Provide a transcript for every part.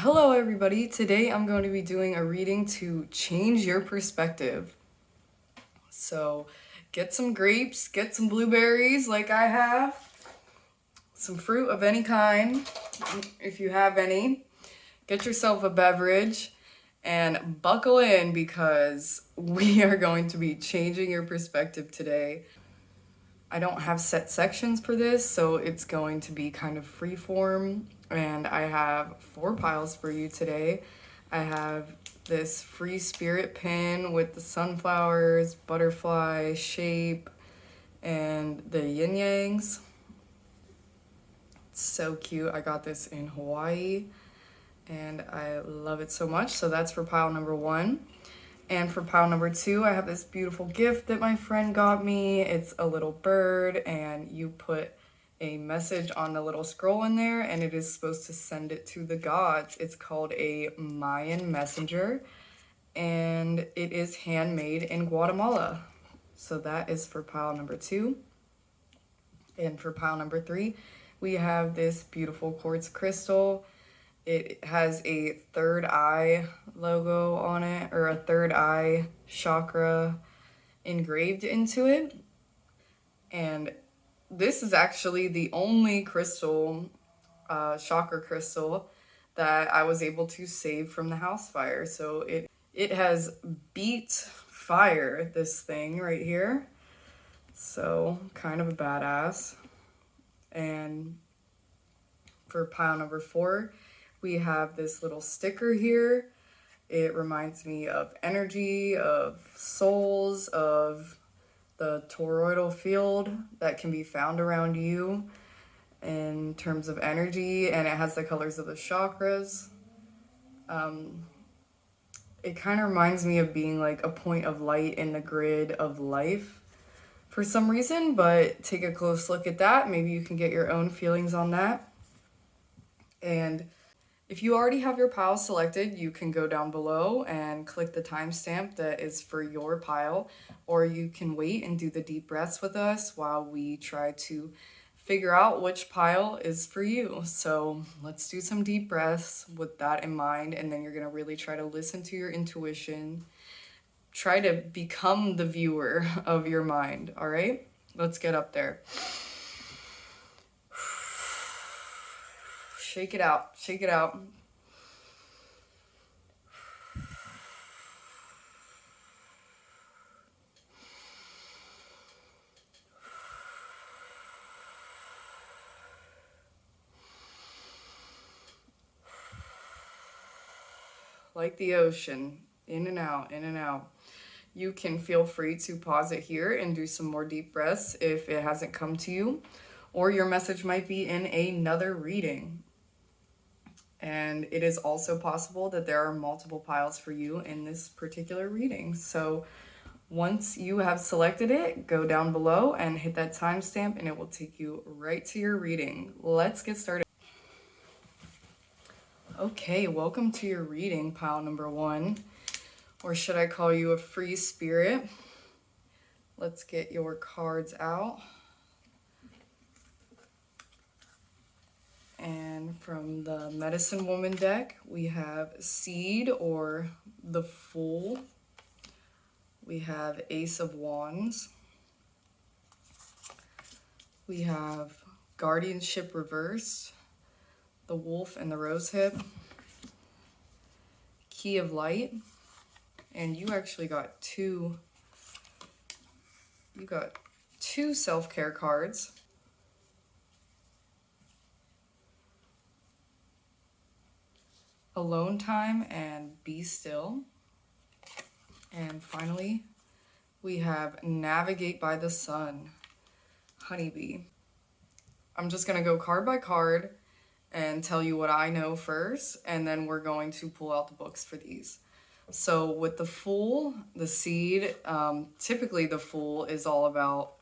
Hello everybody, today I'm going to be doing a reading to change your perspective. So get some grapes, get some blueberries like I have, some fruit of any kind if you have any, get yourself a beverage and buckle in because we are going to be changing your perspective today. I don't have set sections for this, so it's going to be kind of free form. And I have 4 piles for you today. I have this free spirit pin with the sunflowers, butterfly shape, and the yin yangs. It's so cute. I got this in Hawaii and I love it so much. So that's for pile number 1. And for pile number 2, I have this beautiful gift that my friend got me. It's a little bird, and you put a message on the little scroll in there, and it is supposed to send it to the gods. It's called a Mayan messenger, and it is handmade in Guatemala. So that is for pile number 2. And for pile number 3, we have this beautiful quartz crystal. It has a third eye logo on it, or a third eye chakra engraved into it. And this is actually the only crystal, chakra crystal, that I was able to save from the house fire. So it has beat fire, this thing right here. So kind of a badass. And for pile number 4, we have this little sticker here. It reminds me of energy, of souls, of the toroidal field that can be found around you in terms of energy, and it has the colors of the chakras. It kind of reminds me of being like a point of light in the grid of life for some reason, but take a close look at that. Maybe you can get your own feelings on that. And if you already have your pile selected, you can go down below and click the timestamp that is for your pile, or you can wait and do the deep breaths with us while we try to figure out which pile is for you. So let's do some deep breaths with that in mind, and then you're going to really try to listen to your intuition. Try to become the viewer of your mind, all right? Let's get up there. Shake it out, shake it out. Like the ocean, in and out, in and out. You can feel free to pause it here and do some more deep breaths if it hasn't come to you, or your message might be in another reading. And it is also possible that there are multiple piles for you in this particular reading. So once you have selected it, go down below and hit that timestamp and it will take you right to your reading. Let's get started. Okay, welcome to your reading, pile number 1. Or should I call you a free spirit? Let's get your cards out. And from the Medicine Woman deck, we have Seed or the Fool. We have Ace of Wands. We have Guardianship reversed, the Wolf and the Rosehip, Key of Light, and you actually got two self-care cards. Alone Time and Be Still. And finally, we have Navigate by the Sun, Honeybee. I'm just going to go card by card and tell you what I know first, and then we're going to pull out the books for these. So with the Fool, the Seed, typically the Fool is all about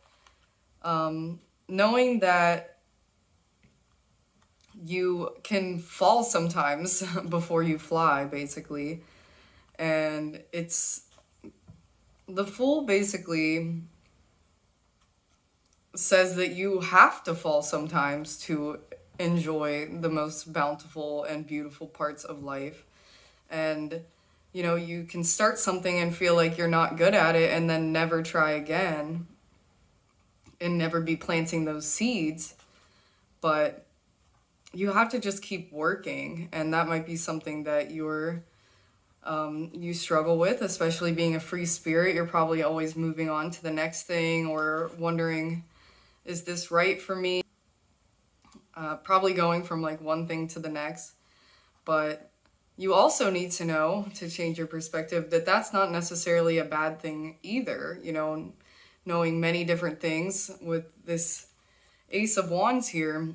knowing that you can fall sometimes before you fly, basically. And the Fool basically says that you have to fall sometimes to enjoy the most bountiful and beautiful parts of life. And, you know, you can start something and feel like you're not good at it and then never try again and never be planting those seeds. But you have to just keep working, and that might be something that you struggle with, especially being a free spirit. You're probably always moving on to the next thing or wondering, is this right for me? Probably going from like one thing to the next. But you also need to know, to change your perspective, that that's not necessarily a bad thing either. You know, knowing many different things with this Ace of Wands here.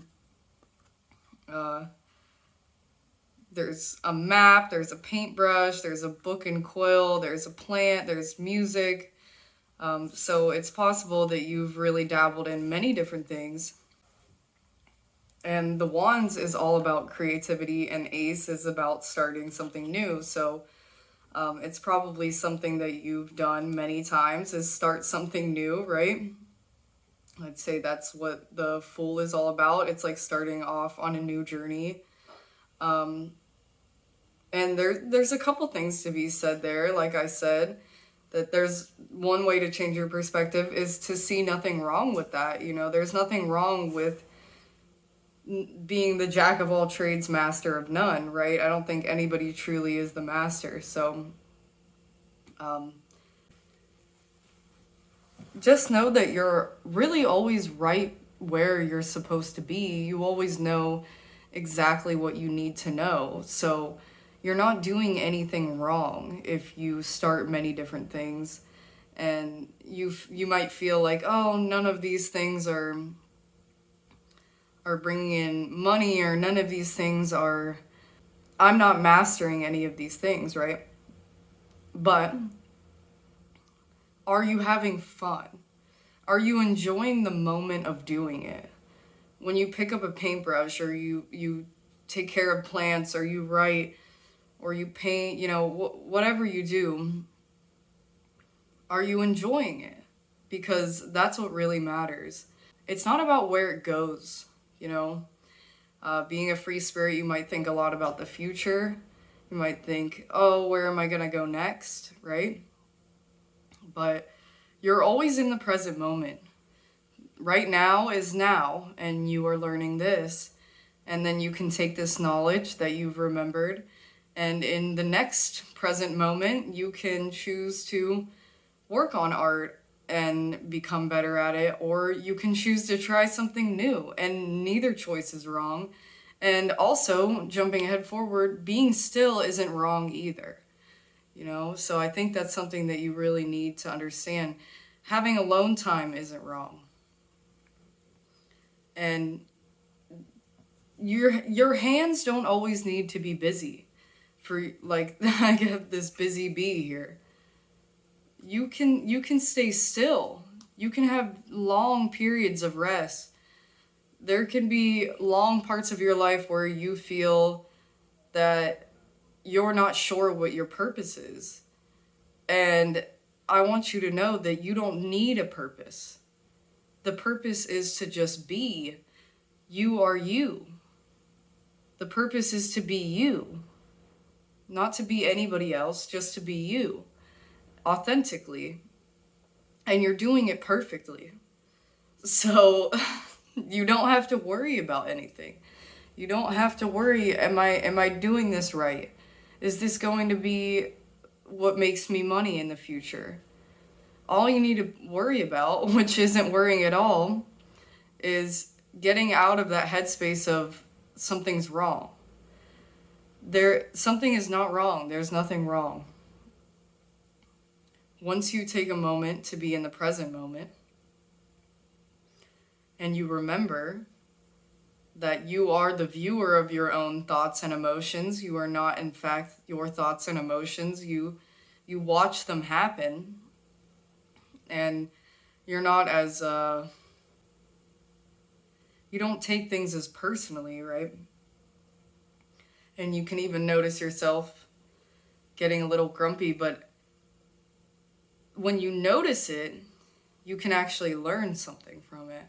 There's a map, there's a paintbrush, there's a book and quill, there's a plant, there's music. So it's possible that you've really dabbled in many different things. And the Wands is all about creativity, and Ace is about starting something new. So it's probably something that you've done many times, is start something new, right? I'd say that's what the Fool is all about. It's like starting off on a new journey. And there's a couple things to be said there. Like I said, that there's one way to change your perspective is to see nothing wrong with that. You know, there's nothing wrong with being the jack of all trades, master of none, right? I don't think anybody truly is the master. So just know that you're really always right where you're supposed to be. You always know exactly what you need to know. So you're not doing anything wrong if you start many different things. And you might feel like, oh, none of these things are bringing in money, or none of these things are, I'm not mastering any of these things, right? But are you having fun? Are you enjoying the moment of doing it? When you pick up a paintbrush, or you take care of plants, or you write, or you paint, you know, whatever you do, are you enjoying it? Because that's what really matters. It's not about where it goes, you know. Being a free spirit, you might think a lot about the future. You might think, oh, where am I going to go next, right? But you're always in the present moment. Right now is now, and you are learning this. And then you can take this knowledge that you've remembered, and in the next present moment, you can choose to work on art and become better at it, or you can choose to try something new, and neither choice is wrong. And also, jumping ahead forward, being still isn't wrong either. You know, so I think that's something that you really need to understand. Having alone time isn't wrong. And your hands don't always need to be busy. For like, I have this busy bee here. You can stay still. You can have long periods of rest. There can be long parts of your life where you feel that you're not sure what your purpose is. And I want you to know that you don't need a purpose. The purpose is to just be. You are you. The purpose is to be you. Not to be anybody else, just to be you. Authentically. And you're doing it perfectly. So you don't have to worry about anything. You don't have to worry, am I doing this right? Is this going to be what makes me money in the future? All you need to worry about, which isn't worrying at all, is getting out of that headspace of something's wrong. Something is not wrong. There's nothing wrong. Once you take a moment to be in the present moment, and you remember that you are the viewer of your own thoughts and emotions. You are not, in fact, your thoughts and emotions. You watch them happen, and you're not as, you don't take things as personally, right? And you can even notice yourself getting a little grumpy, but when you notice it, you can actually learn something from it,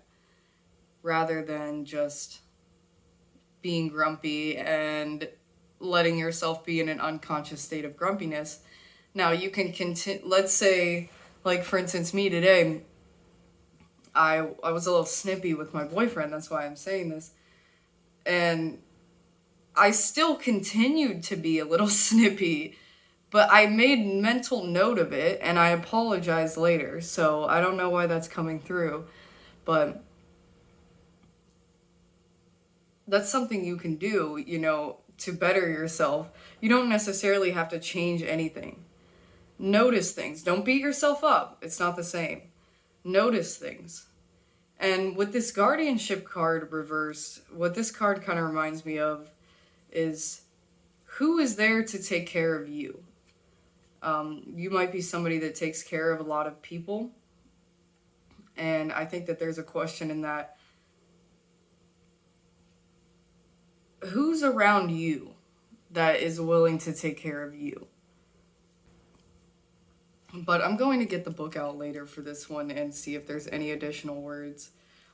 rather than just being grumpy and letting yourself be in an unconscious state of grumpiness. Now you can continue, let's say, like for instance, me today, I was a little snippy with my boyfriend, that's why I'm saying this. And I still continued to be a little snippy, but I made mental note of it and I apologized later. So I don't know why that's coming through, but that's something you can do, to better yourself. You don't necessarily have to change anything. Notice things. Don't beat yourself up. It's not the same. Notice things. And with this guardianship card reversed, what this card kind of reminds me of is who is there to take care of you? You might be somebody that takes care of a lot of people. And I think that there's a question in that. Who's around you that is willing to take care of you? But I'm going to get the book out later for this one and see if there's any additional words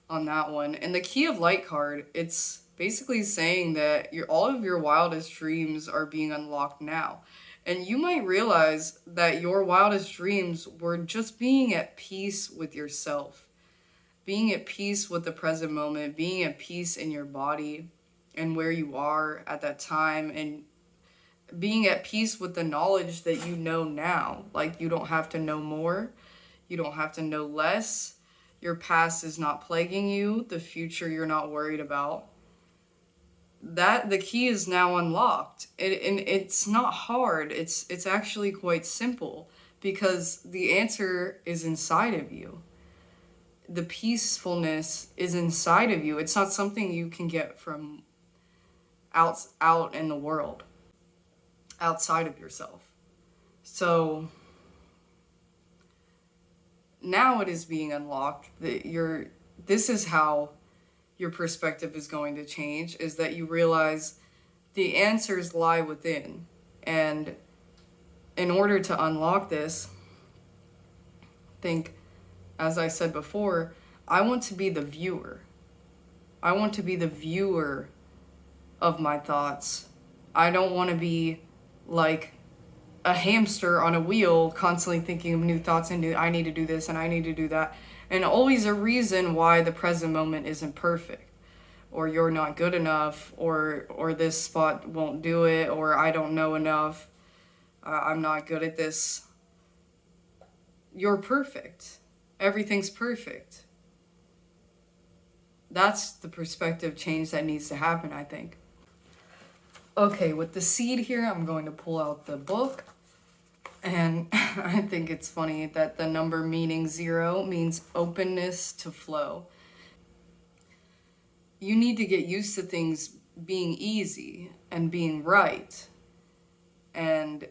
on that one. And the Key of Light card, it's basically saying that all of your wildest dreams are being unlocked now. And you might realize that your wildest dreams were just being at peace with yourself, being at peace with the present moment, being at peace in your body and where you are at that time, and being at peace with the knowledge that you know now. Like, you don't have to know more. You don't have to know less. Your past is not plaguing you. The future you're not worried about. The key is now unlocked. And it's not hard. It's actually quite simple because the answer is inside of you. The peacefulness is inside of you. It's not something you can get from out in the world, outside of yourself. So now it is being unlocked. This is how your perspective is going to change, is that you realize the answers lie within. And in order to unlock this, think, as I said before, I want to be the viewer. I want to be the viewer of my thoughts. I don't want to be like a hamster on a wheel constantly thinking of new thoughts and I need to do this and I need to do that, and always a reason why the present moment isn't perfect, or you're not good enough, or this spot won't do it, or I don't know enough, I'm not good at this. You're perfect. Everything's perfect. That's the perspective change that needs to happen, I think. Okay, with the seed here, I'm going to pull out the book. And I think it's funny that the number meaning 0 means openness to flow. You need to get used to things being easy and being right. And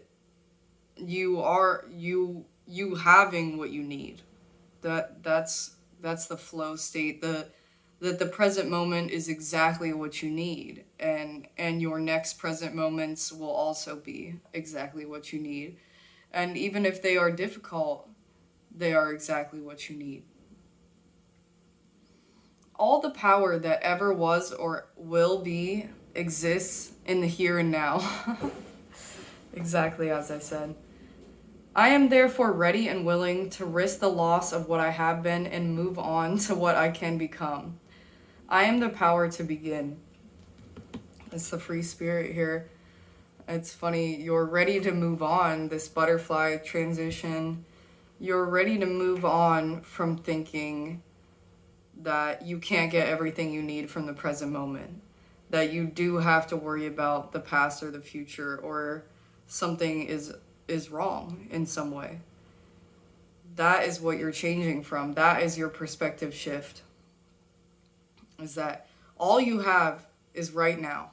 you having what you need. That's the flow state. That the present moment is exactly what you need, and your next present moments will also be exactly what you need. And even if they are difficult, they are exactly what you need. All the power that ever was or will be exists in the here and now. Exactly as I said. I am therefore ready and willing to risk the loss of what I have been and move on to what I can become. I am the power to begin. It's the free spirit here. It's funny, you're ready to move on, this butterfly transition. You're ready to move on from thinking that you can't get everything you need from the present moment. That you do have to worry about the past or the future, or something is wrong in some way. That is what you're changing from. That is your perspective shift. Is that all you have is right now.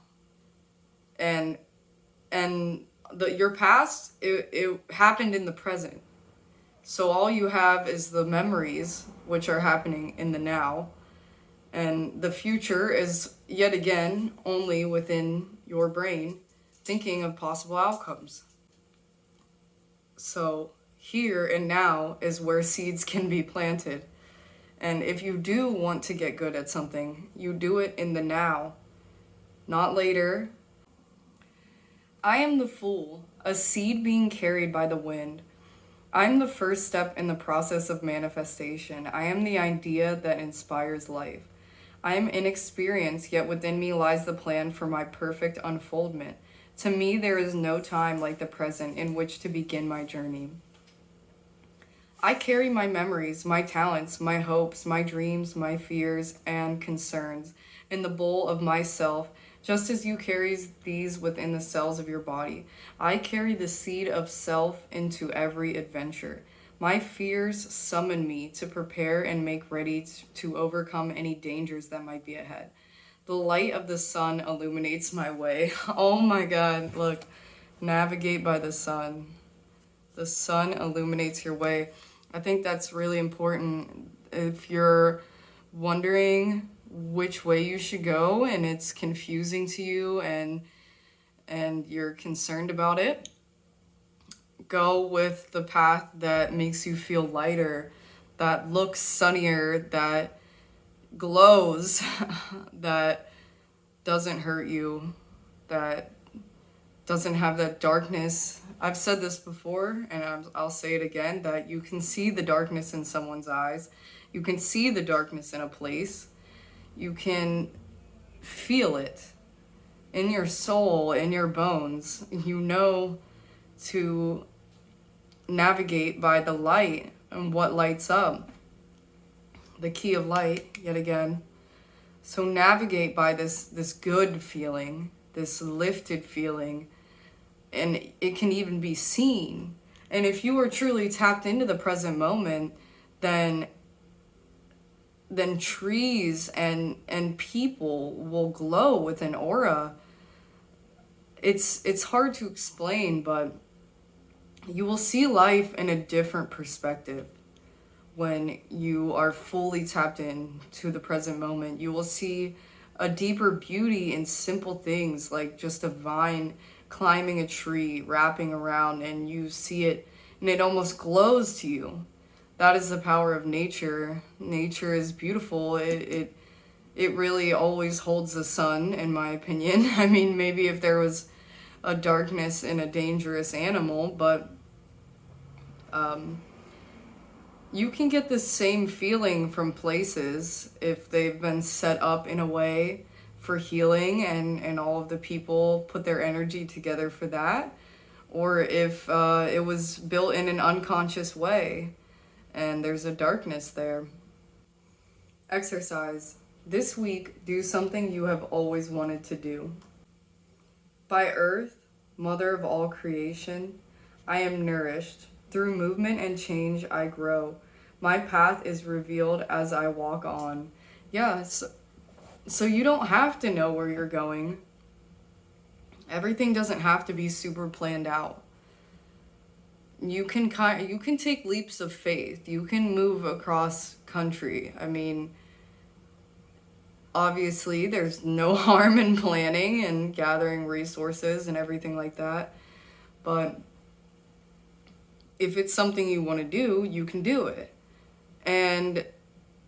And your past, it happened in the present. So all you have is the memories, which are happening in the now. And the future is, yet again, only within your brain, thinking of possible outcomes. So here and now is where seeds can be planted. And if you do want to get good at something, you do it in the now. not later. I am the fool, a seed being carried by the wind. I am the first step in the process of manifestation. I am the idea that inspires life. I am inexperienced, yet within me lies the plan for my perfect unfoldment. To me, there is no time like the present in which to begin my journey. I carry my memories, my talents, my hopes, my dreams, my fears, and concerns in the bowl of myself, just as you carry these within the cells of your body. I carry the seed of self into every adventure. My fears summon me to prepare and make ready to overcome any dangers that might be ahead. The light of the sun illuminates my way. Oh my God, look, navigate by the sun. The sun illuminates your way. I think that's really important. If you're wondering which way you should go and it's confusing to you and you're concerned about it, go with the path that makes you feel lighter, that looks sunnier, that glows, that doesn't hurt you, that doesn't have that darkness. I've said this before, and I'll say it again, that you can see the darkness in someone's eyes. You can see the darkness in a place. You can feel it in your soul, in your bones. You know to navigate by the light and what lights up. The key of light, yet again. So navigate by this good feeling, this lifted feeling, and it can even be seen. And if you are truly tapped into the present moment, then trees and people will glow with an aura. It's hard to explain, but you will see life in a different perspective when you are fully tapped in to the present moment. You will see a deeper beauty in simple things, like just a vine climbing a tree, wrapping around, and you see it and it almost glows to you. That is the power of nature. Nature is beautiful. It really always holds the sun, in my opinion. I mean, maybe if there was a darkness in a dangerous animal, but you can get the same feeling from places if they've been set up in a way for healing and all of the people put their energy together for that, or if it was built in an unconscious way and there's a darkness there. Exercise. This week, do something you have always wanted to do. By Earth, Mother of all creation, I am nourished. Through movement and change, I grow. My path is revealed as I walk on. Yes, so you don't have to know where you're going. Everything doesn't have to be super planned out. You can take leaps of faith. You can move across country. I mean, obviously there's no harm in planning and gathering resources and everything like that. But if it's something you want to do, you can do it. And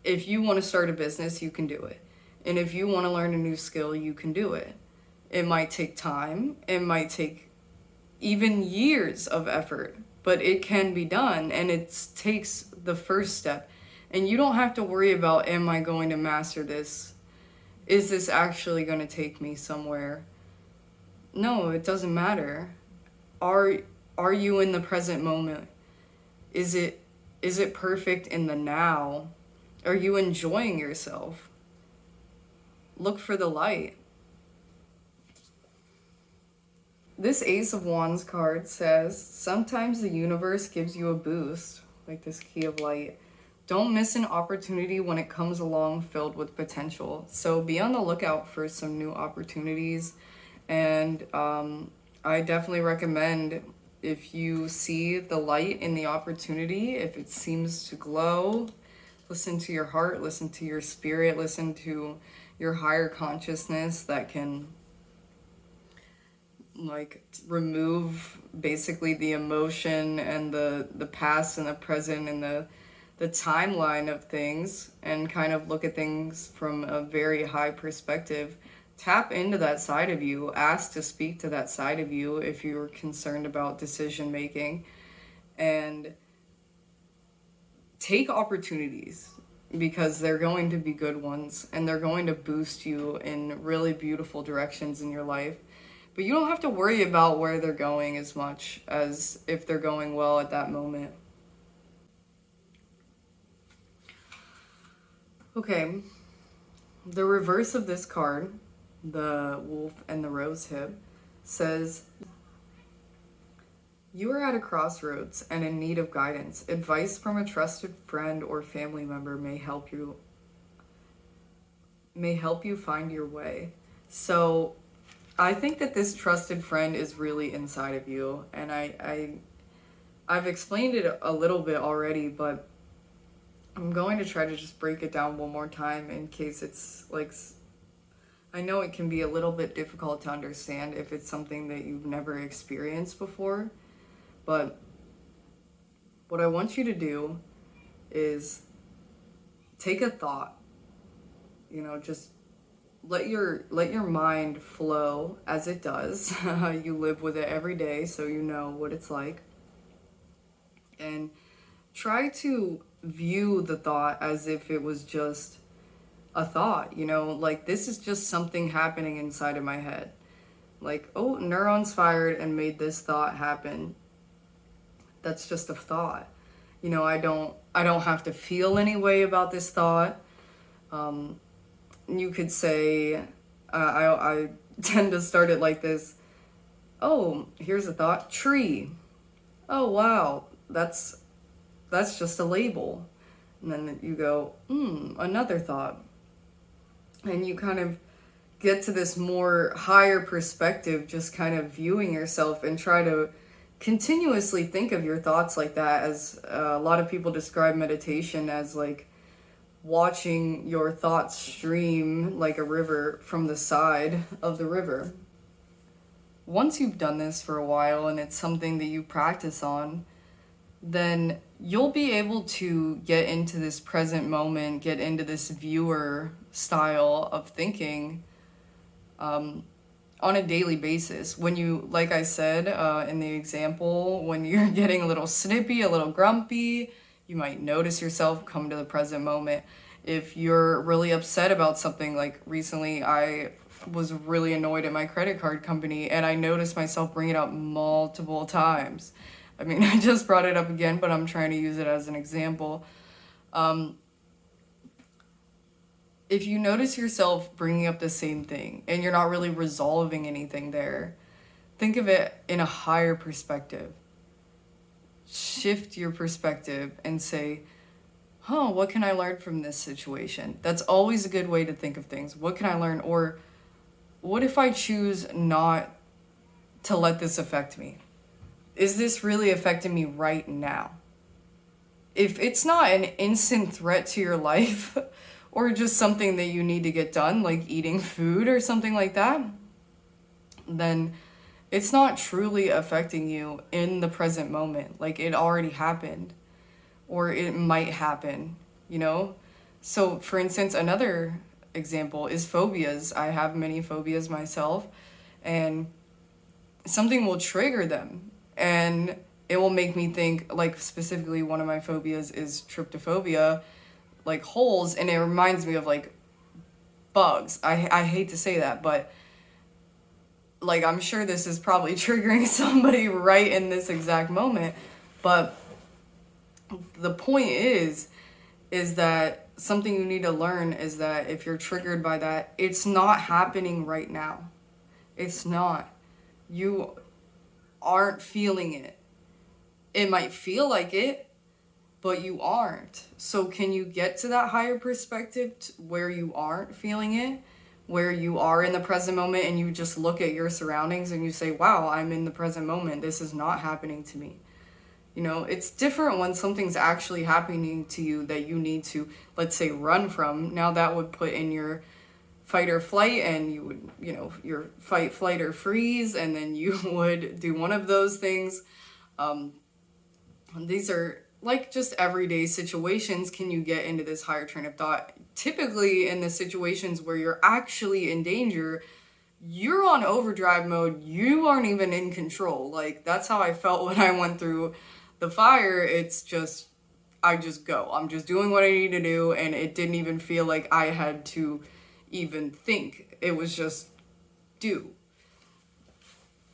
if you want to start a business, you can do it. And if you want to learn a new skill, you can do it. It might take time. It might take even years of effort, but it can be done, and it takes the first step. And you don't have to worry about, am I going to master this? Is this actually going to take me somewhere? No, it doesn't matter. Are you in the present moment? Is it perfect in the now? Are you enjoying yourself? Look for the light. This Ace of Wands card says, sometimes the universe gives you a boost, like this key of light. Don't miss an opportunity when it comes along filled with potential. So be on the lookout for some new opportunities. And I definitely recommend, if you see the light in the opportunity, if it seems to glow, listen to your heart, listen to your spirit, listen to your higher consciousness that can like remove basically the emotion and the past and the present and the timeline of things, and kind of look at things from a very high perspective. tap into that side of you. Ask to speak to that side of you if you're concerned about decision making, and take opportunities, because they're going to be good ones and they're going to boost you in really beautiful directions in your life. But you don't have to worry about where they're going as much as if they're going well at that moment. Okay, the reverse of this card, the wolf and the rose hip, says, you are at a crossroads and in need of guidance. Advice from a trusted friend or family member may help you find your way. So I think that this trusted friend is really inside of you, and I've explained it a little bit already, but I'm going to try to just break it down one more time in case it's like, I know it can be a little bit difficult to understand if it's something that you've never experienced before. But what I want you to do is take a thought, just let your mind flow as it does. You live with it every day, so you know what it's like. And try to view the thought as if it was just a thought, like this is just something happening inside of my head. Like, oh, neurons fired and made this thought happen. That's just a thought. I don't have to feel any way about this thought. You could say, I tend to start it like this. Oh, here's a thought, tree. Oh, wow, that's just a label. And then you go, another thought. And you kind of get to this more higher perspective, just kind of viewing yourself, and try to continuously think of your thoughts like that. As a lot of people describe meditation as like watching your thoughts stream like a river from the side of the river. Once you've done this for a while and it's something that you practice on, then you'll be able to get into this present moment, get into this viewer style of thinking on a daily basis. When you, like I said in the example, when you're getting a little snippy, a little grumpy, you might notice yourself come to the present moment. If you're really upset about something, like recently I was really annoyed at my credit card company and I noticed myself bring it up multiple times. I mean, I just brought it up again, but I'm trying to use it as an example. If you notice yourself bringing up the same thing and you're not really resolving anything there, think of it in a higher perspective. Shift your perspective and say, what can I learn from this situation? That's always a good way to think of things. What can I learn? Or what if I choose not to let this affect me? Is this really affecting me right now? If it's not an instant threat to your life, or just something that you need to get done, like eating food or something like that, then it's not truly affecting you in the present moment. Like it already happened, or it might happen, So for instance, another example is phobias. I have many phobias myself, and something will trigger them and it will make me think, like specifically one of my phobias is tryptophobia, like holes, and it reminds me of like bugs. I hate to say that, but like I'm sure this is probably triggering somebody right in this exact moment. But the point is that something you need to learn is that if you're triggered by that, it's not happening right now. It's not. You aren't feeling it. It might feel like it, but you aren't. So can you get to that higher perspective where you aren't feeling it, where you are in the present moment, and you just look at your surroundings and you say, wow, I'm in the present moment. This is not happening to me. It's different when something's actually happening to you that you need to, let's say, run from. Now that would put in your fight or flight, and you would, your fight, flight, or freeze, and then you would do one of those things. These are like just everyday situations can you get into this higher train of thought. Typically in the situations where you're actually in danger, you're on overdrive mode. You aren't even in control. Like, that's how I felt when I went through the fire. It's just, I just go. I'm just doing what I need to do, and it didn't even feel like I had to even think. It was just do.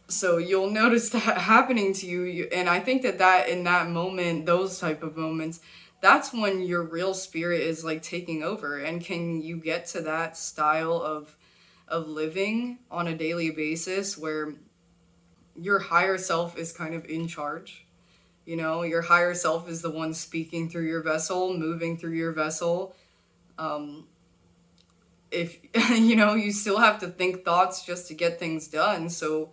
So you'll notice that happening to you, and I think that in that moment, those type of moments, that's when your real spirit is like taking over. And can you get to that style of living on a daily basis where your higher self is kind of in charge? You know, your higher self is the one speaking through your vessel, moving through your vessel. If you know, you still have to think thoughts just to get things done, so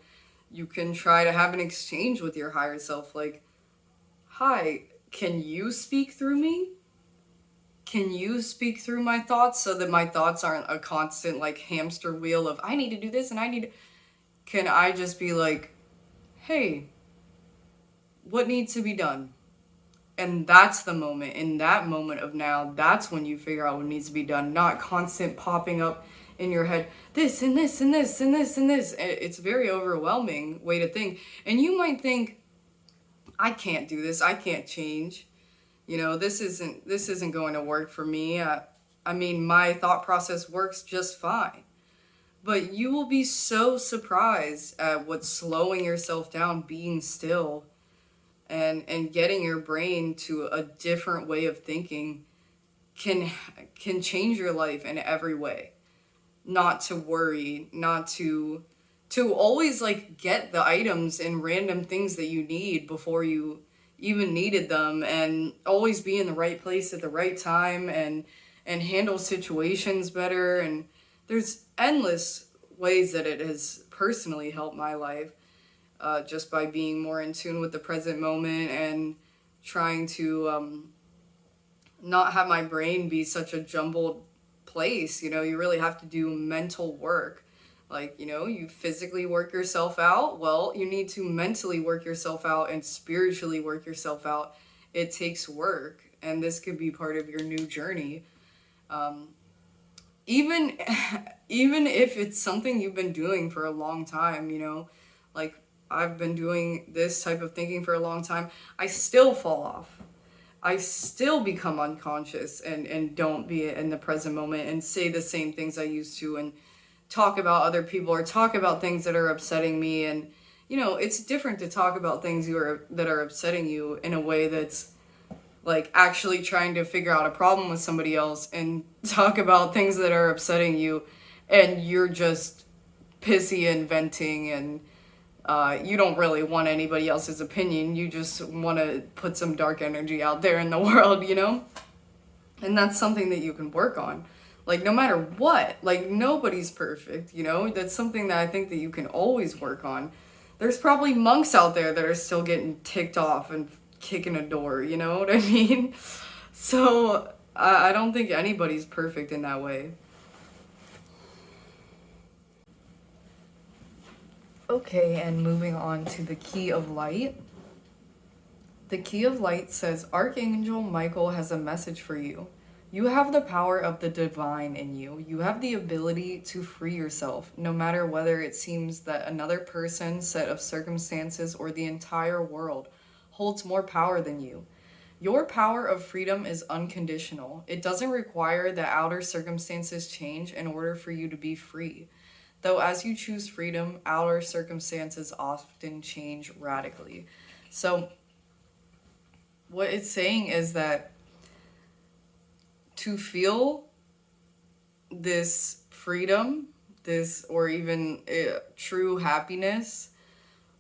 you can try to have an exchange with your higher self, like, hi, can you speak through me? Can you speak through my thoughts so that my thoughts aren't a constant like hamster wheel of I need to do this and I need to... Can I just be like, hey, what needs to be done? And that's the moment. In that moment of now, that's when you figure out what needs to be done, not constant popping up in your head, this and this and this and this and this. It's a very overwhelming way to think. And you might think, I can't do this. I can't change. You know, this isn't going to work for me. I mean, my thought process works just fine. But you will be so surprised at what's slowing yourself down, being still, and getting your brain to a different way of thinking can change your life in every way. Not to worry, not to always like get the items and random things that you need before you even needed them, and always be in the right place at the right time, and handle situations better. And there's endless ways that it has personally helped my life, just by being more in tune with the present moment and trying to not have my brain be such a jumbled place. You know, you really have to do mental work. Like, you know, you physically work yourself out. Well, you need to mentally work yourself out and spiritually work yourself out. It takes work, and this could be part of your new journey. Even even if it's something you've been doing for a long time, you know, like I've been doing this type of thinking for a long time, I still fall off. I still become unconscious and don't be in the present moment and say the same things I used to, and talk about other people or talk about things that are upsetting me. And, you know, it's different to talk about things that are upsetting you in a way that's like actually trying to figure out a problem with somebody else, and talk about things that are upsetting you and you're just pissy and venting, and you don't really want anybody else's opinion. You just want to put some dark energy out there in the world, you know? And that's something that you can work on. Like, no matter what, like, nobody's perfect, you know? That's something that I think that you can always work on. There's probably monks out there that are still getting ticked off and kicking a door, you know what I mean? So, I don't think anybody's perfect in that way. Okay, and moving on to the Key of Light. The Key of Light says, Archangel Michael has a message for you. You have the power of the divine in you. You have the ability to free yourself, no matter whether it seems that another person, set of circumstances, or the entire world holds more power than you. Your power of freedom is unconditional. It doesn't require that outer circumstances change in order for you to be free. Though as you choose freedom, outer circumstances often change radically. So what it's saying is that to feel this freedom, this, or even true happiness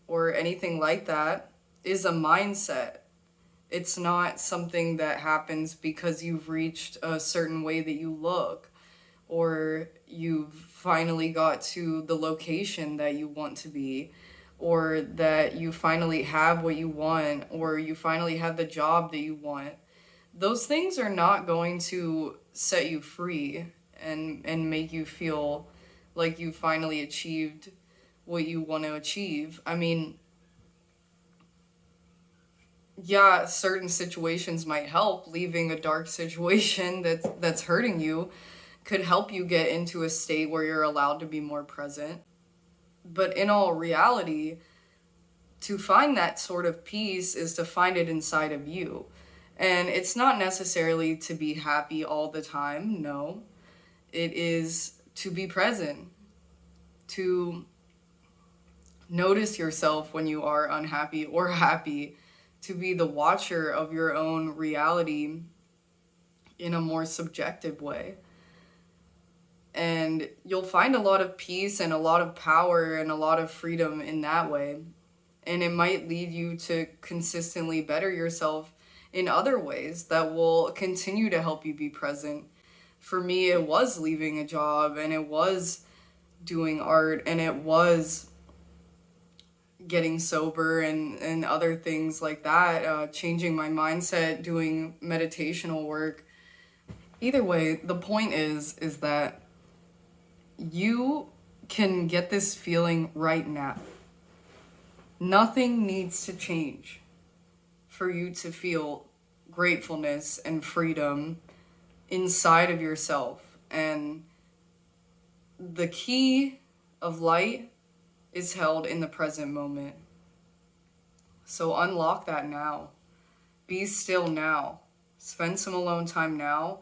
or anything like that, is a mindset. It's not something that happens because you've reached a certain way that you look, or you've finally got to the location that you want to be, or that you finally have what you want, or you finally have the job that you want. Those things are not going to set you free and make you feel like you finally achieved what you want to achieve. I mean, yeah, certain situations might help. Leaving a dark situation that's hurting you could help you get into a state where you're allowed to be more present. But in all reality, to find that sort of peace is to find it inside of you. And it's not necessarily to be happy all the time, no. It is to be present, to notice yourself when you are unhappy or happy, to be the watcher of your own reality in a more subjective way. And you'll find a lot of peace and a lot of power and a lot of freedom in that way. And it might lead you to consistently better yourself in other ways that will continue to help you be present. For me, it was leaving a job, and it was doing art, and it was getting sober and other things like that, changing my mindset, doing meditational work. Either way, the point is that you can get this feeling right now. Nothing needs to change for you to feel gratefulness and freedom inside of yourself. And the key of light is held in the present moment. So unlock that now. Be still now. Spend some alone time now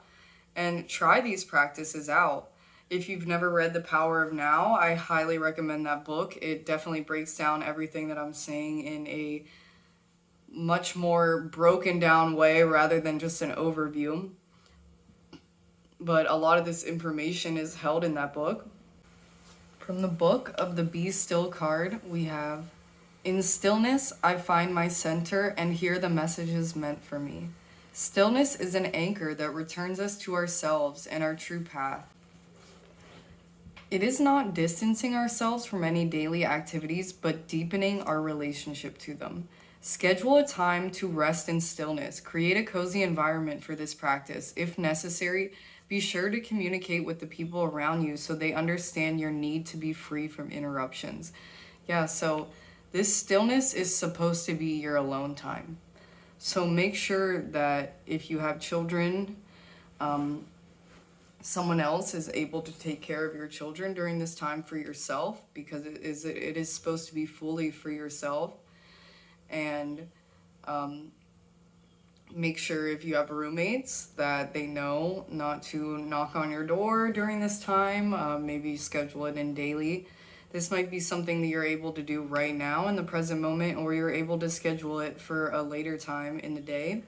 and try these practices out. If you've never read The Power of Now, I highly recommend that book. It definitely breaks down everything that I'm saying in a much more broken down way rather than just an overview. But a lot of this information is held in that book. From the book of the Be Still card, we have, in stillness, I find my center and hear the messages meant for me. Stillness is an anchor that returns us to ourselves and our true path. It is not distancing ourselves from any daily activities, but deepening our relationship to them. Schedule a time to rest in stillness. Create a cozy environment for this practice. If necessary, be sure to communicate with the people around you so they understand your need to be free from interruptions. Yeah, so this stillness is supposed to be your alone time. So make sure that if you have children, someone else is able to take care of your children during this time for yourself, because it is supposed to be fully for yourself. And make sure if you have roommates that they know not to knock on your door during this time. Maybe schedule it in daily. This might be something that you're able to do right now in the present moment, or you're able to schedule it for a later time in the day.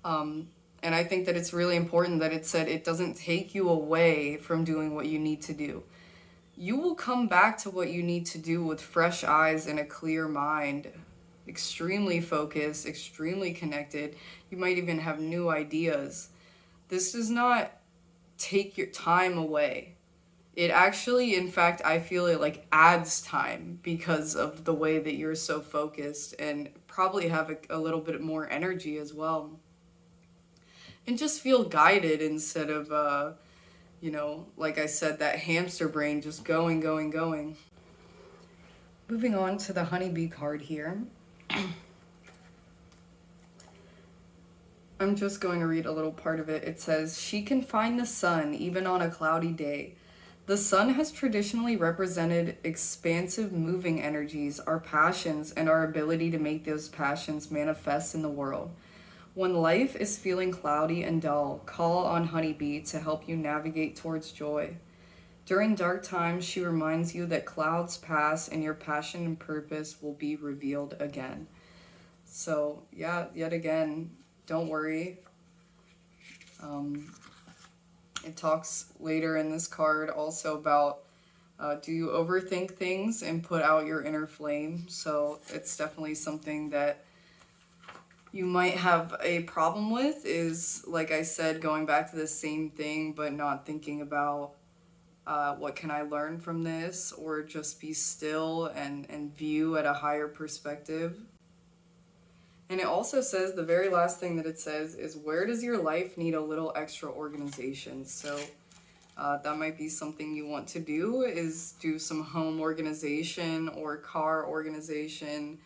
And I think that it's really important that it said it doesn't take you away from doing what you need to do. You will come back to what you need to do with fresh eyes and a clear mind, extremely focused, extremely connected. You might even have new ideas. This does not take your time away. It actually, in fact, I feel it like adds time because of the way that you're so focused, and probably have a little bit more energy as well. And just feel guided instead of, like I said, that hamster brain just going, going, going. Moving on to the honeybee card here. I'm just going to read a little part of it. It says, she can find the sun even on a cloudy day. The sun has traditionally represented expansive moving energies, our passions, and our ability to make those passions manifest in the world. When life is feeling cloudy and dull, call on Honeybee to help you navigate towards joy. During dark times, she reminds you that clouds pass and your passion and purpose will be revealed again. So, yeah, yet again, don't worry. It talks later in this card also about do you overthink things and put out your inner flame? So it's definitely something that you might have a problem with, is, like I said, going back to the same thing but not thinking about what can I learn from this, or just be still and view at a higher perspective. And it also says, the very last thing that it says is, where does your life need a little extra organization? So that might be something you want to do, is do some home organization or car organization.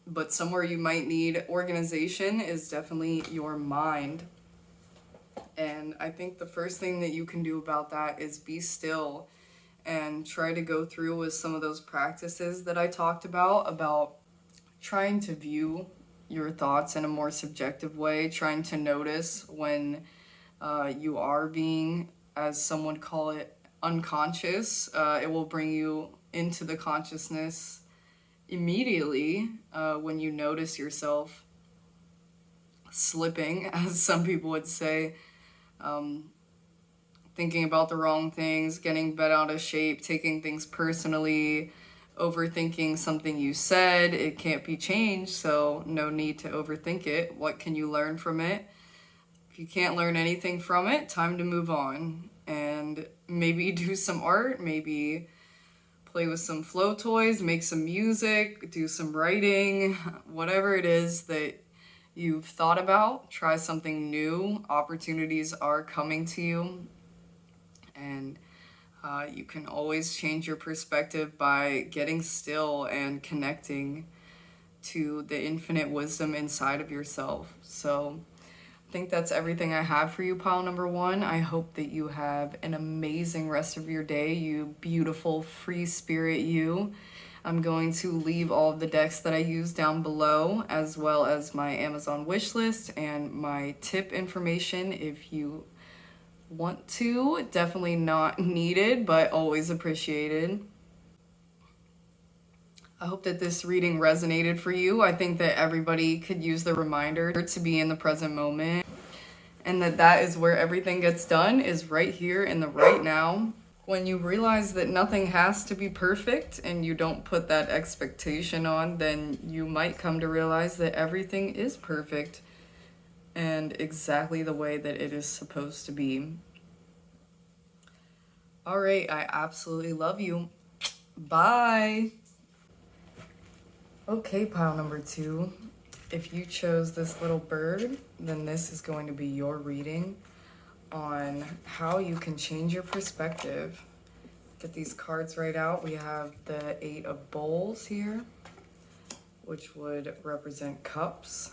But somewhere you might need organization is definitely your mind. And I think the first thing that you can do about that is be still and try to go through with some of those practices that I talked about trying to view your thoughts in a more subjective way, trying to notice when you are being, as some would call it, unconscious. It will bring you into the consciousness immediately when you notice yourself slipping, as some people would say, thinking about the wrong things, getting bent out of shape, taking things personally, overthinking something you said. It can't be changed, so no need to overthink it. What can you learn from it? If you can't learn anything from it, time to move on and maybe do some art, maybe play with some flow toys, make some music, do some writing, whatever it is that you've thought about. Try something new. Opportunities are coming to you, and you can always change your perspective by getting still and connecting to the infinite wisdom inside of yourself. So I think that's everything I have for you, pile number one. I hope that you have an amazing rest of your day, you beautiful free spirit you. I'm going to leave all of the decks that I use down below, as well as my Amazon wish list and my tip information if you want to. Definitely not needed, but always appreciated. I hope that this reading resonated for you. I think that everybody could use the reminder to be in the present moment, and that is where everything gets done, is right here in the right now. When you realize that nothing has to be perfect and you don't put that expectation on, then you might come to realize that everything is perfect and exactly the way that it is supposed to be. All right, I absolutely love you. Bye. Okay, pile number two. If you chose this little bird, then this is going to be your reading on how you can change your perspective. Get these cards right out. We have the Eight of Bowls here, which would represent cups.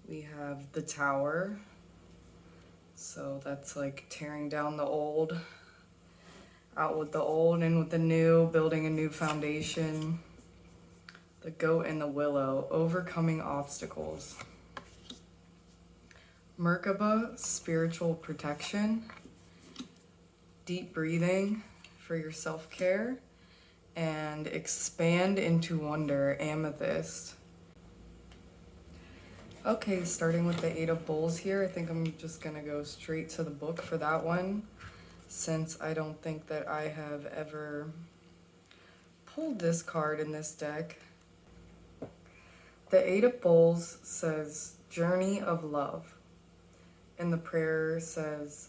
We have the Tower, so that's like tearing down the old, out with the old, in with the new, building a new foundation. The Goat and the Willow, overcoming obstacles. Merkaba, spiritual protection. Deep breathing for your self-care. And expand into wonder, amethyst. Okay, starting with the Eight of Bowls here, I think I'm just gonna go straight to the book for that one, since I don't think that I have ever pulled this card in this deck. The Eight of Bowls says, journey of love. And the prayer says,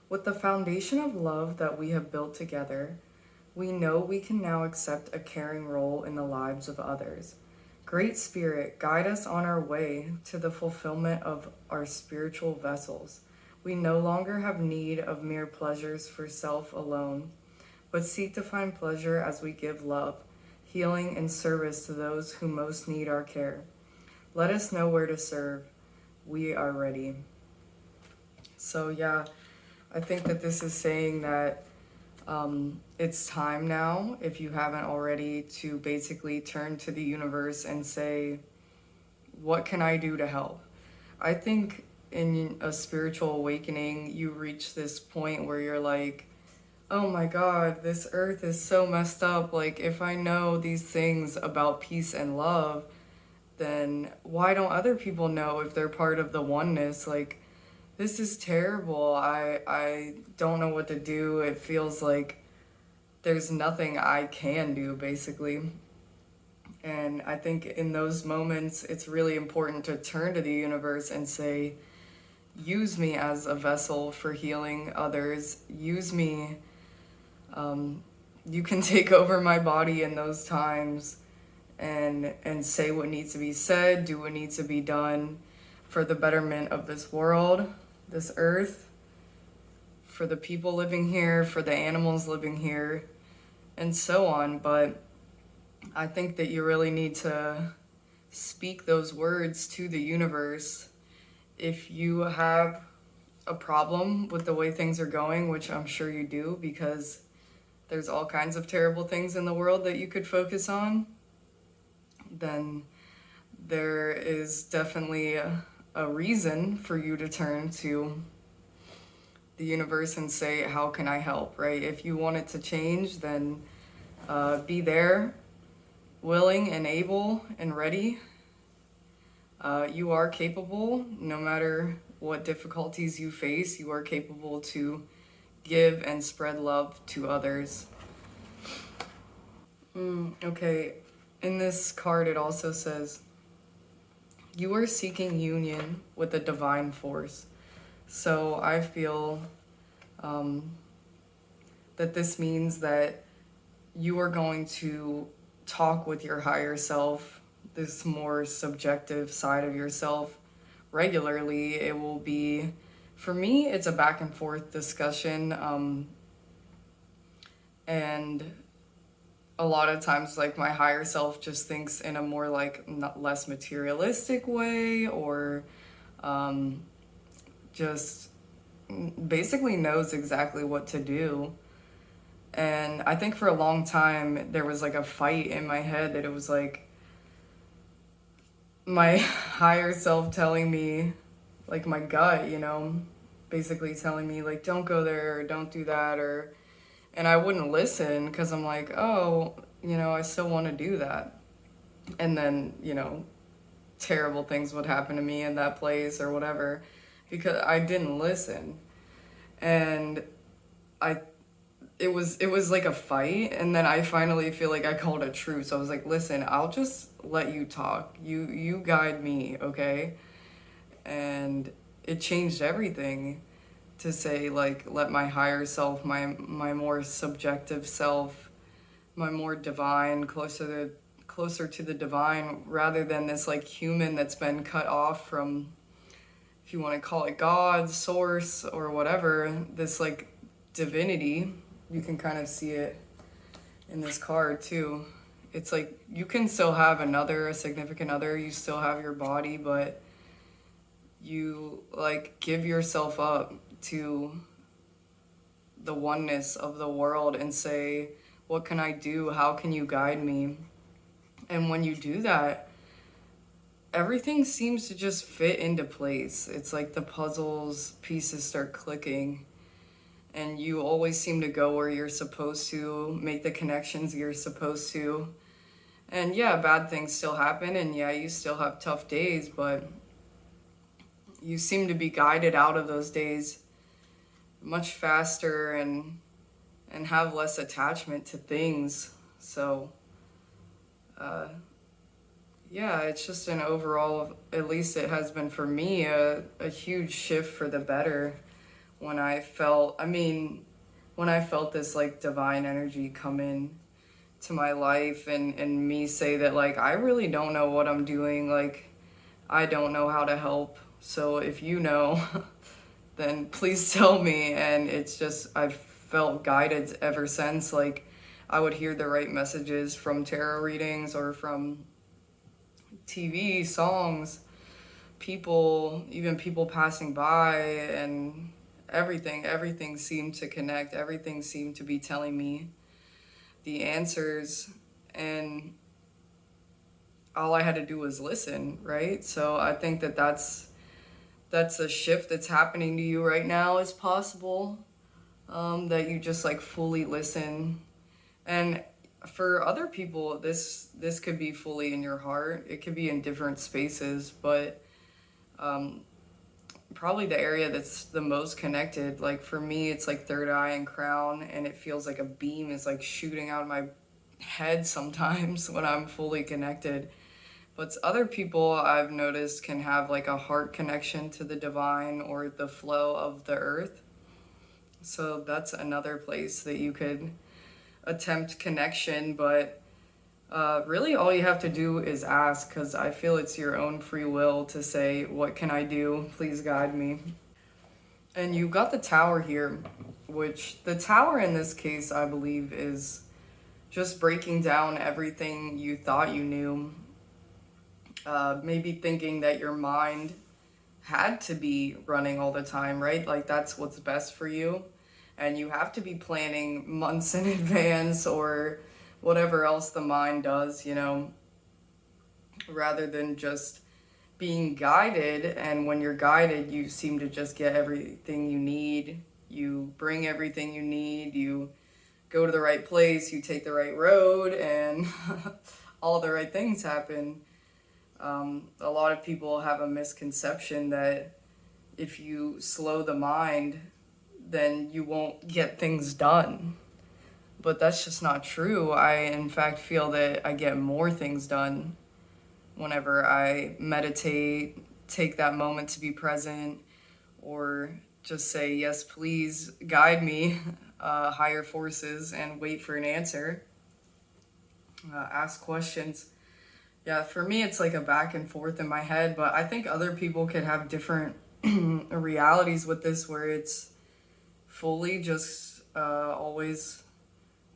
with the foundation of love that we have built together, we know we can now accept a caring role in the lives of others. Great Spirit, guide us on our way to the fulfillment of our spiritual vessels. We no longer have need of mere pleasures for self alone, but seek to find pleasure as we give love, healing, and service to those who most need our care. Let us know where to serve. We are ready. So yeah, I think that this is saying that it's time now, if you haven't already, to basically turn to the universe and say, what can I do to help? I think in a spiritual awakening, you reach this point where you're like, oh my God, this earth is so messed up. Like, if I know these things about peace and love, then why don't other people know if they're part of the oneness? Like, this is terrible. I don't know what to do. It feels like there's nothing I can do, basically. And I think in those moments, it's really important to turn to the universe and say, use me as a vessel for healing others. Use me. You can take over my body in those times and say what needs to be said, do what needs to be done for the betterment of this world, this earth, for the people living here, for the animals living here, and so on. But I think that you really need to speak those words to the universe. If you have a problem with the way things are going, which I'm sure you do, because there's all kinds of terrible things in the world that you could focus on, then there is definitely a reason for you to turn to the universe and say, how can I help, right? If you want it to change, then be there, willing and able and ready. You are capable, no matter what difficulties you face, you are capable to give and spread love to others. Okay, in this card it also says, you are seeking union with the divine force. So I feel that this means that you are going to talk with your higher self, this more subjective side of yourself, regularly. It will be, for me, it's a back and forth discussion. And a lot of times, like, my higher self just thinks in a more, like, less materialistic way, or just basically knows exactly what to do. And I think for a long time there was like a fight in my head that it was like my higher self telling me, like my gut, basically telling me like, don't go there or don't do that, and I wouldn't listen because I'm like, oh, I still want to do that. And then, terrible things would happen to me in that place or whatever because I didn't listen. And it was like a fight, and then I finally feel like I called a truce. I was like, listen, I'll just let you talk. You guide me, okay? And it changed everything to say, like, let my higher self, my more subjective self, my more divine, closer to the divine, rather than this like human that's been cut off from, if you want to call it God, source, or whatever, this like divinity. You can kind of see it in this card too. It's like you can still have a significant other, you still have your body, but you like give yourself up to the oneness of the world and say, what can I do? How can you guide me? And when you do that, everything seems to just fit into place. It's like the puzzles pieces start clicking, and you always seem to go where you're supposed to, make the connections you're supposed to. And yeah, bad things still happen, and yeah, you still have tough days, but you seem to be guided out of those days much faster and have less attachment to things. So yeah, it's just an overall, at least it has been for me, a huge shift for the better when I felt this like divine energy come in to my life, and me say that like, I really don't know what I'm doing, like I don't know how to help, so if you know then please tell me. And it's just, I've felt guided ever since. Like I would hear the right messages from tarot readings or from TV, songs, even people passing by, and everything seemed to connect. Everything seemed to be telling me the answers, and all I had to do was listen, right? So I think that that's a shift that's happening to you right now. Is possible, that you just like fully listen. And for other people, this could be fully in your heart. It could be in different spaces, but probably the area that's the most connected, like for me, it's like third eye and crown, and it feels like a beam is like shooting out of my head sometimes when I'm fully connected. But other people I've noticed can have like a heart connection to the divine or the flow of the earth. So that's another place that you could attempt connection, but really all you have to do is ask, because I feel it's your own free will to say, what can I do? Please guide me. And you got the tower here, which the tower in this case, I believe, is just breaking down everything you thought you knew. Maybe thinking that your mind had to be running all the time, right? Like that's what's best for you. And you have to be planning months in advance or whatever else the mind does, rather than just being guided. And when you're guided, you seem to just get everything you need. You bring everything you need. You go to the right place. You take the right road, and all the right things happen. A lot of people have a misconception that if you slow the mind, then you won't get things done. But that's just not true. I, in fact, feel that I get more things done whenever I meditate, take that moment to be present, or just say, yes, please guide me, higher forces, and wait for an answer. Ask questions. Yeah, for me, it's like a back and forth in my head, but I think other people could have different realities with this where it's fully just always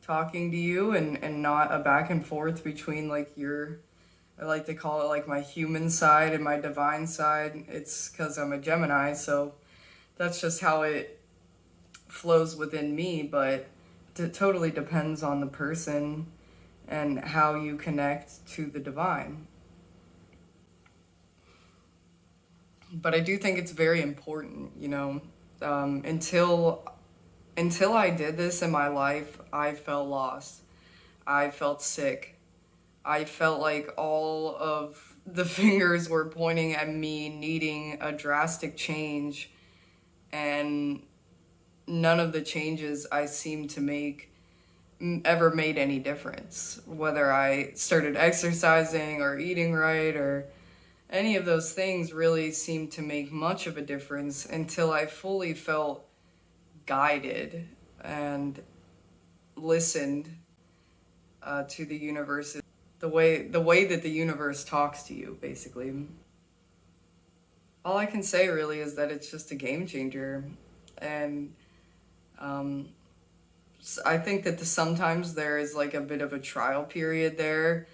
talking to you and not a back and forth between like I like to call it like my human side and my divine side. It's because I'm a Gemini, so that's just how it flows within me, but it totally depends on the person and how you connect to the divine. But I do think it's very important, until I did this in my life, I felt lost. I felt sick. I felt like all of the fingers were pointing at me needing a drastic change, and none of the changes I seemed to make ever made any difference. Whether I started exercising or eating right or any of those things really seemed to make much of a difference until I fully felt guided and listened to the universe, the way that the universe talks to you, basically. All I can say really is that it's just a game changer, and um, I think that sometimes there is like a bit of a trial period there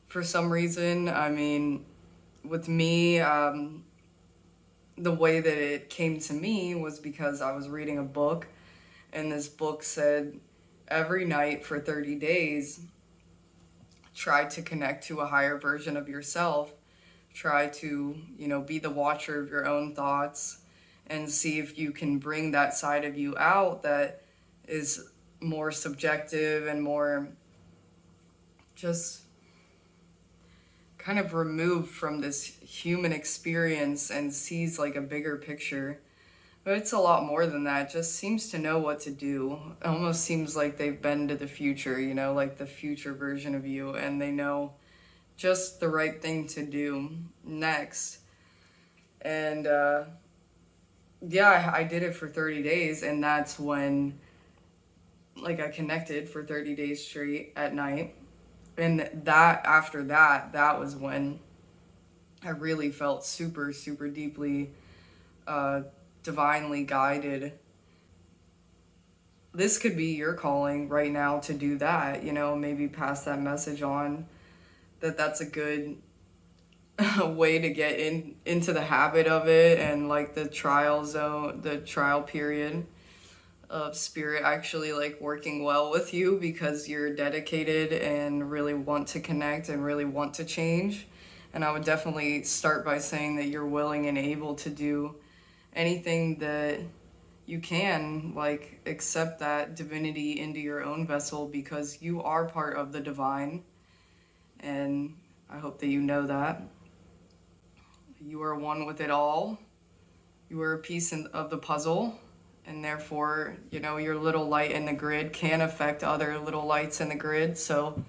for some reason. I mean, with me, the way that it came to me was because I was reading a book, and this book said every night for 30 days, try to connect to a higher version of yourself. Try to, be the watcher of your own thoughts and see if you can bring that side of you out that is more subjective and more just kind of removed from this human experience and sees like a bigger picture. But it's a lot more than that. Just seems to know what to do. It almost seems like they've been to the future, like the future version of you, and they know just the right thing to do next. And yeah, I did it for 30 days, and that's when like I connected for 30 days straight at night. And after that was when I really felt super, super deeply divinely guided. This could be your calling right now to do that, maybe pass that message on, that's a good way to get into the habit of it, and like the trial period of spirit actually like working well with you because you're dedicated and really want to connect and really want to change. And I would definitely start by saying that you're willing and able to do anything that you can, like accept that divinity into your own vessel, because you are part of the divine. And I hope that you know that. You are one with it all. You are a piece of the puzzle, and therefore, your little light in the grid can affect other little lights in the grid. So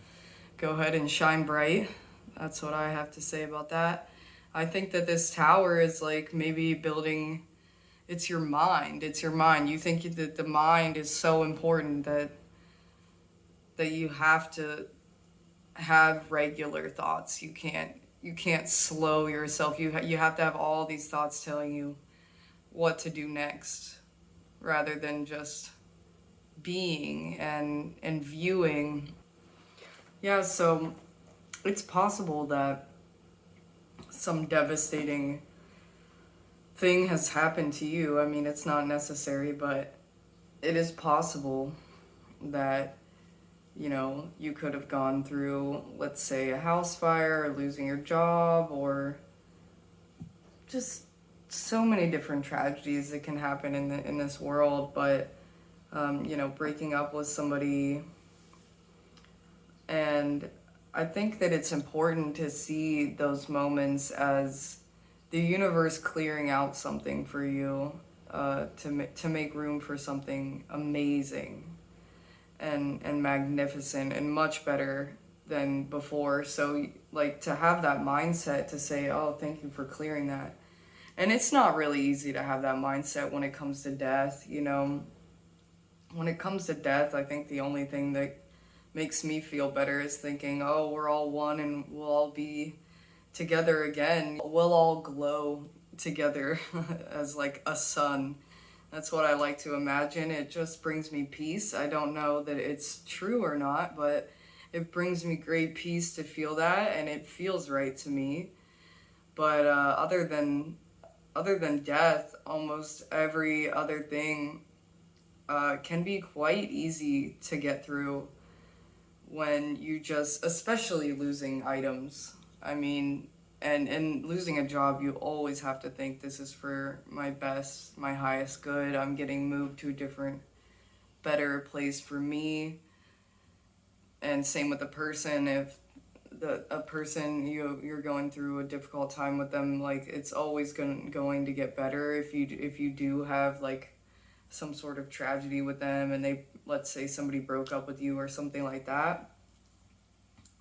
go ahead and shine bright. That's what I have to say about that. I think that this tower is like maybe building, it's your mind. It's your mind. You think that the mind is so important that you have to have regular thoughts. You can't slow yourself. You have to have all these thoughts telling you what to do next, rather than just being and viewing Yeah, so it's possible that some devastating thing has happened to you. I mean, it's not necessary, but it is possible that, you could have gone through, let's say, a house fire or losing your job or just so many different tragedies that can happen in this world. But, breaking up with somebody, and I think that it's important to see those moments as the universe clearing out something for you, to make room for something amazing and magnificent and much better than before. So, like, to have that mindset to say, oh, thank you for clearing that. And it's not really easy to have that mindset when it comes to death. When it comes to death, I think the only thing that makes me feel better is thinking, oh, we're all one and we'll all be together again. We'll all glow together as like a sun. That's what I like to imagine. It just brings me peace. I don't know that it's true or not, but it brings me great peace to feel that, and it feels right to me. But other than death, almost every other thing can be quite easy to get through when you just, especially losing items. I mean, and losing a job, you always have to think this is for my best, my highest good. I'm getting moved to a different, better place for me. And same with the person. If a person, you're going through a difficult time with them, like, it's always going to get better if you do have like some sort of tragedy with them, and they, let's say somebody broke up with you or something like that,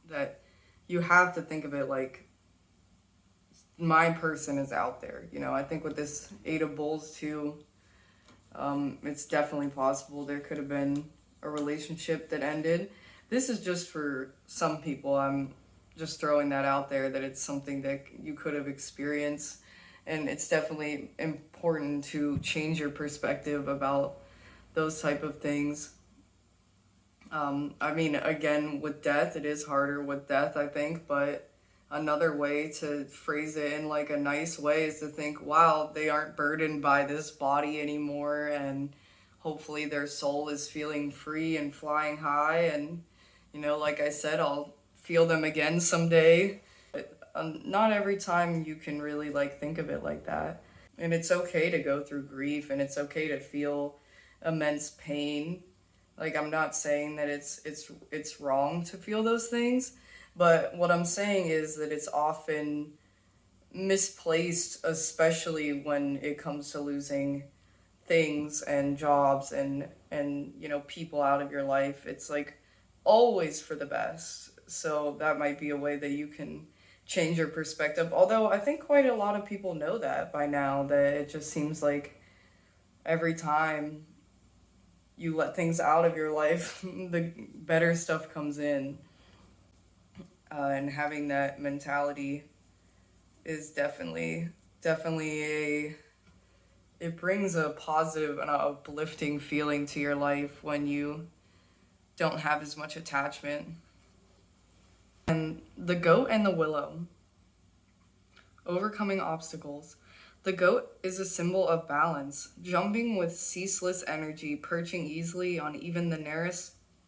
that you have to think of it like my person is out there. I think with this Eight of Bowls too, it's definitely possible there could have been a relationship that ended. This is just for some people. I'm just throwing that out there, that it's something that you could have experienced. And it's definitely important to change your perspective about those type of things. I mean, again, with death, it is harder with death, I think, but another way to phrase it in like a nice way is to think, wow, they aren't burdened by this body anymore, and hopefully their soul is feeling free and flying high, and, like I said, I'll feel them again someday. But, not every time you can really like think of it like that. And it's okay to go through grief, and it's okay to feel immense pain. Like, I'm not saying that it's wrong to feel those things, but what I'm saying is that it's often misplaced, especially when it comes to losing things and jobs and people out of your life. It's like always for the best. So that might be a way that you can change your perspective. Although I think quite a lot of people know that by now, that it just seems like every time you let things out of your life, the better stuff comes in. And having that mentality is definitely it brings a positive and a uplifting feeling to your life when you don't have as much attachment. And the goat and the willow, overcoming obstacles. The goat is a symbol of balance, jumping with ceaseless energy, perching easily on even the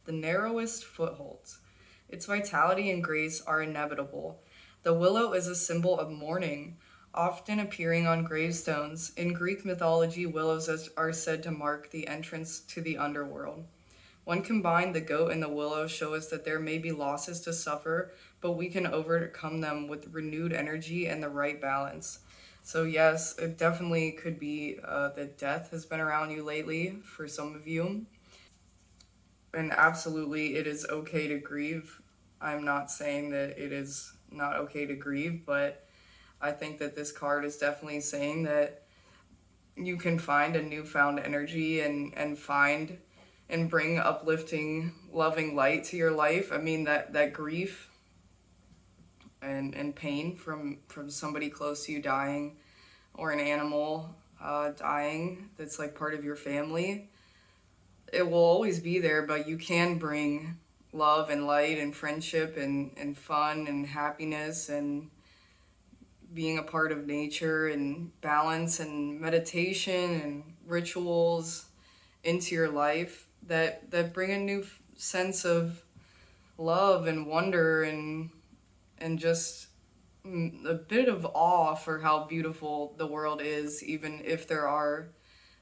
narrowest footholds. Its vitality and grace are inevitable. The willow is a symbol of mourning, often appearing on gravestones. In Greek mythology, willows are said to mark the entrance to the underworld. When combined, the goat and the willow show us that there may be losses to suffer, but we can overcome them with renewed energy and the right balance. So yes, it definitely could be that death has been around you lately for some of you. And absolutely, it is okay to grieve. I'm not saying that it is not okay to grieve, but I think that this card is definitely saying that you can find a newfound energy and find and bring uplifting, loving light to your life. I mean, that grief and pain from somebody close to you dying, or an animal dying that's like part of your family, it will always be there, but you can bring love and light and friendship and fun and happiness and being a part of nature and balance and meditation and rituals into your life that bring a new sense of love and wonder and just a bit of awe for how beautiful the world is, even if there are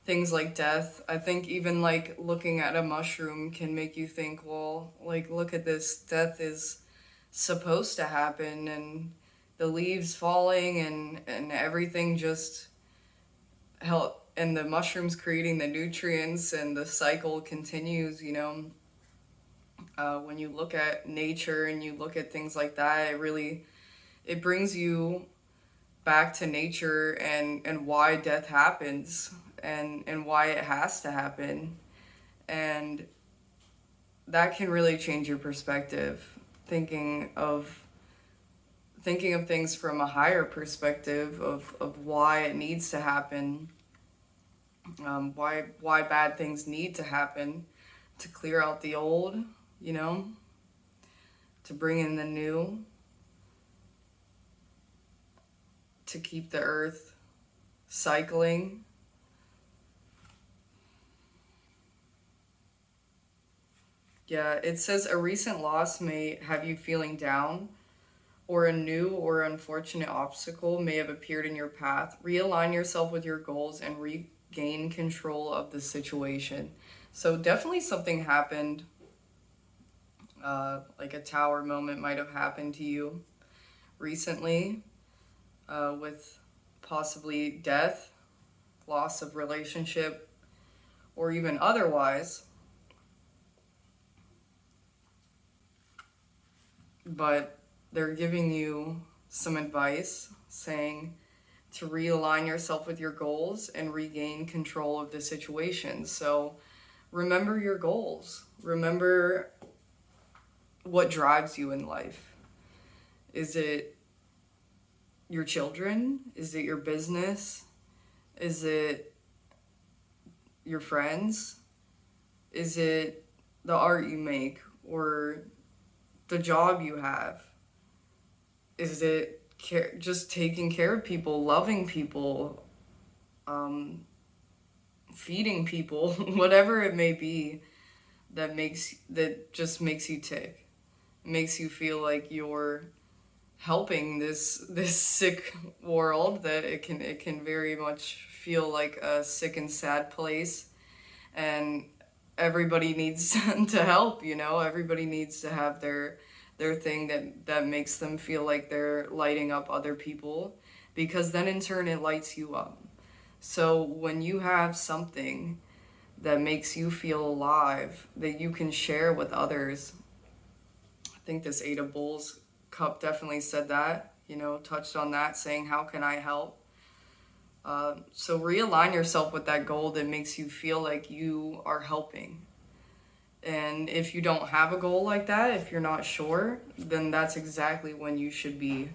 things like death. I think even like looking at a mushroom can make you think, well, like, look at this, death is supposed to happen, and the leaves falling and everything just help, and the mushrooms creating the nutrients, and the cycle continues, you know. When you look at nature and you look at things like that, it brings you back to nature and why death happens and why it has to happen. And that can really change your perspective, thinking of things from a higher perspective of why it needs to happen, why bad things need to happen to clear out the old, you know, to bring in the new, to keep the earth cycling. Yeah, it says a recent loss may have you feeling down, or a new or unfortunate obstacle may have appeared in your path. Realign yourself with your goals and regain control of the situation. So definitely something happened, like a tower moment might have happened to you recently, with possibly death, loss of relationship, or even otherwise. But they're giving you some advice saying to realign yourself with your goals and regain control of the situation. So remember your goals. Remember what drives you in life. Is it your children? Is it your business? Is it your friends? Is it the art you make or the job you have? Is it just taking care of people, loving people, feeding people, whatever it may be that just makes you tick, makes you feel like you're helping this sick world, that it can very much feel like a sick and sad place, and everybody needs to help, you know. Everybody needs to have their thing that makes them feel like they're lighting up other people, because then in turn it lights you up. So when you have something that makes you feel alive that you can share with others, I think this Eight of Bowls cup definitely said that, you know, touched on that, saying, how can I help? So realign yourself with that goal that makes you feel like you are helping. And if you don't have a goal like that, if you're not sure, then that's exactly when you should be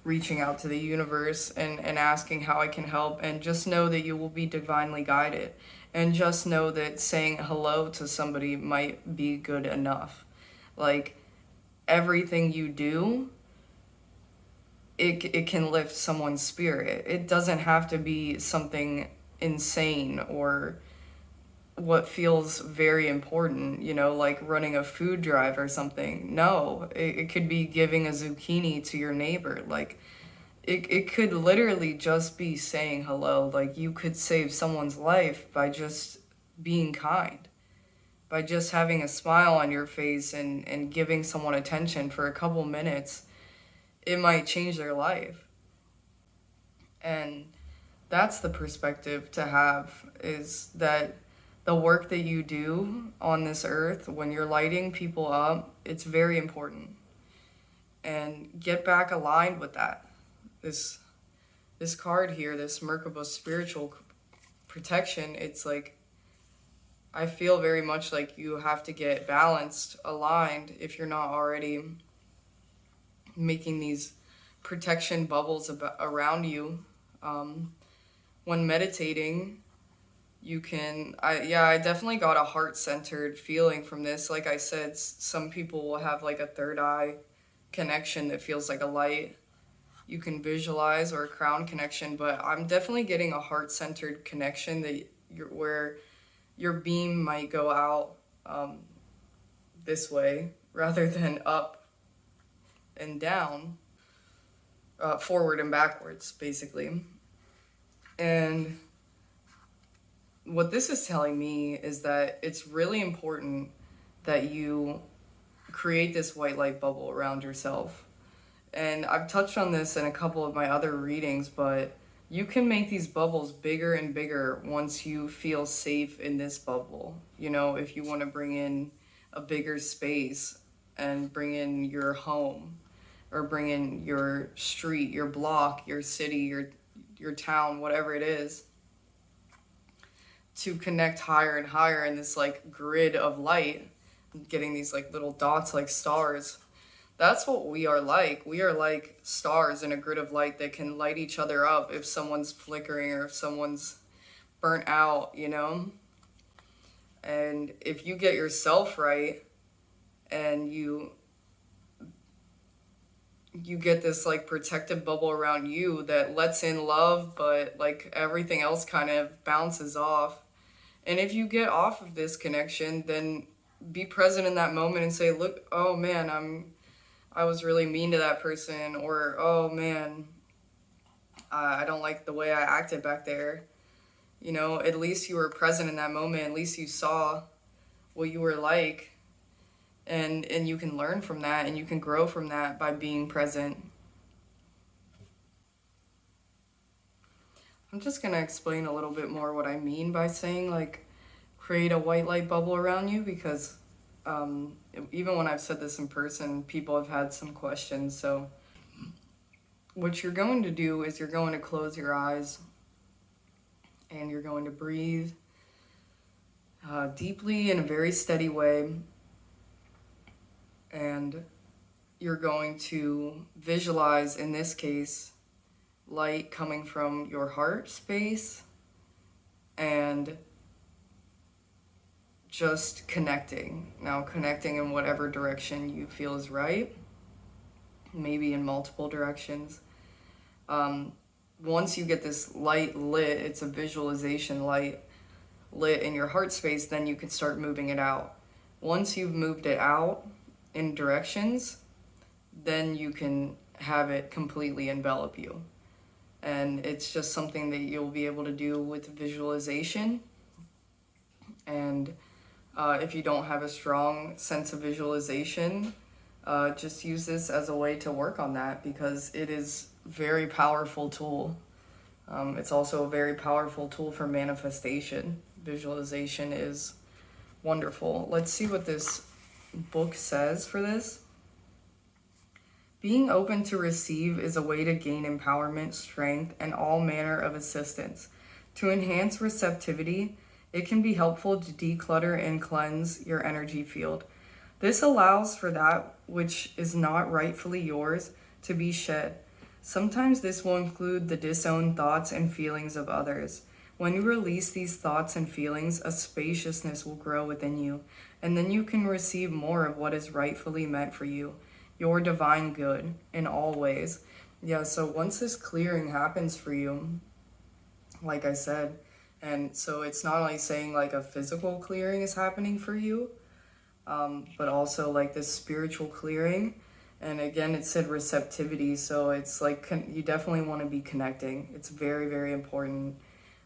reaching out to the universe and asking how I can help. And just know that you will be divinely guided. And just know that saying hello to somebody might be good enough. Like, everything you do, it can lift someone's spirit. It doesn't have to be something insane or what feels very important, you know, like running a food drive or something. No, it could be giving a zucchini to your neighbor. Like, it could literally just be saying hello. Like, you could save someone's life by just being kind, by just having a smile on your face and giving someone attention for a couple minutes. It might change their life. And that's the perspective to have, is that the work that you do on this earth, when you're lighting people up, it's very important. And get back aligned with that. This card here, this Merkaba spiritual protection, it's like, I feel very much like you have to get balanced, aligned, if you're not already making these protection bubbles around you. When meditating, You can, I definitely got a heart-centered feeling from this. Like I said, some people will have like a third eye connection that feels like a light you can visualize, or a crown connection, but I'm definitely getting a heart-centered connection that where your beam might go out this way rather than up and down, forward and backwards, basically. And what this is telling me is that it's really important that you create this white light bubble around yourself. And I've touched on this in a couple of my other readings, but you can make these bubbles bigger and bigger once you feel safe in this bubble. You know, if you want to bring in a bigger space and bring in your home, or bring in your street, your block, your city, your town, whatever it is, to connect higher and higher in this like grid of light, getting these like little dots like stars. That's what we are like. We are like stars in a grid of light that can light each other up if someone's flickering or if someone's burnt out, you know? And if you get yourself right and you get this like protective bubble around you that lets in love, but like everything else kind of bounces off. And if you get off of this connection, then be present in that moment and say, look, oh man, I was really mean to that person, or oh man, I don't like the way I acted back there. You know, at least you were present in that moment. At least you saw what you were like, and you can learn from that, and you can grow from that by being present. I'm just gonna explain a little bit more what I mean by saying like create a white light bubble around you, because even when I've said this in person, people have had some questions. So what you're going to do is you're going to close your eyes and you're going to breathe deeply in a very steady way. And you're going to visualize, in this case, light coming from your heart space and just connecting. Now, connecting in whatever direction you feel is right, maybe in multiple directions. Once you get this light lit, it's a visualization light lit in your heart space, then you can start moving it out. Once you've moved it out in directions, then you can have it completely envelop you. And it's just something that you'll be able to do with visualization. And if you don't have a strong sense of visualization, just use this as a way to work on that, because it is a very powerful tool. It's also a very powerful tool for manifestation. Visualization is wonderful. Let's see what this book says for this. Being open to receive is a way to gain empowerment, strength, and all manner of assistance. To enhance receptivity, it can be helpful to declutter and cleanse your energy field. This allows for that which is not rightfully yours to be shed. Sometimes this will include the disowned thoughts and feelings of others. When you release these thoughts and feelings, a spaciousness will grow within you, and then you can receive more of what is rightfully meant for you, your divine good, in all ways. Yeah, so once this clearing happens for you, like I said, and so it's not only saying like a physical clearing is happening for you, but also like this spiritual clearing. And again, it said receptivity, so it's like you definitely want to be connecting. It's very, very important.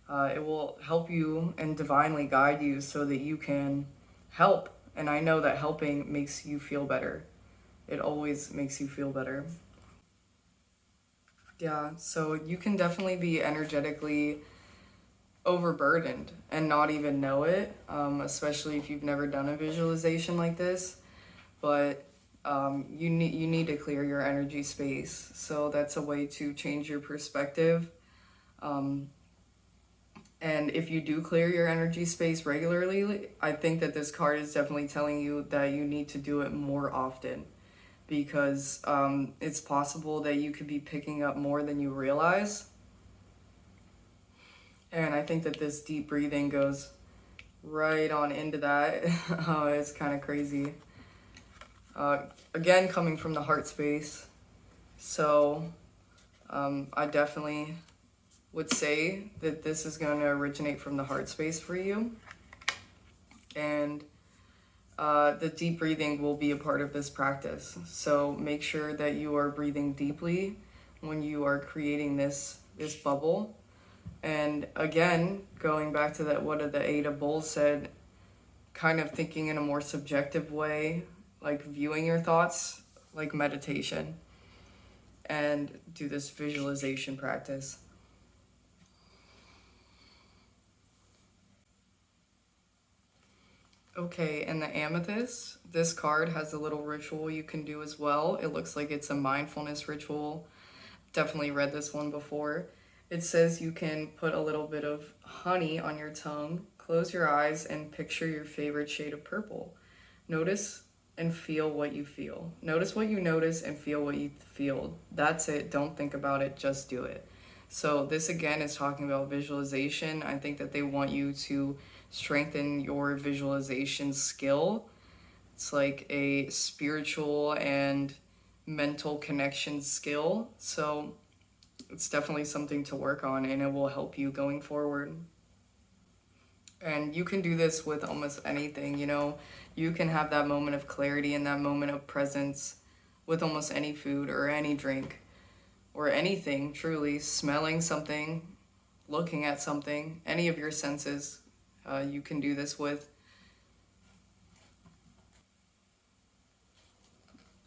It will help you and divinely guide you so that you can help. And I know that helping makes you feel better. It always makes you feel better. Yeah, so you can definitely be energetically overburdened and not even know it, especially if you've never done a visualization like this. But you need to clear your energy space. So that's a way to change your perspective. And if you do clear your energy space regularly, I think that this card is definitely telling you that you need to do it more often, because it's possible that you could be picking up more than you realize. And I think that this deep breathing goes right on into that. Oh, it's kind of crazy. Again, coming from the heart space. So I definitely would say that this is going to originate from the heart space for you. And the deep breathing will be a part of this practice. So make sure that you are breathing deeply when you are creating this bubble. And again, going back to that, what the Eight of Bowls said, kind of thinking in a more subjective way, like viewing your thoughts like meditation, and do this visualization practice. Okay, and the amethyst, this card has a little ritual you can do as well. It looks like it's a mindfulness ritual. Definitely read this one before. It says you can put a little bit of honey on your tongue, close your eyes, and picture your favorite shade of purple. Notice and feel what you feel. Notice what you notice and feel what you feel. That's it. Don't think about it, just do it. So this again is talking about visualization. I think that they want you to strengthen your visualization skill. It's like a spiritual and mental connection skill. So it's definitely something to work on, and it will help you going forward. And you can do this with almost anything, you know. You can have that moment of clarity and that moment of presence with almost any food or any drink or anything, truly. Smelling something, looking at something, any of your senses, you can do this with.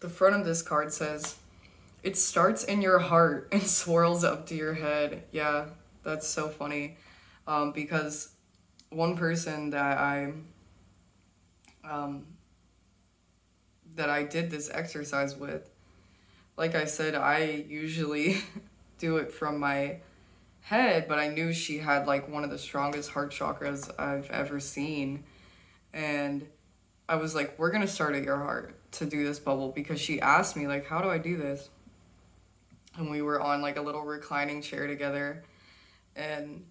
The front of this card says, it starts in your heart and swirls up to your head. Yeah, that's so funny. Because one person that I did this exercise with, like I said, I usually do it from my head, but I knew she had like one of the strongest heart chakras I've ever seen. And I was like, we're gonna start at your heart to do this bubble, because she asked me like, how do I do this? And we were on like a little reclining chair together, and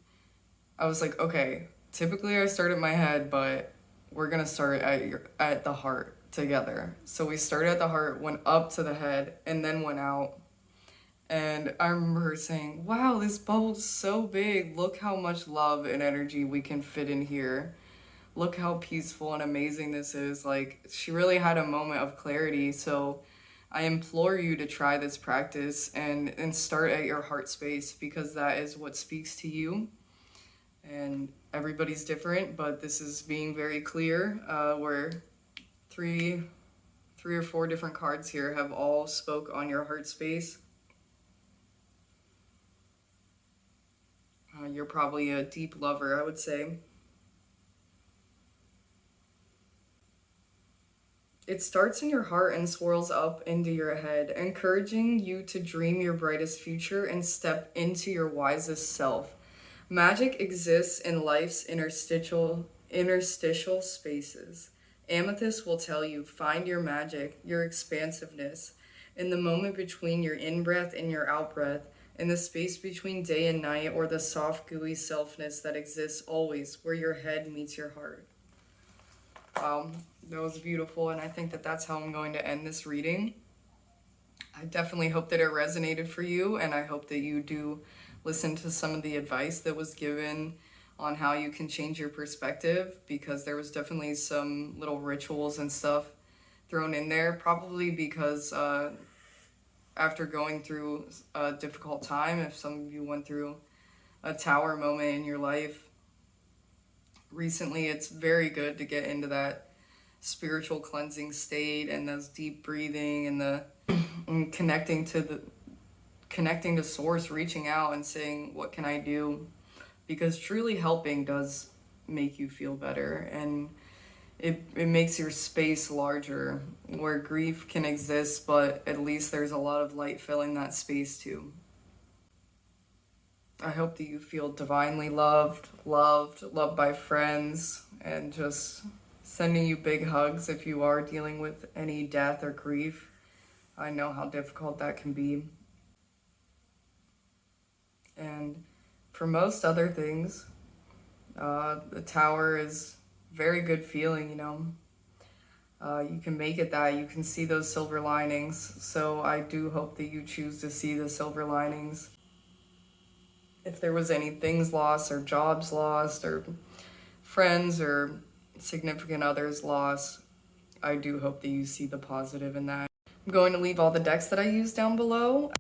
I was like, okay, typically I start at my head, but we're gonna start at the heart together. So we started at the heart, went up to the head, and then went out. And I remember her saying, wow, this bubble's so big. Look how much love and energy we can fit in here. Look how peaceful and amazing this is. Like, she really had a moment of clarity. So I implore you to try this practice and start at your heart space, because that is what speaks to you. And everybody's different, but this is being very clear, where three or four different cards here have all spoke on your heart space. You're probably a deep lover, I would say. It starts in your heart and swirls up into your head, encouraging you to dream your brightest future and step into your wisest self. Magic exists in life's interstitial spaces. Amethyst will tell you, find your magic, your expansiveness, in the moment between your in-breath and your out-breath, in the space between day and night, or the soft, gooey selfness that exists always where your head meets your heart. That was beautiful, and I think that that's how I'm going to end this reading. I definitely hope that it resonated for you, and I hope that you do listen to some of the advice that was given on how you can change your perspective, because there was definitely some little rituals and stuff thrown in there, probably because after going through a difficult time, if some of you went through a tower moment in your life recently, it's very good to get into that spiritual cleansing state and those deep breathing and connecting to source, reaching out and saying, what can I do? Because truly helping does make you feel better, and it makes your space larger, where grief can exist, but at least there's a lot of light filling that space too. I hope that you feel divinely loved by friends, and just sending you big hugs if you are dealing with any death or grief. I know how difficult that can be. And for most other things, the tower is very good feeling, you know. You can make it that. You can see those silver linings. So I do hope that you choose to see the silver linings. If there was any things lost or jobs lost or friends or significant others lost, I do hope that you see the positive in that. I'm going to leave all the decks that I use down below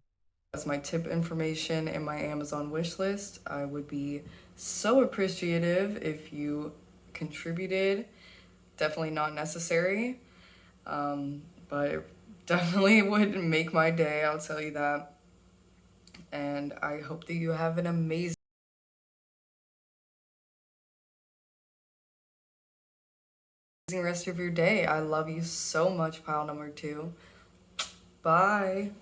as my tip information and my Amazon wish list. I would be so appreciative if you contributed. Definitely not necessary, but it definitely would make my day, I'll tell you that. And I hope that you have an amazing rest of your day. I love you so much, pile number 2. Bye.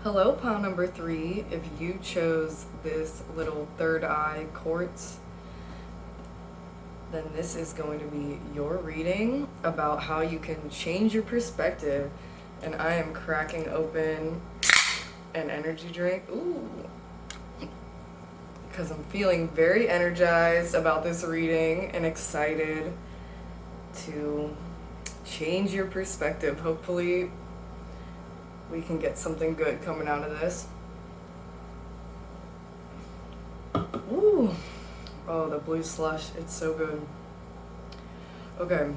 Hello, pile number 3. If you chose this little third eye quartz, then this is going to be your reading about how you can change your perspective. And I am cracking open an energy drink. Ooh. Because I'm feeling very energized about this reading and excited to change your perspective. Hopefully we can get something good coming out of this. Ooh. Oh, the blue slush, it's so good. Okay.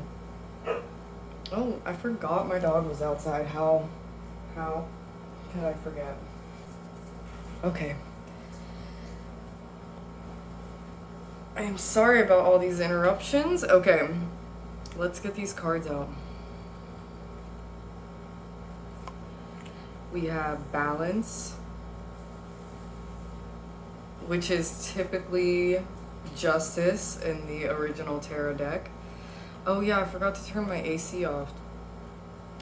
Oh, I forgot my dog was outside. How could I forget? Okay. I am sorry about all these interruptions. Okay, let's get these cards out. We have balance, which is typically justice in the original tarot deck. Oh yeah, I forgot to turn my AC off.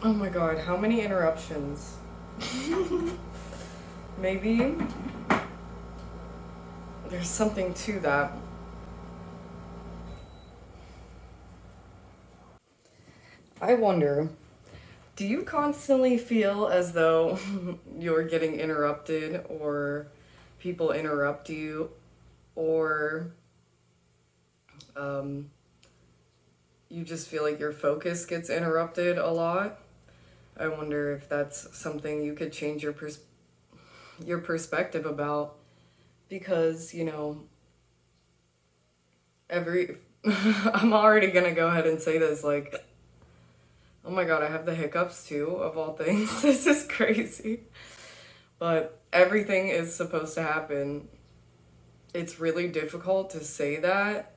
Oh my god, how many interruptions? Maybe there's something to that. I wonder, do you constantly feel as though you're getting interrupted, or people interrupt you, or you just feel like your focus gets interrupted a lot? I wonder if that's something you could change your perspective about, because, you know, I'm already gonna go ahead and say this, like, oh my god, I have the hiccups too, of all things. This is crazy. But everything is supposed to happen. It's really difficult to say that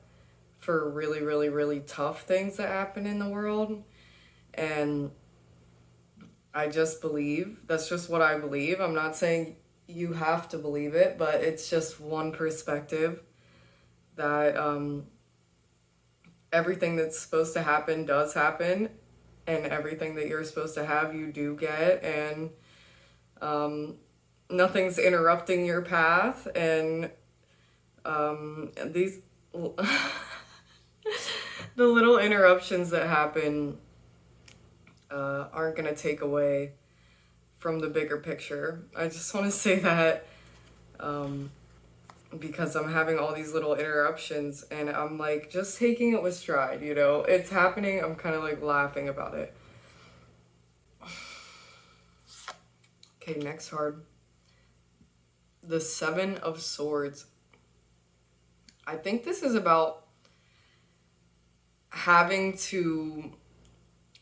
for really, really, really tough things that happen in the world. And I just believe, that's just what I believe. I'm not saying you have to believe it, but it's just one perspective that everything that's supposed to happen does happen, and everything that you're supposed to have, you do get, and nothing's interrupting your path, and these the little interruptions that happen aren't going to take away from the bigger picture. I just want to say that because I'm having all these little interruptions, and I'm like just taking it with stride, you know? It's happening, I'm kind of like laughing about it. Okay, next card. The 7 of Swords. I think this is about having to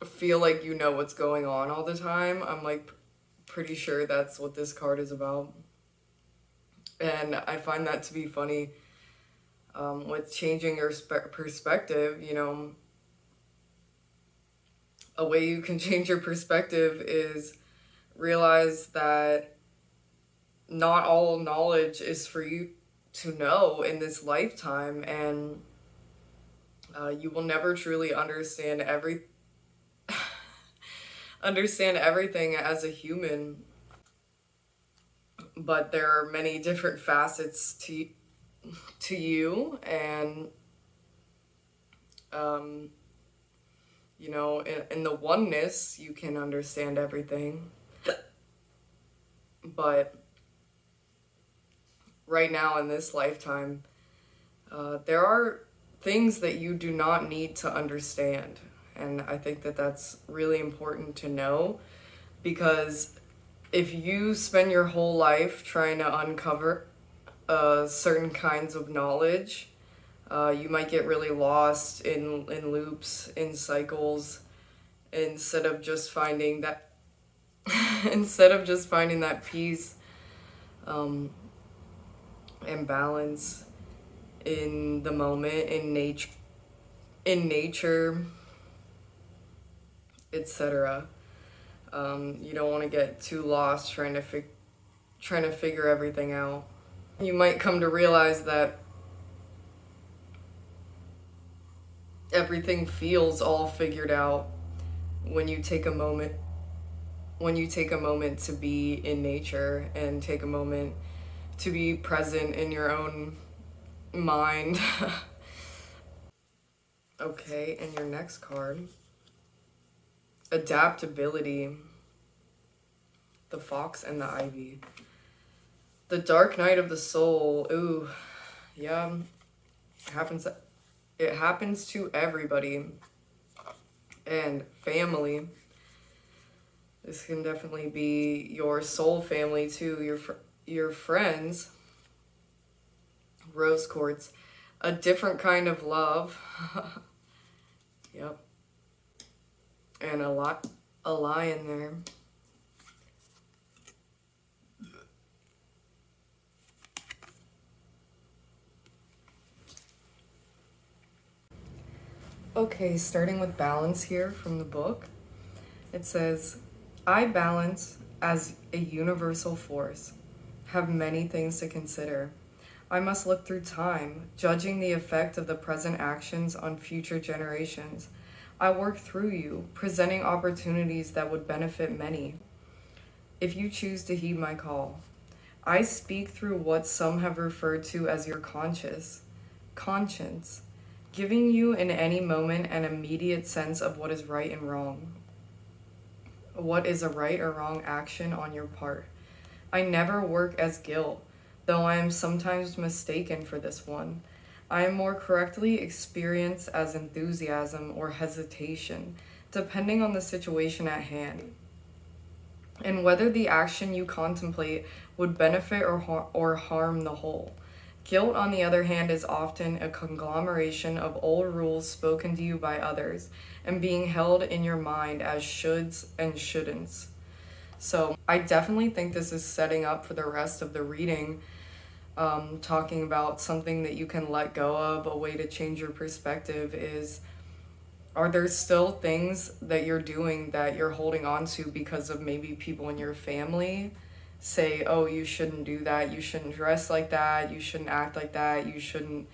feel like you know what's going on all the time. I'm like pretty sure that's what this card is about. And I find that to be funny with changing your perspective, you know. A way you can change your perspective is realize that not all knowledge is for you to know in this lifetime, and you will never truly understand everything as a human. But there are many different facets to you, and you know, in the oneness you can understand everything, but right now in this lifetime. There are things that you do not need to understand. And I think that that's really important to know, because if you spend your whole life trying to uncover certain kinds of knowledge, you might get really lost in loops, in cycles, instead of just finding that peace and balance in the moment, in nature, etc. You don't want to get too lost trying to figure everything out. You might come to realize that everything feels all figured out when you take a moment to be in nature and take a moment to be present in your own mind. Okay, and your next card, adaptability, the fox and the ivy. The dark night of the soul. Ooh, yeah, it happens to everybody. And family. This can definitely be your soul family too, your friends. Rose quartz, a different kind of love. Yep. And a lion there. Okay, starting with balance here from the book. It says, I balance as a universal force, have many things to consider. I must look through time, judging the effect of the present actions on future generations. I work through you, presenting opportunities that would benefit many, if you choose to heed my call. I speak through what some have referred to as your conscience, giving you in any moment an immediate sense of what is right and wrong. What is a right or wrong action on your part. I never work as guilt, though I am sometimes mistaken for this one. I am more correctly experienced as enthusiasm or hesitation, depending on the situation at hand, and whether the action you contemplate would benefit or harm the whole. Guilt, on the other hand, is often a conglomeration of old rules spoken to you by others and being held in your mind as shoulds and shouldn'ts. So I definitely think this is setting up for the rest of the reading, talking about something that you can let go of. A way to change your perspective is, are there still things that you're doing that you're holding on to because of maybe people in your family say, oh, you shouldn't do that, you shouldn't dress like that, you shouldn't act like that, you shouldn't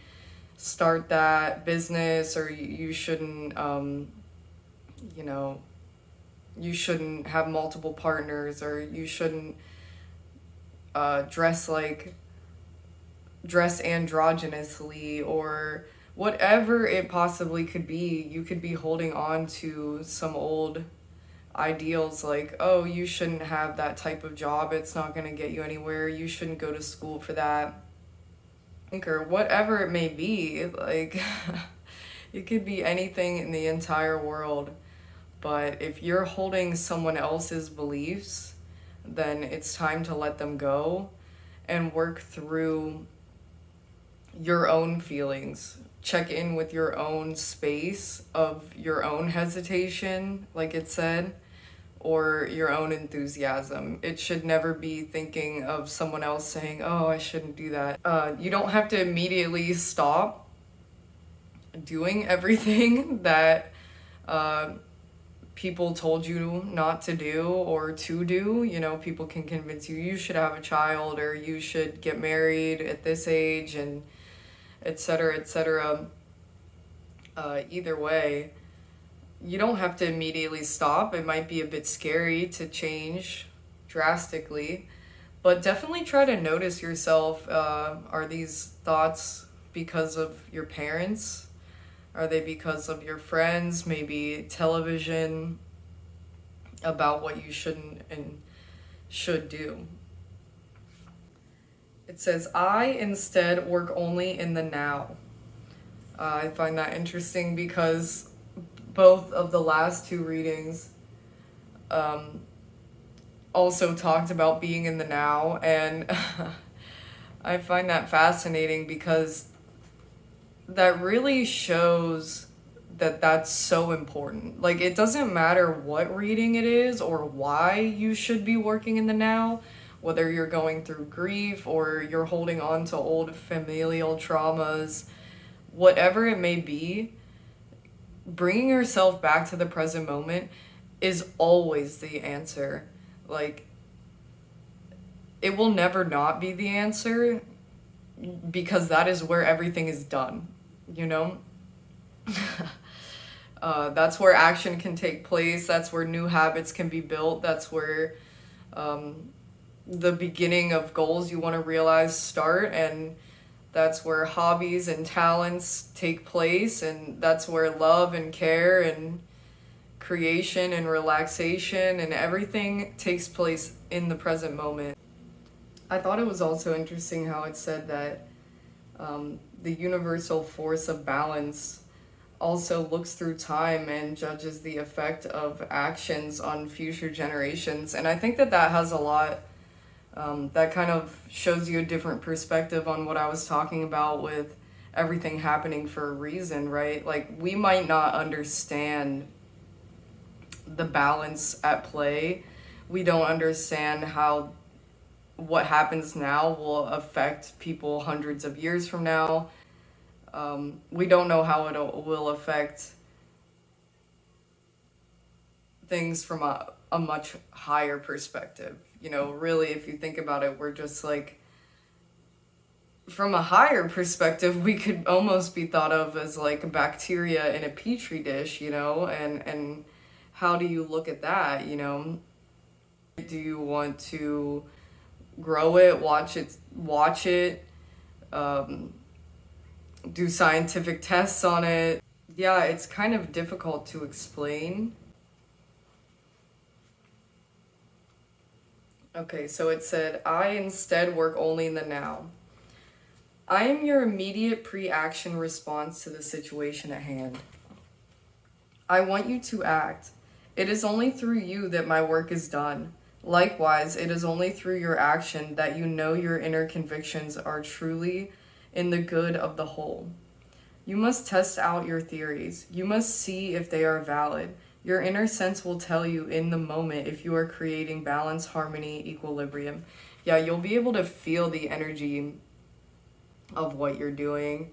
start that business, or you shouldn't, you shouldn't have multiple partners, or you shouldn't dress androgynously, or whatever it possibly could be. You could be holding on to some old ideals like, oh, you shouldn't have that type of job, it's not going to get you anywhere, you shouldn't go to school for that, or whatever it may be. Like, it could be anything in the entire world. But if you're holding someone else's beliefs, then it's time to let them go and work through your own feelings. Check in with your own space of your own hesitation, like it said, or your own enthusiasm. It should never be thinking of someone else saying, oh, I shouldn't do that. You don't have to immediately stop doing everything that people told you not to do or to do. You know, people can convince you should have a child, or you should get married at this age, and etc., etc. Either way, you don't have to immediately stop. It might be a bit scary to change drastically, but definitely try to notice yourself. Are these thoughts because of your parents? Are they because of your friends? Maybe television about what you shouldn't and should do. It says, I instead work only in the now. I find that interesting because both of the last two readings also talked about being in the now, and I find that fascinating because that really shows that that's so important. Like, it doesn't matter what reading it is or why you should be working in the now, whether you're going through grief or you're holding on to old familial traumas, whatever it may be, bringing yourself back to the present moment is always the answer. Like, it will never not be the answer because that is where everything is done, you know? That's where action can take place. That's where new habits can be built. That's where the beginning of goals you want to realize start. And that's where hobbies and talents take place. And that's where love and care and creation and relaxation and everything takes place in the present moment. I thought it was also interesting how it said that the universal force of balance also looks through time and judges the effect of actions on future generations. And I think that that has a lot, that kind of shows you a different perspective on what I was talking about with everything happening for a reason, right? Like, we might not understand the balance at play. We don't understand how what happens now will affect people hundreds of years from now. We don't know how it will affect things from a much higher perspective. You know, really, if you think about it, we're just like, from a higher perspective, we could almost be thought of as like bacteria in a petri dish, you know, and how do you look at that, you know? Do you want to grow it, watch it, do scientific tests on it? Yeah, it's kind of difficult to explain. Okay, so it said, I instead work only in the now. I am your immediate pre-action response to the situation at hand. I want you to act. It is only through you that my work is done. Likewise, it is only through your action that you know your inner convictions are truly in the good of the whole. You must test out your theories. You must see if they are valid. Your inner sense will tell you in the moment if you are creating balance, harmony, equilibrium. Yeah, you'll be able to feel the energy of what you're doing.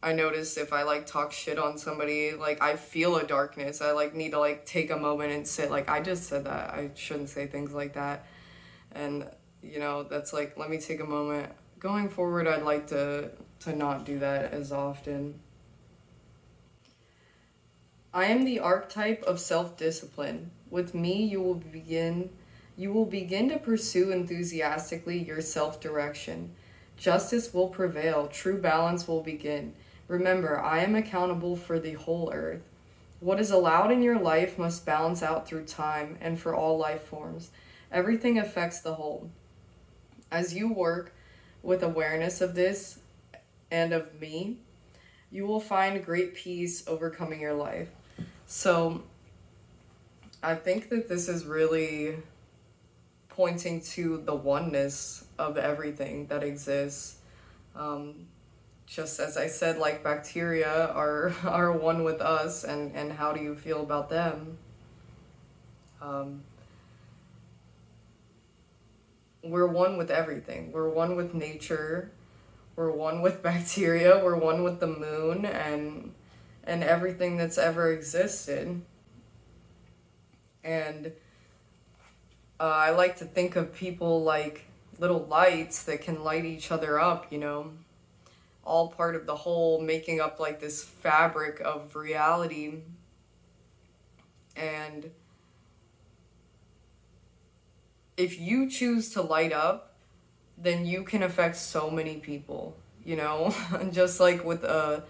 I notice if I like talk shit on somebody, like I feel a darkness. I like need to like take a moment and sit, like I just said that. I shouldn't say things like that. And you know, that's like, let me take a moment. Going forward, I'd like to not do that as often. I am the archetype of self-discipline. With me, you will begin to pursue enthusiastically your self-direction. Justice will prevail, true balance will begin. Remember, I am accountable for the whole earth. What is allowed in your life must balance out through time and for all life forms. Everything affects the whole. As you work with awareness of this and of me, you will find great peace overcoming your life. So I think that this is really pointing to the oneness of everything that exists. Just as I said, like bacteria are one with us, and how do you feel about them? We're one with everything. We're one with nature. We're one with bacteria. We're one with the moon and everything that's ever existed. And I like to think of people like little lights that can light each other up, you know, all part of the whole, making up like this fabric of reality. And if you choose to light up, then you can affect so many people, you know? Just like with a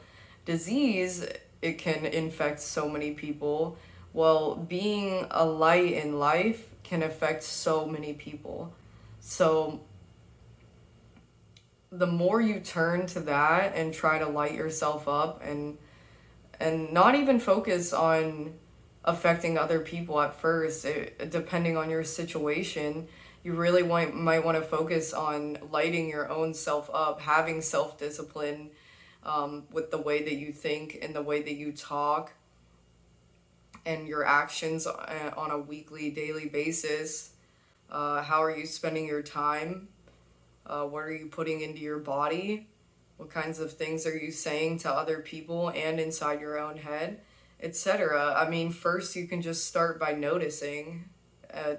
disease, it can infect so many people. Well, being a light in life can affect so many people. So the more you turn to that and try to light yourself up and not even focus on affecting other people at first, depending on your situation, you really might want to focus on lighting your own self up, having self-discipline, with the way that you think and the way that you talk and your actions on a weekly, daily basis. How are you spending your time? What are you putting into your body? What kinds of things are you saying to other people and inside your own head, etc.? I mean, first you can just start by noticing,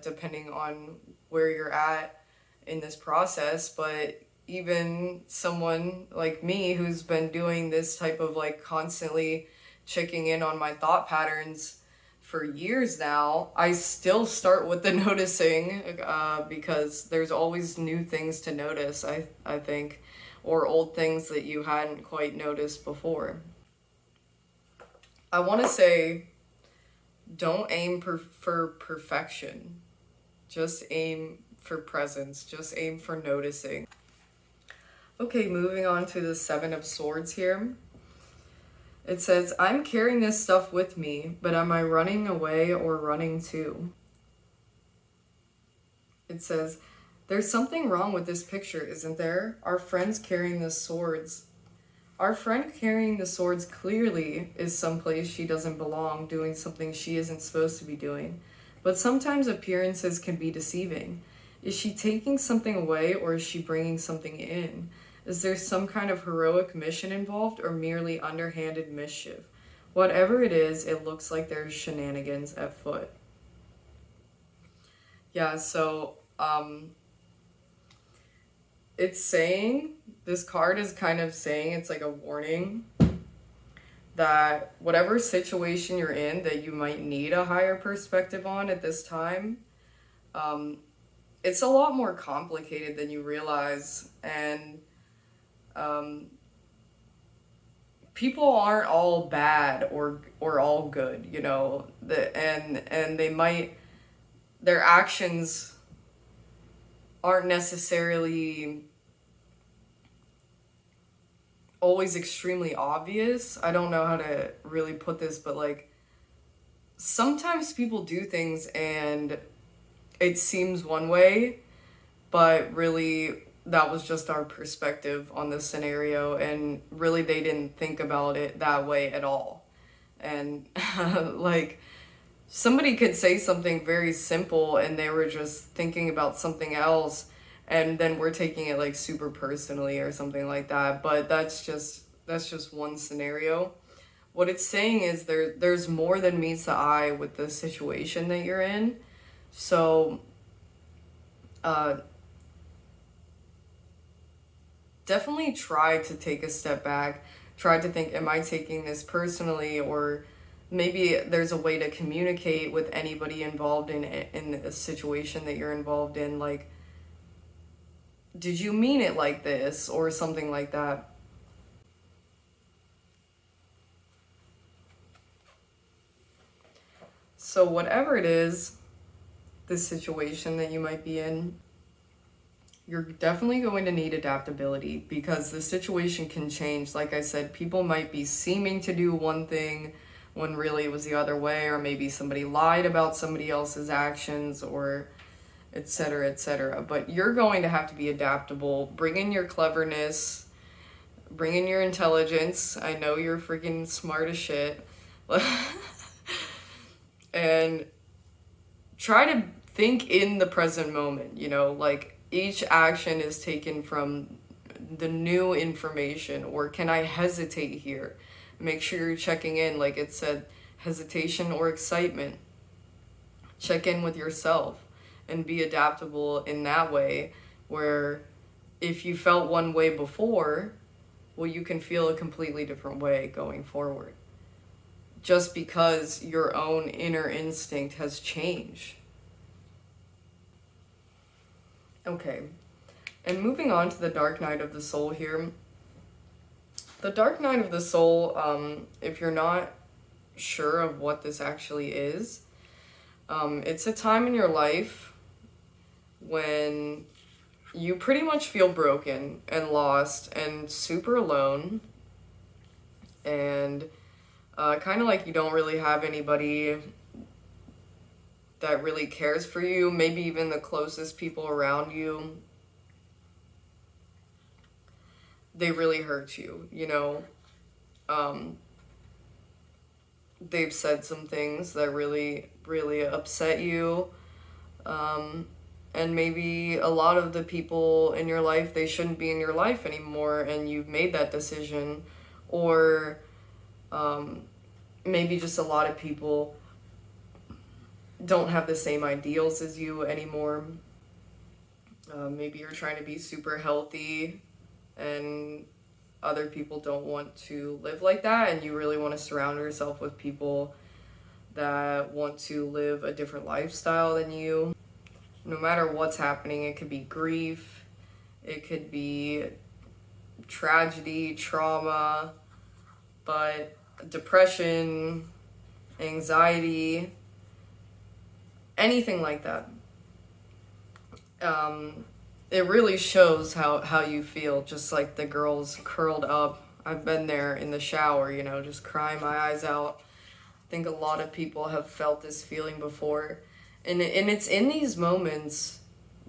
depending on where you're at in this process. But even someone like me who's been doing this type of like constantly checking in on my thought patterns for years now, I still start with the noticing, because there's always new things to notice, I think, or old things that you hadn't quite noticed before. I want to say, don't aim for perfection. Just aim for presence. Just aim for noticing. Okay, moving on to the Seven of Swords here. It says, I'm carrying this stuff with me, but am I running away or running to? It says, there's something wrong with this picture, isn't there? Our friend's carrying the swords. Our friend carrying the swords clearly is someplace she doesn't belong, doing something she isn't supposed to be doing. But sometimes appearances can be deceiving. Is she taking something away or is she bringing something in? Is there some kind of heroic mission involved or merely underhanded mischief? Whatever it is, it looks like there's shenanigans at foot. Yeah, so it's saying, this card is kind of saying, it's like a warning that whatever situation you're in that you might need a higher perspective on at this time, it's a lot more complicated than you realize. And people aren't all bad or all good, you know. And they might, their actions aren't necessarily always extremely obvious. I don't know how to really put this, but like sometimes people do things and it seems one way, but really that was just our perspective on this scenario, and really they didn't think about it that way at all. And like somebody could say something very simple and they were just thinking about something else, and then we're taking it like super personally or something like that. But that's just one scenario. What it's saying is there's more than meets the eye with the situation that you're in. So definitely try to take a step back. Try to think, am I taking this personally? Or maybe there's a way to communicate with anybody involved in a situation that you're involved in. Like, did you mean it like this? Or something like that. So whatever it is, the situation that you might be in, you're definitely going to need adaptability, because the situation can change. Like I said, people might be seeming to do one thing when really it was the other way, or maybe somebody lied about somebody else's actions, or etc., etc. But you're going to have to be adaptable. Bring in your cleverness, bring in your intelligence. I know you're freaking smart as shit. And try to think in the present moment, you know, like each action is taken from the new information, or can I hesitate here? Make sure you're checking in, like it said, hesitation or excitement. Check in with yourself and be adaptable in that way, where if you felt one way before, well, you can feel a completely different way going forward, just because your own inner instinct has changed. Okay, and moving on to the dark night of the soul here. The dark night of the soul, if you're not sure of what this actually is, it's a time in your life when you pretty much feel broken and lost and super alone, and kind of like you don't really have anybody that really cares for you. Maybe even the closest people around you, they really hurt you, you know. They've said some things that really, really upset you. And maybe a lot of the people in your life, they shouldn't be in your life anymore, and you've made that decision. Or maybe just a lot of people don't have the same ideals as you anymore. Maybe you're trying to be super healthy, and other people don't want to live like that, and you really want to surround yourself with people that want to live a different lifestyle than you. No matter what's happening, it could be grief, it could be tragedy, trauma, but depression, anxiety, anything like that. It really shows how you feel, just like the girls curled up. I've been there in the shower, you know, just crying my eyes out. I think a lot of people have felt this feeling before. And it's in these moments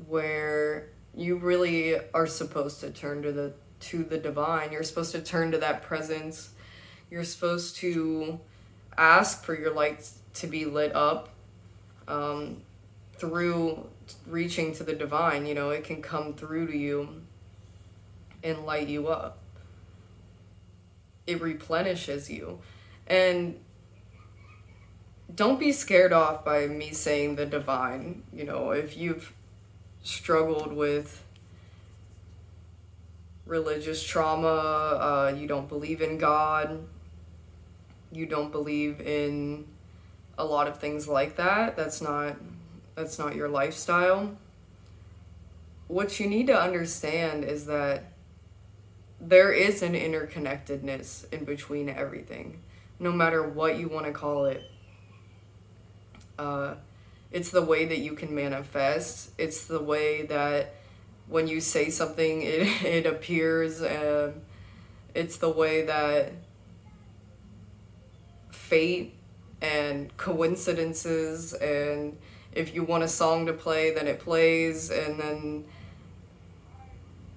where you really are supposed to turn to the divine. You're supposed to turn to that presence. You're supposed to ask for your light to be lit up, through reaching to the divine. You know, it can come through to you and light you up. It replenishes you. And don't be scared off by me saying the divine. You know, if you've struggled with religious trauma, you don't believe in God, you don't believe in a lot of things like that, that's not your lifestyle. What you need to understand is that there is an interconnectedness in between everything, no matter what you want to call it. It's the way that you can manifest. It's the way that when you say something, it appears. It's the way that fate and coincidences, and if you want a song to play, then it plays, and then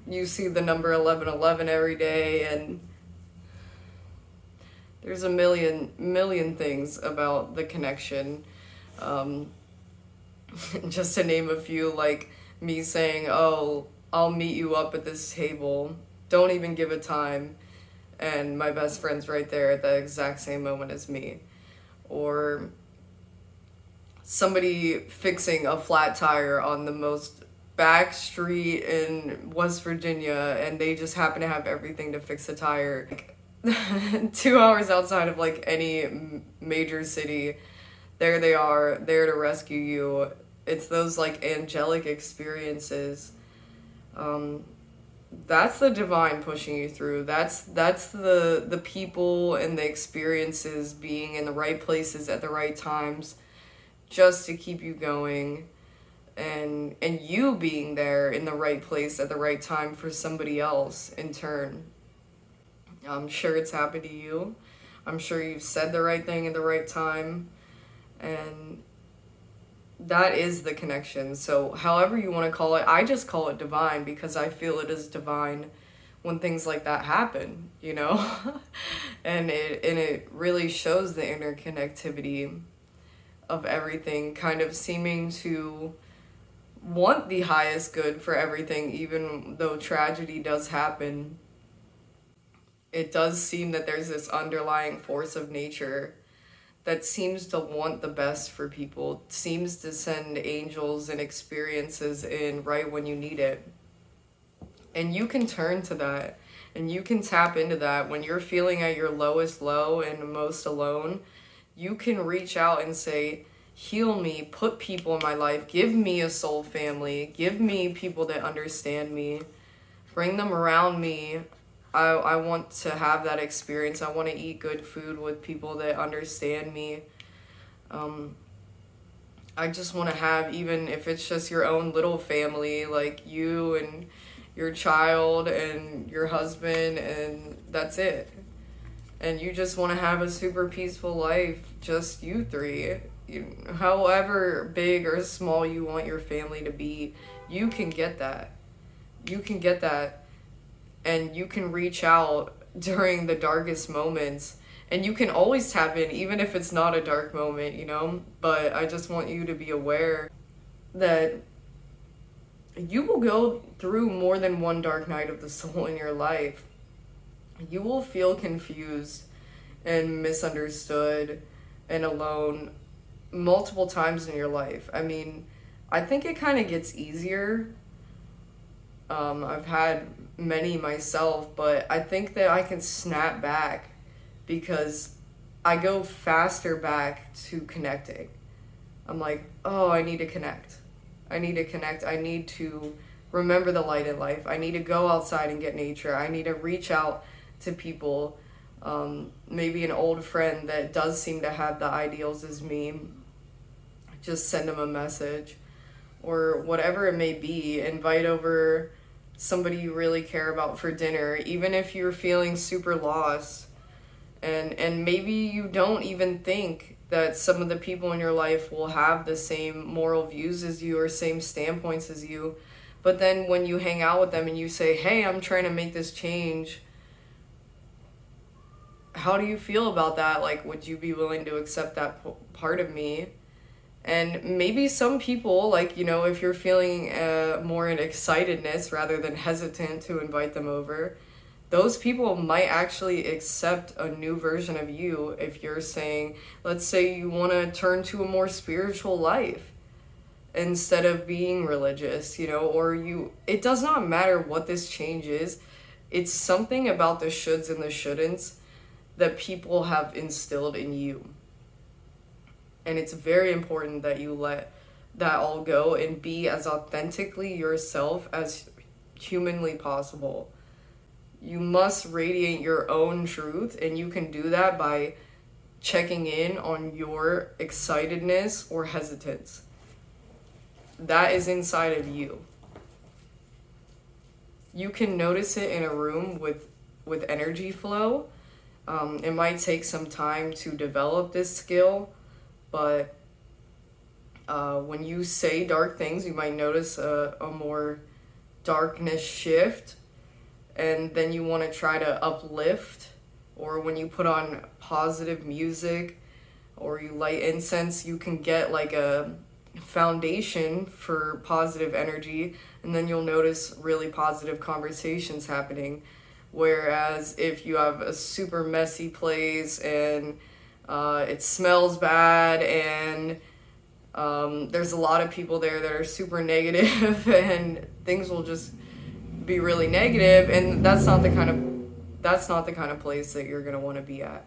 you see the number 1111 every day, and there's a million things about the connection. Just to name a few, like me saying, oh, I'll meet you up at this table, don't even give a time, and my best friend's right there at the exact same moment as me. Or somebody fixing a flat tire on the most back street in West Virginia, and they just happen to have everything to fix the tire. 2 hours outside of like any major city, there they are, there to rescue you. It's those like angelic experiences. That's the divine pushing you through. That's the people and the experiences being in the right places at the right times, just to keep you going, and you being there in the right place at the right time for somebody else in turn. I'm sure it's happened to you. I'm sure you've said the right thing at the right time, and that is the connection. So however you want to call it, I just call it divine because I feel it is divine when things like that happen, you know. and it really shows the interconnectivity of everything, kind of seeming to want the highest good for everything. Even though tragedy does happen, it does seem that there's this underlying force of nature that seems to want the best for people, seems to send angels and experiences in right when you need it. And you can turn to that, and you can tap into that when you're feeling at your lowest low and most alone. You can reach out and say, heal me, put people in my life, give me a soul family, give me people that understand me, bring them around me. I want to have that experience. I want to eat good food with people that understand me. I just want to have, even if it's just your own little family, like you and your child and your husband, and that's it. And you just want to have a super peaceful life, just you three. However big or small you want your family to be, you can get that. You can get that, and you can reach out during the darkest moments, and you can always tap in even if it's not a dark moment, but I just want you to be aware that you will go through more than one dark night of the soul in your life. You will feel confused and misunderstood and alone multiple times in your life. I mean, I think it kind of gets easier. I've had many myself, but I think that I can snap back because I go faster back to connecting. I'm like, oh, I need to connect. I need to connect. I need to remember the light in life. I need to go outside and get nature. I need to reach out to people. Maybe an old friend that does seem to have the ideals as me. Just send them a message. Or whatever it may be. Invite over somebody you really care about for dinner, even if you're feeling super lost. And maybe you don't even think that some of the people in your life will have the same moral views as you or same standpoints as you. But then when you hang out with them and you say, hey, I'm trying to make this change, how do you feel about that? Like, would you be willing to accept that part of me? And maybe some people, like, if you're feeling more in excitedness rather than hesitant to invite them over, those people might actually accept a new version of you if you're saying, let's say you want to turn to a more spiritual life instead of being religious, or it does not matter what this change is. It's something about the shoulds and the shouldn'ts that people have instilled in you. And it's very important that you let that all go and be as authentically yourself as humanly possible. You must radiate your own truth, and you can do that by checking in on your excitedness or hesitance. That is inside of you. You can notice it in a room with energy flow. It might take some time to develop this skill, but when you say dark things, you might notice a more darkness shift. And then you want to try to uplift, or when you put on positive music or you light incense, you can get like a foundation for positive energy, and then you'll notice really positive conversations happening. Whereas if you have a super messy place and it smells bad and there's a lot of people there that are super negative and things will just be really negative, and that's not the kind of place that you're going to want to be at.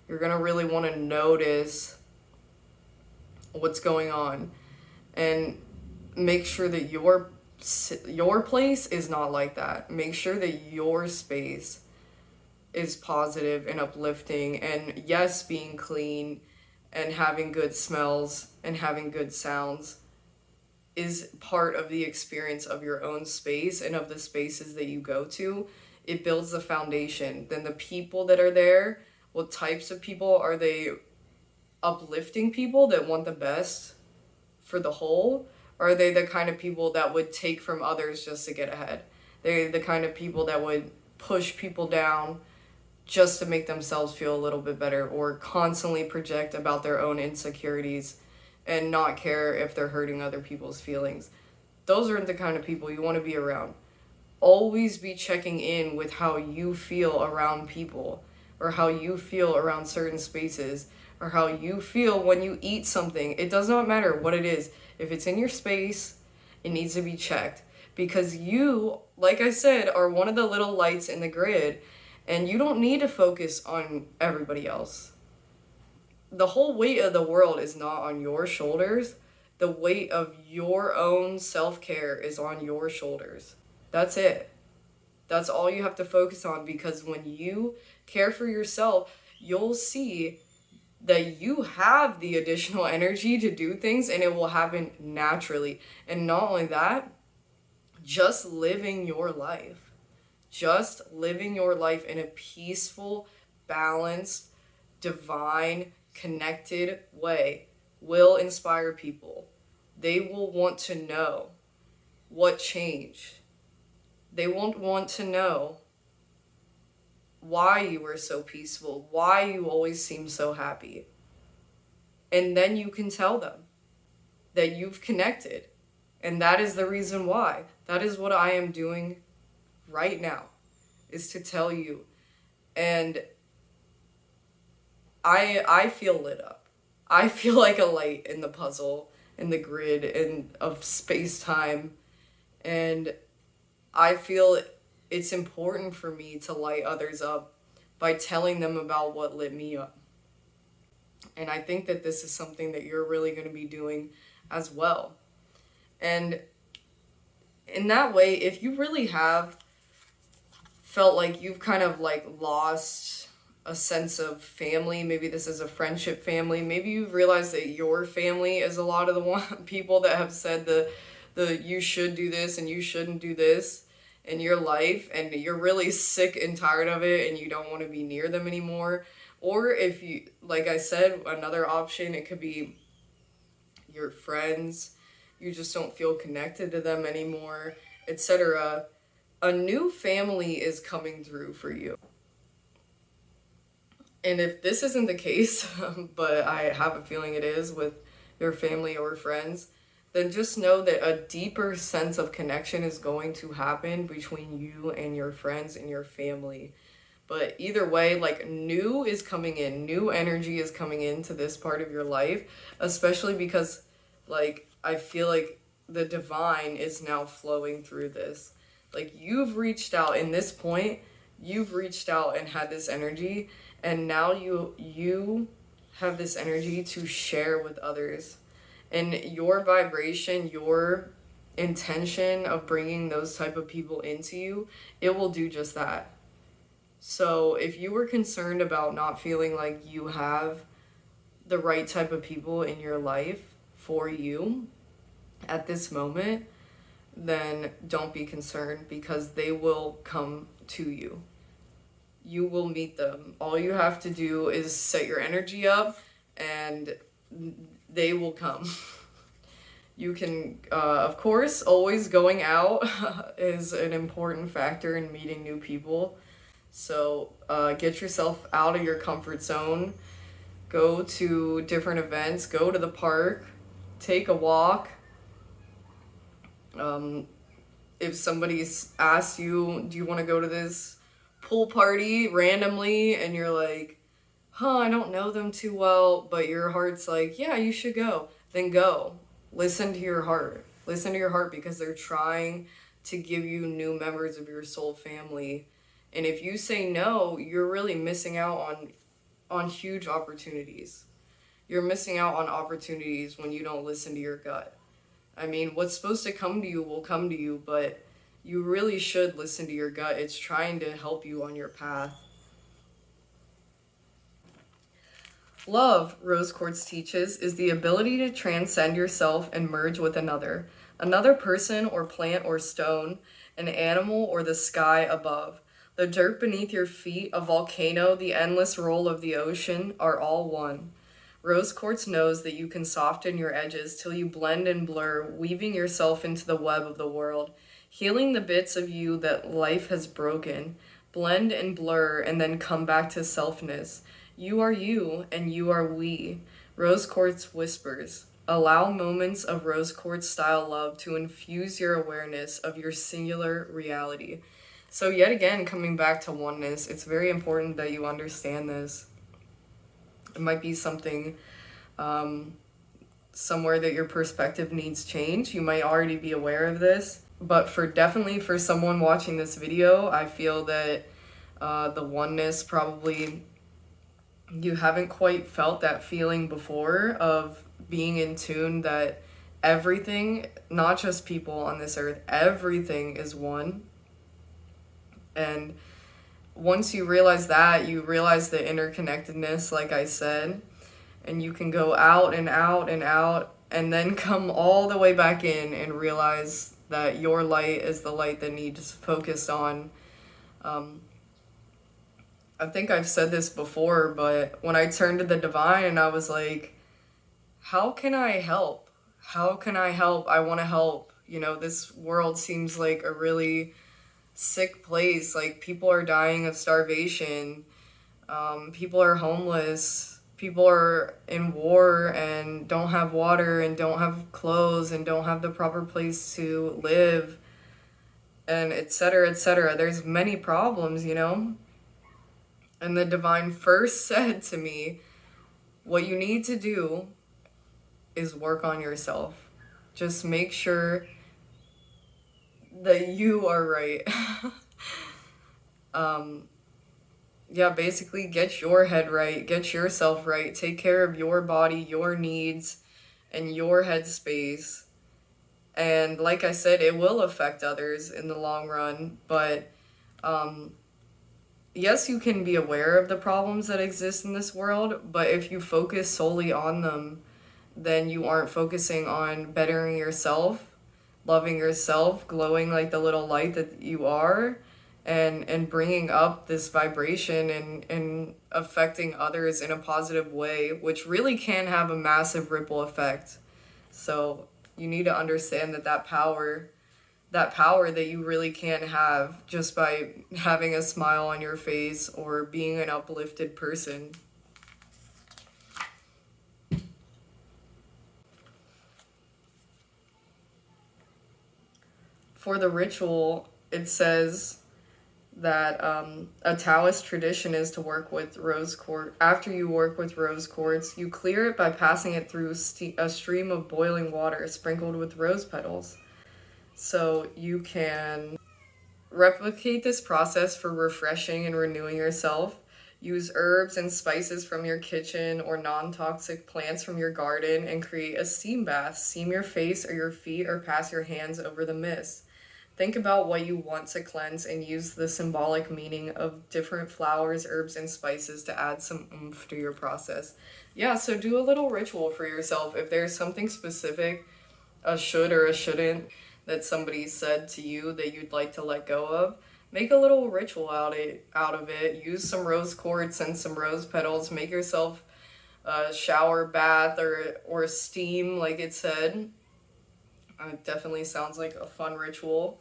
You're going to really want to notice what's going on and make sure that your place is not like that. Make sure that your space is positive and uplifting, and yes, being clean and having good smells and having good sounds is part of the experience of your own space and of the spaces that you go to. It builds the foundation. Then the people that are there, what types of people are they? Uplifting people that want the best for the whole? Or are they the kind of people that would take from others just to get ahead? They're the kind of people that would push people down just to make themselves feel a little bit better, or constantly project about their own insecurities and not care if they're hurting other people's feelings. Those aren't the kind of people you want to be around. Always be checking in with how you feel around people, or how you feel around certain spaces, or how you feel when you eat something. It does not matter what it is. If it's in your space, it needs to be checked. Because you, like I said, are one of the little lights in the grid, and you don't need to focus on everybody else. The whole weight of the world is not on your shoulders. The weight of your own self-care is on your shoulders. That's it. That's all you have to focus on, because when you care for yourself, you'll see that you have the additional energy to do things and it will happen naturally. And not only that, just living your life. Just living your life in a peaceful, balanced, divine, connected way will inspire people. They will want to know what changed. They won't want to know why you were so peaceful, why you always seem so happy. And then you can tell them that you've connected. And that is the reason why. That is what I am doing right now, is to tell you. And I feel lit up. I feel like a light in the puzzle, in the grid, of space-time. And I feel it's important for me to light others up by telling them about what lit me up. And I think that this is something that you're really going to be doing as well. And in that way, if you really have felt like you've kind of like lost a sense of family, maybe this is a friendship family, maybe you've realized that your family is a lot of the people that have said the you should do this and you shouldn't do this in your life, and you're really sick and tired of it and you don't want to be near them anymore. Or if you, like I said, another option, it could be your friends, you just don't feel connected to them anymore, etc. A new family is coming through for you. And if this isn't the case, but I have a feeling it is with your family or friends, then just know that a deeper sense of connection is going to happen between you and your friends and your family. But either way, like, new is coming in, new energy is coming into this part of your life, especially because, like, I feel like the divine is now flowing through this. Like, you've reached out in this point, you've reached out and had this energy, and now you have this energy to share with others. And your vibration, your intention of bringing those type of people into you, it will do just that. So if you were concerned about not feeling like you have the right type of people in your life for you at this moment, then don't be concerned, because they will come to you. You will meet them. All you have to do is set your energy up and they will come. You can, of course, always going out is an important factor in meeting new people. So get yourself out of your comfort zone. Go to different events. Go to the park. Take a walk. If somebody asks you, do you want to go to this pool party randomly, and you're like, I don't know them too well, but your heart's like, yeah, you should go, then go. Listen to your heart. Listen to your heart, because they're trying to give you new members of your soul family. And if you say no, you're really missing out on huge opportunities. You're missing out on opportunities when you don't listen to your gut. I mean, what's supposed to come to you will come to you, but you really should listen to your gut. It's trying to help you on your path. Love, Rose Quartz teaches, is the ability to transcend yourself and merge with another person or plant or stone, an animal or the sky above. The dirt beneath your feet, a volcano, the endless roll of the ocean are all one. Rose Quartz knows that you can soften your edges till you blend and blur, weaving yourself into the web of the world, healing the bits of you that life has broken. Blend and blur and then come back to selfness. You are you and you are we. Rose Quartz whispers. Allow moments of Rose Quartz style love to infuse your awareness of your singular reality. So yet again, coming back to oneness, it's very important that you understand this. It might be something somewhere that your perspective needs change. You might already be aware of this, but definitely for someone watching this video, I feel that the oneness, probably you haven't quite felt that feeling before of being in tune that everything, not just people on this earth, everything is one. And once you realize that, you realize the interconnectedness, like I said, and you can go out and out and out and then come all the way back in and realize that your light is the light that needs focused on. I think I've said this before, but when I turned to the divine, I was like, how can I help? How can I help? I want to help. You know, this world seems like a really sick place. Like, people are dying of starvation. People are homeless. People are in war and don't have water and don't have clothes and don't have the proper place to live, and etc., etc. There's many problems, you know? And the divine first said to me, what you need to do is work on yourself. Just make sure that you are right. Yeah, basically get your head right, get yourself right, take care of your body, your needs, and your headspace. And like I said, it will affect others in the long run, but yes, you can be aware of the problems that exist in this world, but if you focus solely on them, then you aren't focusing on bettering yourself, loving yourself, glowing like the little light that you are, and bringing up this vibration and affecting others in a positive way, which really can have a massive ripple effect. So you need to understand that power that you really can have just by having a smile on your face or being an uplifted person. For the ritual, it says that a Taoist tradition is to work with rose quartz. After you work with rose quartz, you clear it by passing it through a stream of boiling water sprinkled with rose petals. So you can replicate this process for refreshing and renewing yourself. Use herbs and spices from your kitchen or non-toxic plants from your garden and create a steam bath. Steam your face or your feet or pass your hands over the mist. Think about what you want to cleanse and use the symbolic meaning of different flowers, herbs, and spices to add some oomph to your process. Yeah, so do a little ritual for yourself. If there's something specific, a should or a shouldn't, that somebody said to you that you'd like to let go of, make a little ritual out of it. Use some rose quartz and some rose petals. Make yourself a shower, bath, or steam, like it said. It definitely sounds like a fun ritual.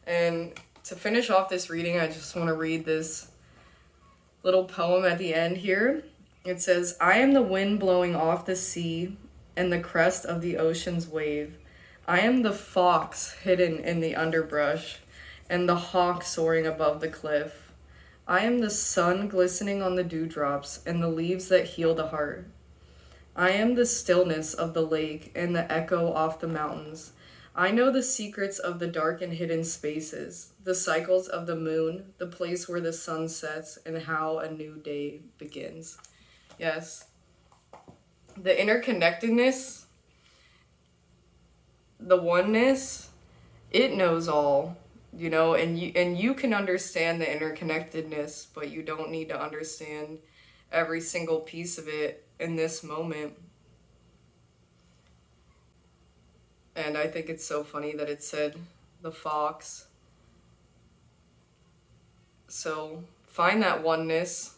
And to finish off this reading, I just want to read this little poem at the end here. It says, I am the wind blowing off the sea and the crest of the ocean's wave. I am the fox hidden in the underbrush and the hawk soaring above the cliff. I am the sun glistening on the dewdrops and the leaves that heal the heart. I am the stillness of the lake and the echo off the mountains. I know the secrets of the dark and hidden spaces, the cycles of the moon, the place where the sun sets, and how a new day begins. Yes. The interconnectedness, the oneness, it knows all, you know, and you can understand the interconnectedness, but you don't need to understand every single piece of it in this moment. And I think it's so funny that it said the fox. So find that oneness.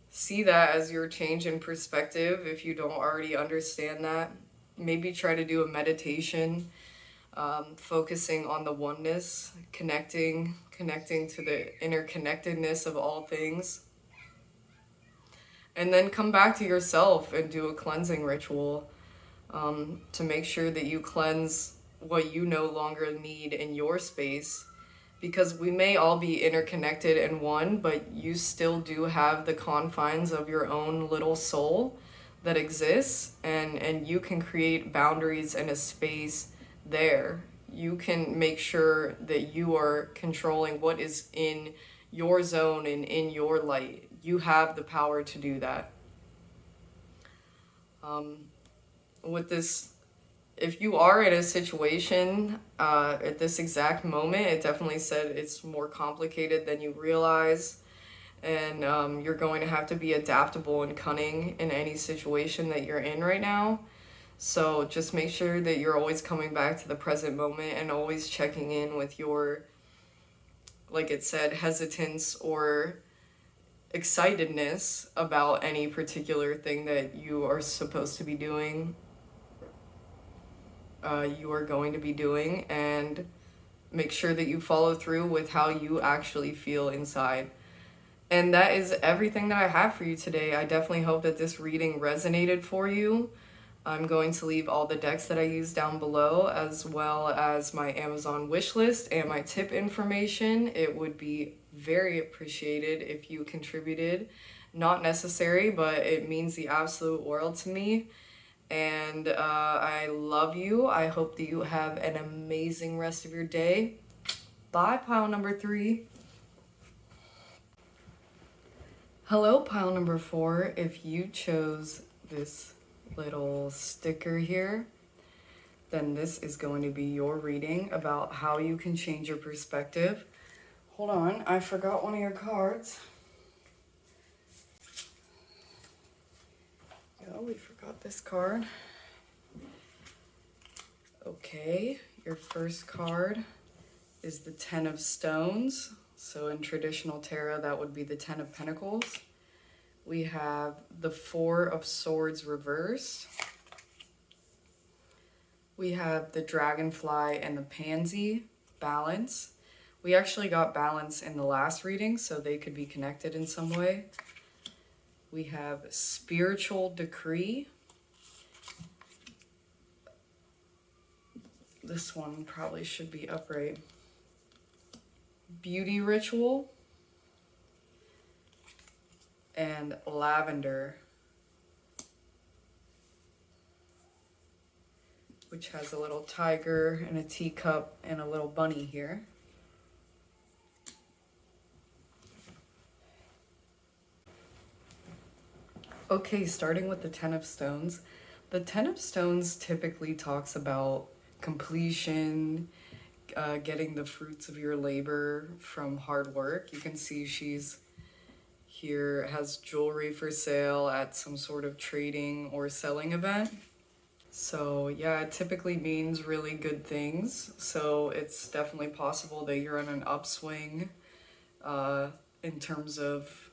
See that as your change in perspective if you don't already understand that. Maybe try to do a meditation, focusing on the oneness, connecting to the interconnectedness of all things. And then come back to yourself and do a cleansing ritual to make sure that you cleanse what you no longer need in your space. Because we may all be interconnected and one, but you still do have the confines of your own little soul that exists, and you can create boundaries and a space there. You can make sure that you are controlling what is in your zone and in your light. You have the power to do that. With this, if you are in a situation at this exact moment, it definitely said it's more complicated than you realize. and you're going to have to be adaptable and cunning in any situation that you're in right now. So just make sure that you're always coming back to the present moment and always checking in with your, like it said, hesitance or excitedness about any particular thing that you are supposed to be doing, you are going to be doing, and make sure that you follow through with how you actually feel inside. And that is everything that I have for you today. I definitely hope that this reading resonated for you. I'm going to leave all the decks that I use down below, as well as my Amazon wish list and my tip information. It would be very appreciated if you contributed. Not necessary, but it means the absolute world to me. And I love you. I hope that you have an amazing rest of your day. Bye, pile number 3. Hello, pile number 4. If you chose this little sticker here, then this is going to be your reading about how you can change your perspective. Hold on, I forgot one of your cards. Yeah, we forgot this card. Okay, your first card is the 10 of Stones. So in traditional tarot, that would be the 10 of Pentacles. We have the 4 of Swords reversed. We have the Dragonfly and the Pansy, balance. We actually got balance in the last reading, so they could be connected in some way. We have Spiritual Decree. This one probably should be upright. Beauty Ritual. And Lavender, which has a little tiger and a teacup and a little bunny here. Okay, starting with the 10 of Stones. The 10 of Stones typically talks about completion, getting the fruits of your labor from hard work. You can see she's here, has jewelry for sale at some sort of trading or selling event. So yeah, it typically means really good things. So it's definitely possible that you're on an upswing in terms of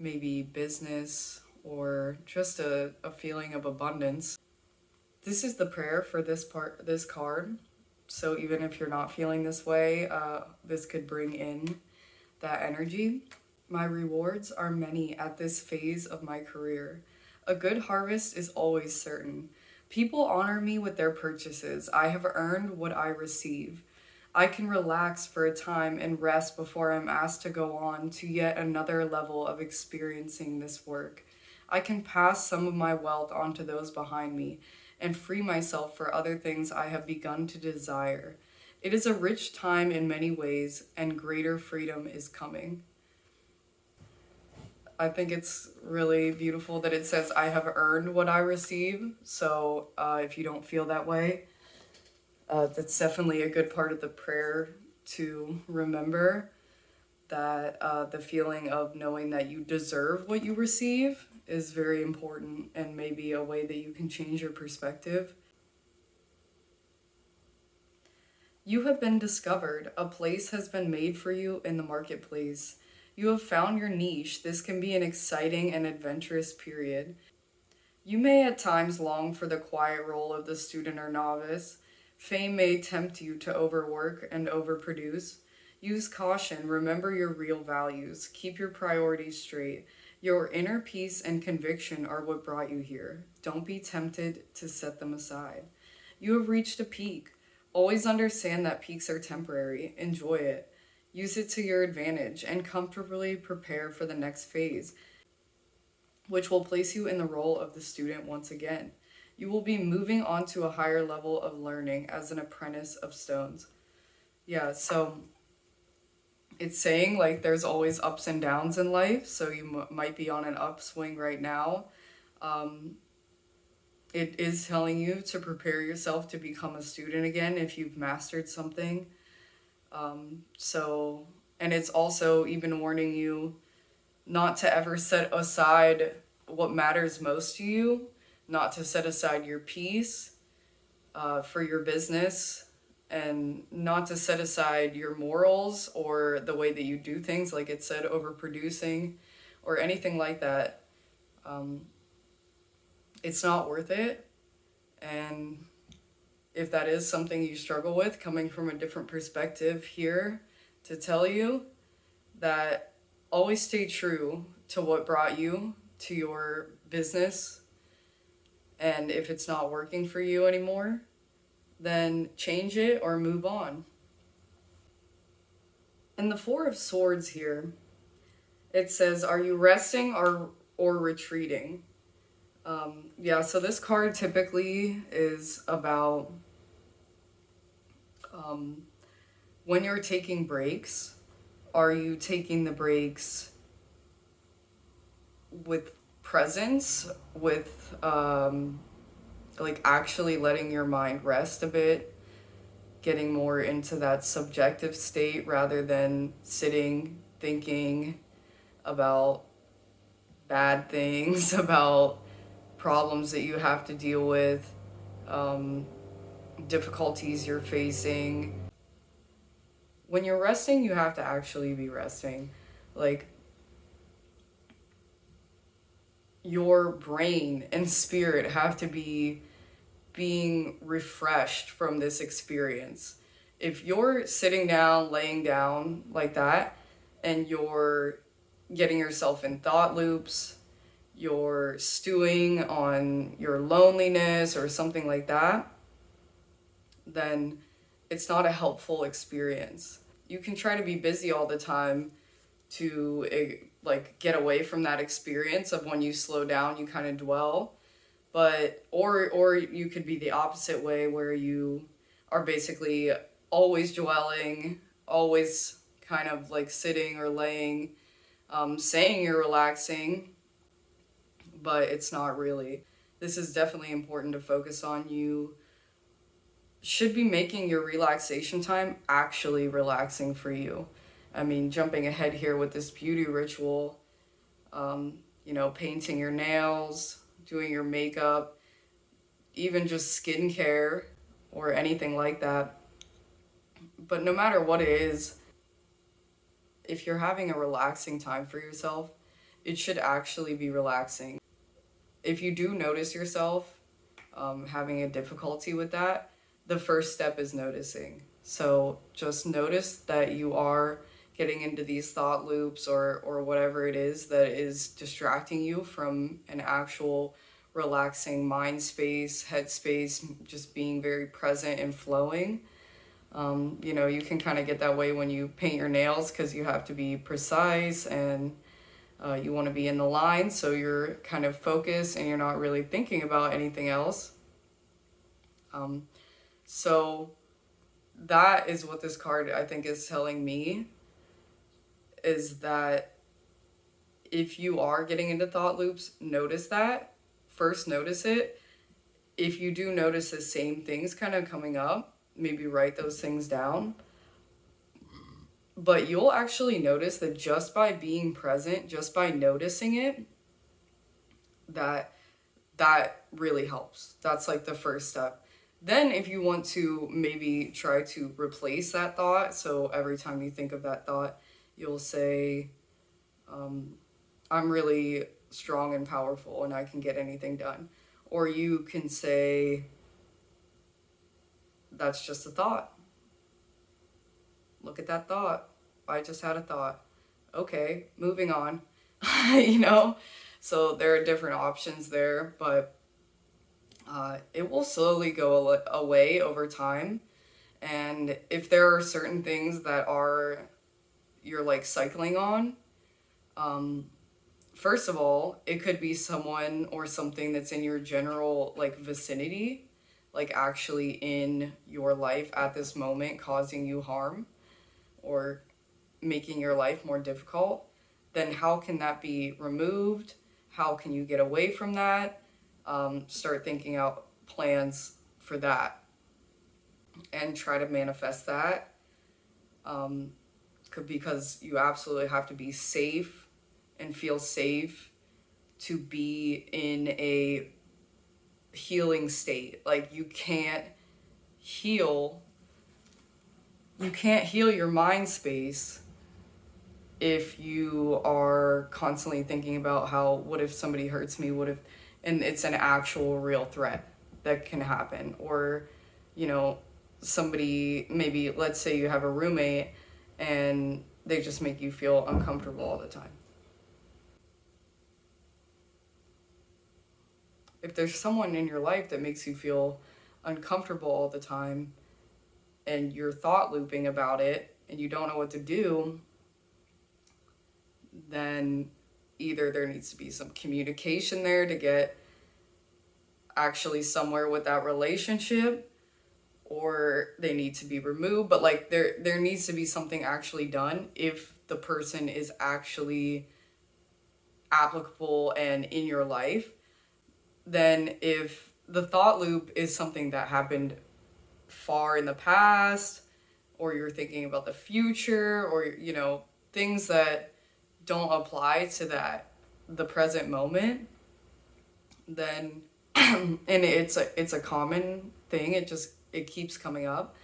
maybe business or just a feeling of abundance. This is the prayer for this card. So even if you're not feeling this way, this could bring in that energy. My rewards are many at this phase of my career. A good harvest is always certain. People honor me with their purchases. I have earned what I receive. I can relax for a time and rest before I'm asked to go on to yet another level of experiencing this work. I can pass some of my wealth on to those behind me and free myself for other things I have begun to desire. It is a rich time in many ways, and greater freedom is coming. I think it's really beautiful that it says, I have earned what I receive. So if you don't feel that way, that's definitely a good part of the prayer to remember, that the feeling of knowing that you deserve what you receive is very important, and maybe a way that you can change your perspective. You have been discovered. A place has been made for you in the marketplace. You have found your niche. This can be an exciting and adventurous period. You may at times long for the quiet role of the student or novice. Fame may tempt you to overwork and overproduce. Use caution. Remember your real values. Keep your priorities straight. Your inner peace and conviction are what brought you here. Don't be tempted to set them aside. You have reached a peak. Always understand that peaks are temporary. Enjoy it. Use it to your advantage and comfortably prepare for the next phase, which will place you in the role of the student once again. You will be moving on to a higher level of learning as an apprentice of stones. Yeah, so it's saying like there's always ups and downs in life, so you might be on an upswing right now. It is telling you to prepare yourself to become a student again if you've mastered something. And it's also even warning you not to ever set aside what matters most to you, not to set aside your peace for your business, and not to set aside your morals or the way that you do things, like it said, overproducing or anything like that. It's not worth it. And if that is something you struggle with, coming from a different perspective here to tell you that always stay true to what brought you to your business. And if it's not working for you anymore, then change it or move on. In the Four of Swords here, it says, are you resting or retreating? Yeah, so this card typically is about when you're taking breaks. Are you taking the breaks with presence, with like actually letting your mind rest a bit, getting more into that subjective state rather than sitting thinking about bad things, about problems that you have to deal with, difficulties you're facing? When you're resting, you have to actually be resting. Like, your brain and spirit have to be being refreshed from this experience. If you're sitting down, laying down like that, and you're getting yourself in thought loops, you're stewing on your loneliness or something like that, then it's not a helpful experience. You can try to be busy all the time to like get away from that experience of when you slow down, you kind of dwell. But or you could be the opposite way, where you are basically always dwelling, always kind of like sitting or laying, saying you're relaxing, but it's not really. This is definitely important to focus on. You should be making your relaxation time actually relaxing for you. I mean, jumping ahead here with this beauty ritual, painting your nails, doing your makeup, even just skincare or anything like that. But no matter what it is, if you're having a relaxing time for yourself, it should actually be relaxing. If you do notice yourself having a difficulty with that, the first step is noticing. So just notice that you are getting into these thought loops or whatever it is that is distracting you from an actual relaxing mind space, head space, just being very present and flowing. You can kind of get that way when you paint your nails, because you have to be precise and you want to be in the line, so you're kind of focused and you're not really thinking about anything else. So that is what this card, I think, is telling me, is that if you are getting into thought loops, notice that. First, notice it. If you do notice the same things kind of coming up, maybe write those things down. But you'll actually notice that just by being present, just by noticing it, that really helps. That's like the first step. Then if you want to maybe try to replace that thought, so every time you think of that thought, you'll say, I'm really strong and powerful and I can get anything done. Or you can say, that's just a thought. Look at that thought. I just had a thought. Okay, moving on. So there are different options there, but it will slowly go away over time. And if there are certain things that you're like cycling on, first of all, it could be someone or something that's in your general like vicinity, like actually in your life at this moment, causing you harm or making your life more difficult. Then how can that be removed? How can you get away from that? Start thinking out plans for that and try to manifest that. because you absolutely have to be safe and feel safe to be in a healing state. Like you can't heal your mind space if you are constantly thinking about how, what if somebody hurts me, what if, and it's an actual real threat that can happen. Or, you know, somebody, maybe let's say you have a roommate and they just make you feel uncomfortable all the time. If there's someone in your life that makes you feel uncomfortable all the time and you're thought looping about it and you don't know what to do, then either there needs to be some communication there to get actually somewhere with that relationship, or they need to be removed. But like there needs to be something actually done if the person is actually applicable and in your life. Then if the thought loop is something that happened far in the past, or you're thinking about the future, or, you know, things that don't apply to the present moment, then and it's a common thing, it keeps coming up,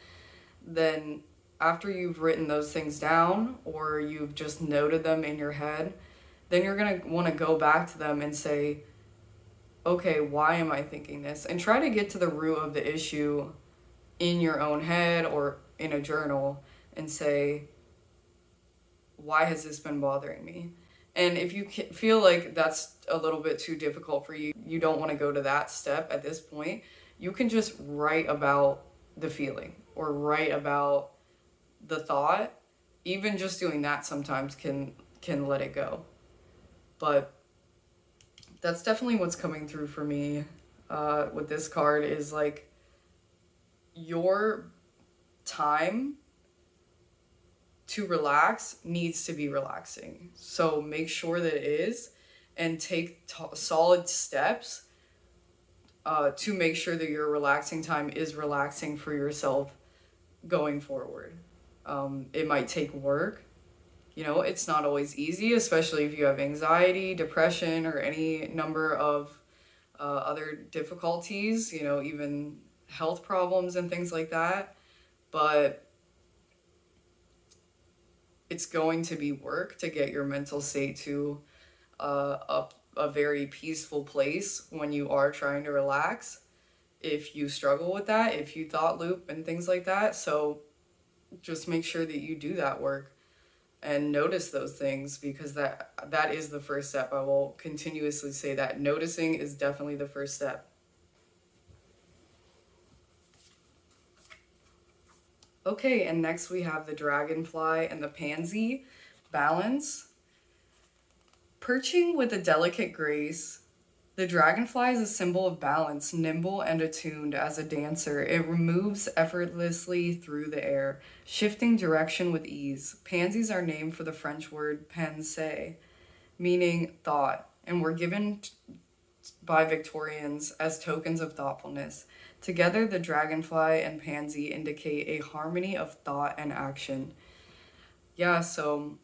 then after you've written those things down or you've just noted them in your head, then you're going to want to go back to them and say, okay, why am I thinking this? And try to get to the root of the issue in your own head or in a journal and say, why has this been bothering me? And if you feel like that's a little bit too difficult for you, you don't want to go to that step at this point, you can just write about the feeling or write about the thought. Even just doing that sometimes can let it go. But that's definitely what's coming through for me with this card, is like your time to relax needs to be relaxing. So make sure that it is, and take solid steps to make sure that your relaxing time is relaxing for yourself going forward. It might take work. You know, it's not always easy, especially if you have anxiety, depression, or any number of other difficulties, you know, even health problems and things like that. But it's going to be work to get your mental state to a very peaceful place when you are trying to relax. If you struggle with that, if you thought loop and things like that. So just make sure that you do that work and notice those things, because that is the first step. I will continuously say that noticing is definitely the first step. Okay, and next we have the dragonfly and the pansy. Balance. Perching with a delicate grace, the dragonfly is a symbol of balance, nimble and attuned as a dancer. It moves effortlessly through the air, shifting direction with ease. Pansies are named for the French word penser, meaning thought, and were given by Victorians as tokens of thoughtfulness. Together, the dragonfly and pansy indicate a harmony of thought and action. Yeah, so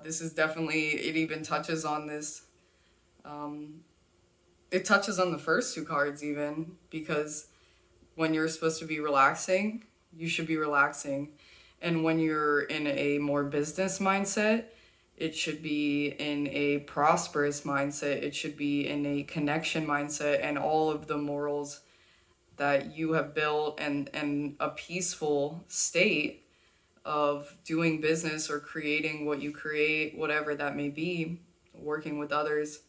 this is definitely, it even touches on this. It touches on the first two cards even, because when you're supposed to be relaxing, you should be relaxing. And when you're in a more business mindset, it should be in a prosperous mindset. It should be in a connection mindset, and all of the morals that you have built, and a peaceful state of doing business or creating what you create, whatever that may be, working with others.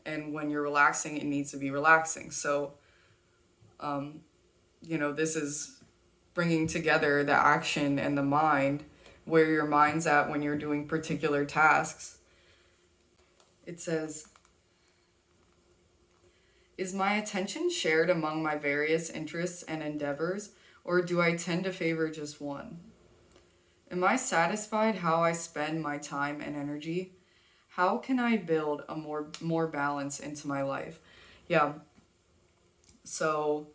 And when you're relaxing, it needs to be relaxing. So, you know, this is bringing together the action and the mind, where your mind's at when you're doing particular tasks. It says, is my attention shared among my various interests and endeavors, or do I tend to favor just one? Am I satisfied how I spend my time and energy? How can I build a more balance into my life? Yeah. So,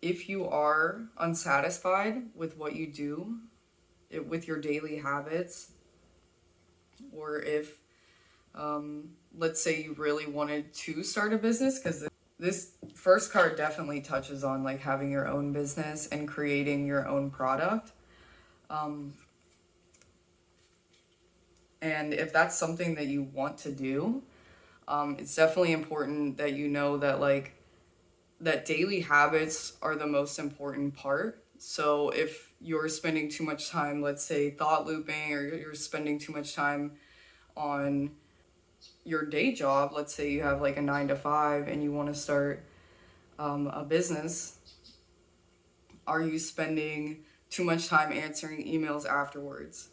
if you are unsatisfied with what you do, with your daily habits, or if, let's say you really wanted to start a business, because this first card definitely touches on like having your own business and creating your own product. And if that's something that you want to do, it's definitely important that you know that like that daily habits are the most important part. So if you're spending too much time, let's say thought looping, or you're spending too much time on your day job, let's say you have like a 9 to 5 and you want to start a business, are you spending too much time answering emails afterwards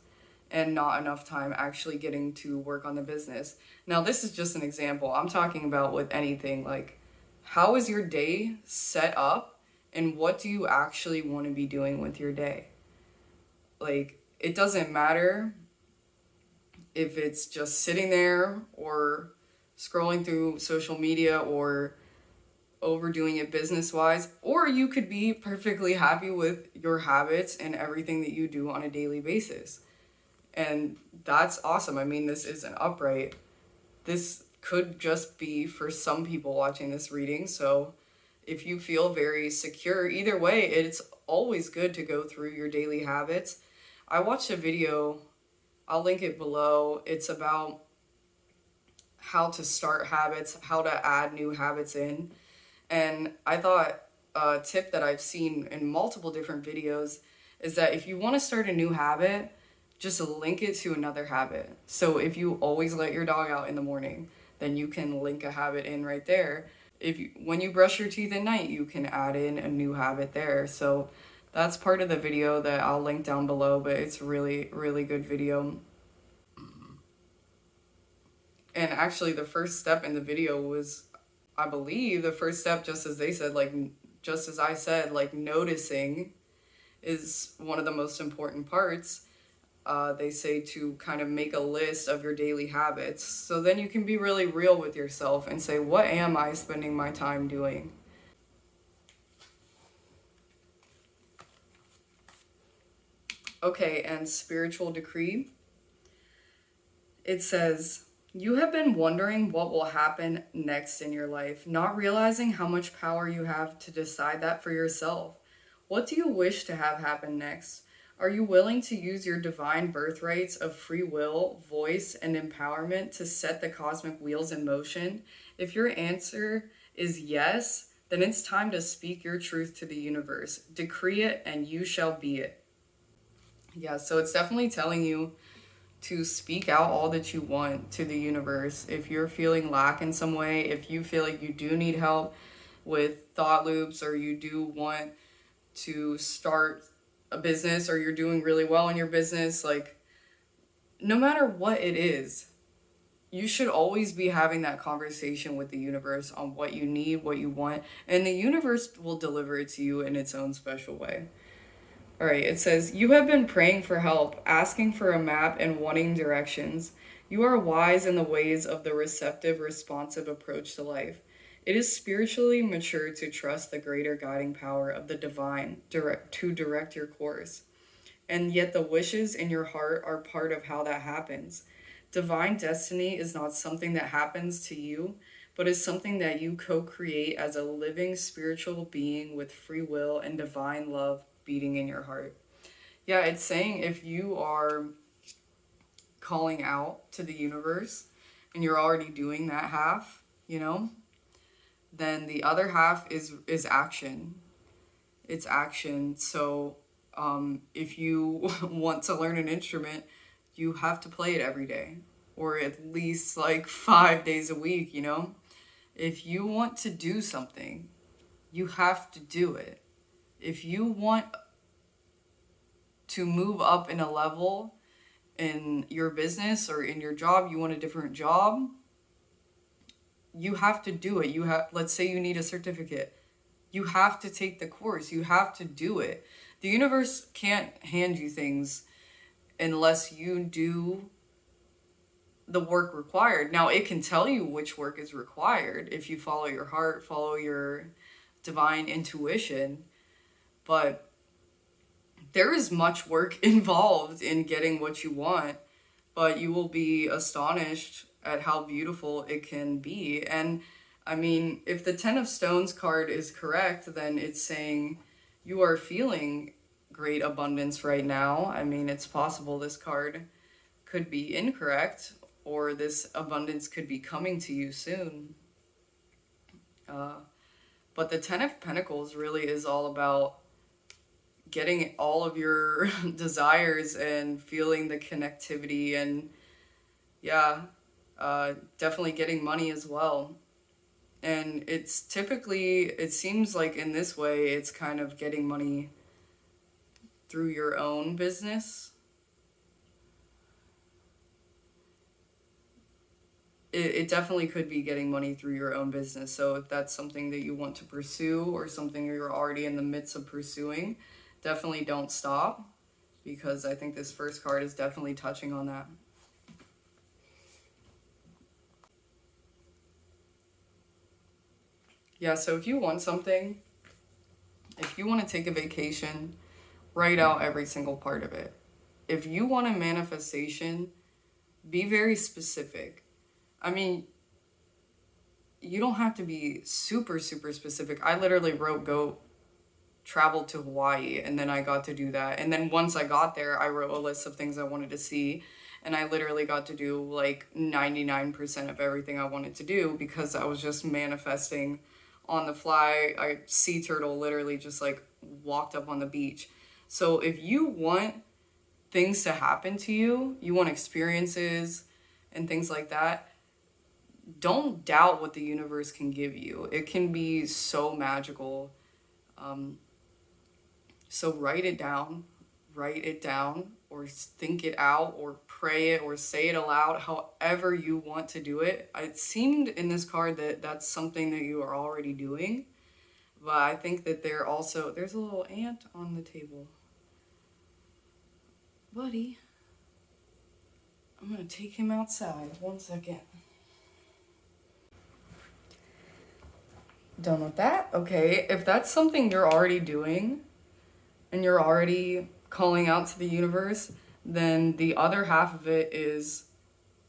and not enough time actually getting to work on the business? Now, this is just an example. I'm talking about with anything, like how is your day set up and what do you actually want to be doing with your day? Like, it doesn't matter if it's just sitting there or scrolling through social media or overdoing it business wise, or you could be perfectly happy with your habits and everything that you do on a daily basis. And that's awesome. I mean, this isn't upright. This could just be for some people watching this reading. So if you feel very secure, either way, it's always good to go through your daily habits. I watched a video, I'll link it below. It's about how to start habits, how to add new habits in. And I thought a tip that I've seen in multiple different videos is that if you want to start a new habit, just link it to another habit. So if you always let your dog out in the morning, then you can link a habit in right there. When you brush your teeth at night, you can add in a new habit there. So that's part of the video that I'll link down below, but it's really, really good video. And actually the first step in the video was, I believe the first step, just as they said, like, just as I said, like noticing is one of the most important parts. They say to kind of make a list of your daily habits. So then you can be really real with yourself and say, what am I spending my time doing? Okay, and spiritual decree. It says, you have been wondering what will happen next in your life, not realizing how much power you have to decide that for yourself. What do you wish to have happen next? Are you willing to use your divine birthrights of free will, voice, and empowerment to set the cosmic wheels in motion? If your answer is yes, then it's time to speak your truth to the universe. Decree it and you shall be it. Yeah, so it's definitely telling you to speak out all that you want to the universe. If you're feeling lack in some way, if you feel like you do need help with thought loops, or you do want to start a business, or you're doing really well in your business, like no matter what it is, you should always be having that conversation with the universe on what you need, what you want, and the universe will deliver it to you in its own special way. All right, it says, you have been praying for help, asking for a map, and wanting directions. You are wise in the ways of the receptive, responsive approach to life. It is spiritually mature to trust the greater guiding power of the divine to direct your course. And yet the wishes in your heart are part of how that happens. Divine destiny is not something that happens to you, but is something that you co-create as a living spiritual being with free will and divine love beating in your heart. Yeah, it's saying if you are calling out to the universe and you're already doing that half, then the other half is action. It's action. So if you want to learn an instrument, you have to play it every day, or at least like 5 days a week. If you want to do something, you have to do it. If you want to move up in a level in your business or in your job, you want a different job, you have to do it. Let's say you need a certificate. You have to take the course. You have to do it. The universe can't hand you things unless you do the work required. Now, it can tell you which work is required if you follow your heart, follow your divine intuition. But there is much work involved in getting what you want, but you will be astonished at how beautiful it can be. And I mean, if the Ten of Stones card is correct, then it's saying you are feeling great abundance right now. I mean, it's possible this card could be incorrect, or this abundance could be coming to you soon. But the Ten of Pentacles really is all about getting all of your desires and feeling the connectivity, and yeah, definitely getting money as well. And it's typically, it seems like in this way, it's kind of getting money through your own business. It definitely could be getting money through your own business. So if that's something that you want to pursue, or something you're already in the midst of pursuing, definitely don't stop, because I think this first card is definitely touching on that. Yeah, so if you want something, if you want to take a vacation, write out every single part of it. If you want a manifestation, be very specific. I mean, you don't have to be super, super specific. I literally wrote go travel to Hawaii, and then I got to do that. And then once I got there, I wrote a list of things I wanted to see, and I literally got to do like 99% of everything I wanted to do, because I was just manifesting on the fly. I sea turtle literally just like walked up on the beach. So if you want things to happen to you, you want experiences and things like that, don't doubt what the universe can give you. It can be so magical. So write it down, or think it out, or pray it, or say it aloud, however you want to do it. It seemed in this card that that's something that you are already doing, but I think that there's a little ant on the table. Buddy, I'm gonna take him outside. 1 second. Done with that? Okay, if that's something you're already doing, and you're already calling out to the universe, then the other half of it is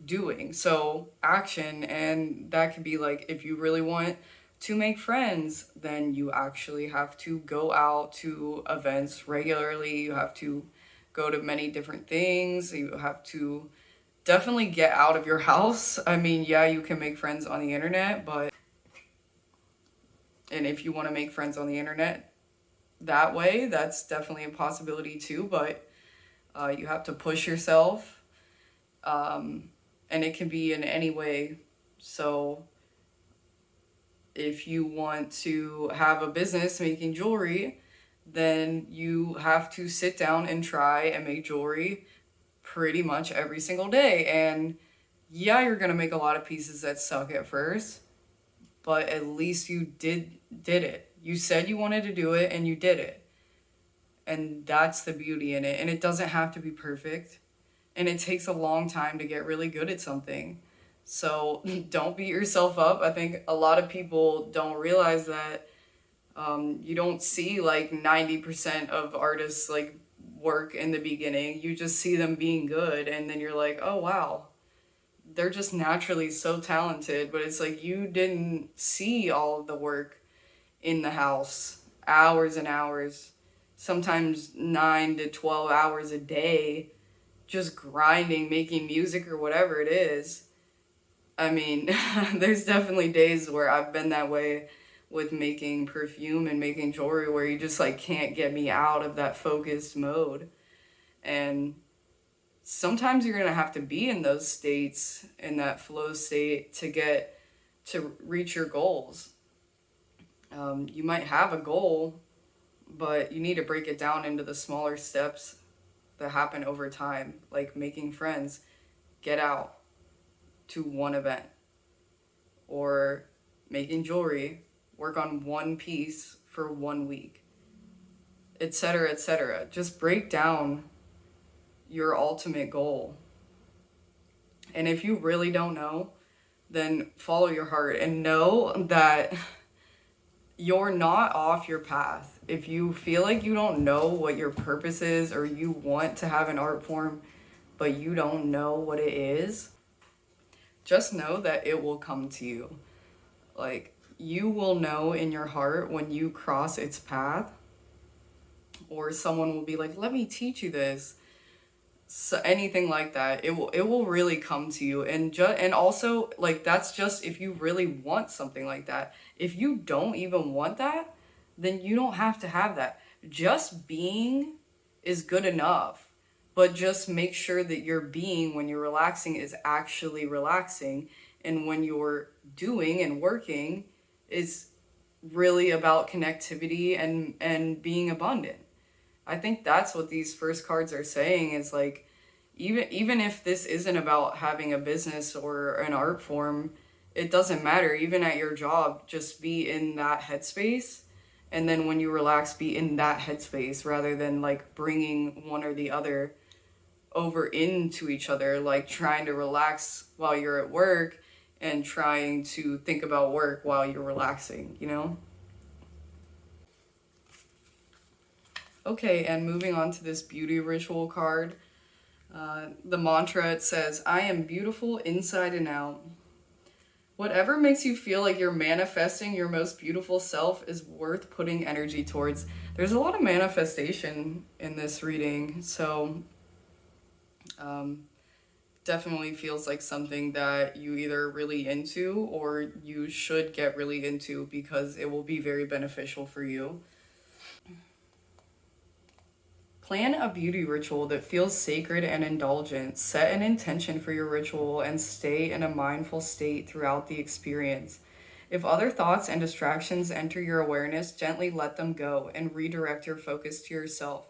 doing. So action, and that could be like, if you really want to make friends, then you actually have to go out to events regularly. You have to go to many different things. You have to definitely get out of your house. I mean, yeah, you can make friends on the internet, and if you want to make friends on the internet that way, that's definitely a possibility too, but you have to push yourself, and it can be in any way. So if you want to have a business making jewelry, then you have to sit down and try and make jewelry pretty much every single day. And yeah, you're gonna make a lot of pieces that suck at first, but at least you did it. You said you wanted to do it, and you did it. And that's the beauty in it. And it doesn't have to be perfect. And it takes a long time to get really good at something. So don't beat yourself up. I think a lot of people don't realize that you don't see like 90% of artists like work in the beginning. You just see them being good, and then you're like, oh wow, they're just naturally so talented. But it's like, you didn't see all of the work in the house, hours and hours, sometimes 9 to 12 hours a day, just grinding, making music or whatever it is. I mean, there's definitely days where I've been that way with making perfume and making jewelry, where you just like can't get me out of that focused mode. And sometimes you're gonna have to be in those states, in that flow state, to reach your goals. You might have a goal, but you need to break it down into the smaller steps that happen over time, like making friends, get out to one event, or making jewelry, work on one piece for 1 week, etc., etc. Just break down your ultimate goal. And if you really don't know, then follow your heart and know that you're not off your path. If you feel like you don't know what your purpose is, or you want to have an art form, but you don't know what it is, just know that it will come to you. Like, you will know in your heart when you cross its path, or someone will be like, let me teach you this. So anything like that, it will really come to you. And also, like, that's just if you really want something like that. If you don't even want that, then you don't have to have that. Just being is good enough. But just make sure that your being, when you're relaxing, is actually relaxing, and when you're doing and working, is really about connectivity and being abundant. I think that's what these first cards are saying, is like, even if this isn't about having a business or an art form, it doesn't matter. Even at your job, just be in that headspace. And then when you relax, be in that headspace, rather than like bringing one or the other over into each other, like trying to relax while you're at work and trying to think about work while you're relaxing, you know? Okay, and moving on to this beauty ritual card. The mantra, it says, I am beautiful inside and out. Whatever makes you feel like you're manifesting your most beautiful self is worth putting energy towards. There's a lot of manifestation in this reading, so definitely feels like something that you either really into or you should get really into, because it will be very beneficial for you. Plan a beauty ritual that feels sacred and indulgent. Set an intention for your ritual and stay in a mindful state throughout the experience. If other thoughts and distractions enter your awareness, gently let them go and redirect your focus to yourself.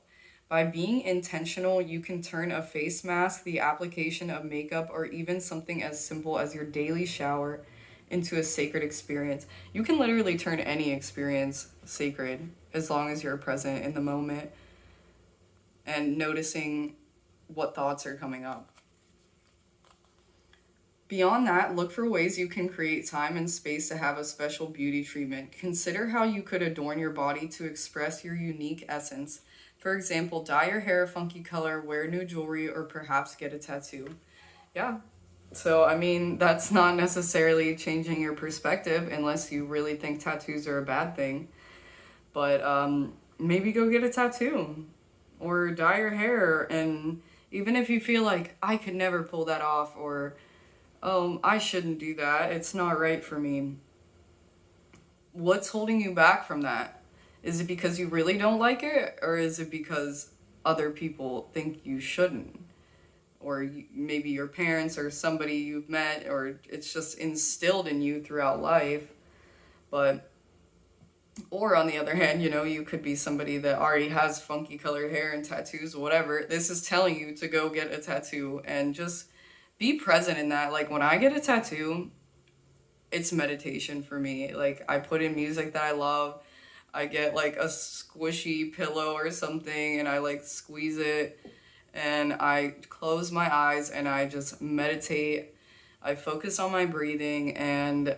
By being intentional, you can turn a face mask, the application of makeup, or even something as simple as your daily shower into a sacred experience. You can literally turn any experience sacred as long as you're present in the moment and noticing what thoughts are coming up. Beyond that, look for ways you can create time and space to have a special beauty treatment. Consider how you could adorn your body to express your unique essence. For example, dye your hair a funky color, wear new jewelry, or perhaps get a tattoo. Yeah. So, I mean, that's not necessarily changing your perspective unless you really think tattoos are a bad thing. But maybe go get a tattoo or dye your hair. And even if you feel like, I could never pull that off, or I shouldn't do that, it's not right for me, what's holding you back from that? Is it because you really don't like it, or is it because other people think you shouldn't? Or maybe your parents or somebody you've met, or it's just instilled in you throughout life. But or on the other hand, you know, you could be somebody that already has funky colored hair and tattoos, whatever. This is telling you to go get a tattoo and just be present in that. Like, when I get a tattoo, it's meditation for me. Like, I put in music that I love. I get like a squishy pillow or something and I like squeeze it and I close my eyes and I just meditate. I focus on my breathing, and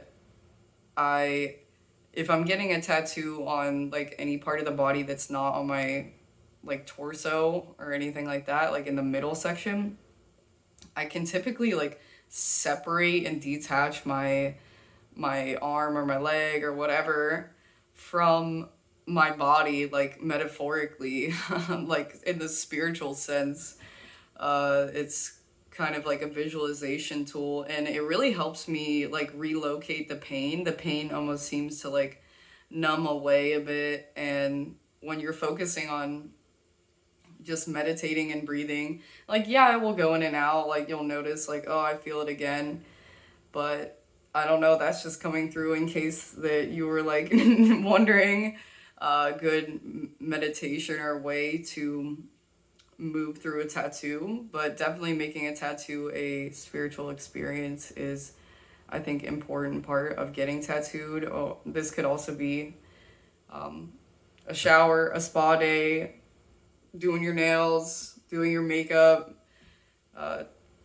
if I'm getting a tattoo on like any part of the body that's not on my like torso or anything like that, like in the middle section, I can typically like separate and detach my arm or my leg or whatever from my body, like metaphorically, like in the spiritual sense. It's kind of like a visualization tool, and it really helps me like relocate the pain. The pain almost seems to like numb away a bit, and when you're focusing on just meditating and breathing, like, yeah, it will go in and out, like you'll notice like, oh, I feel it again, but I don't know, that's just coming through in case that you were like wondering. A good meditation or way to move through a tattoo, but definitely making a tattoo a spiritual experience is, I think, important part of getting tattooed. Oh, this could also be a shower, a spa day, doing your nails, doing your makeup,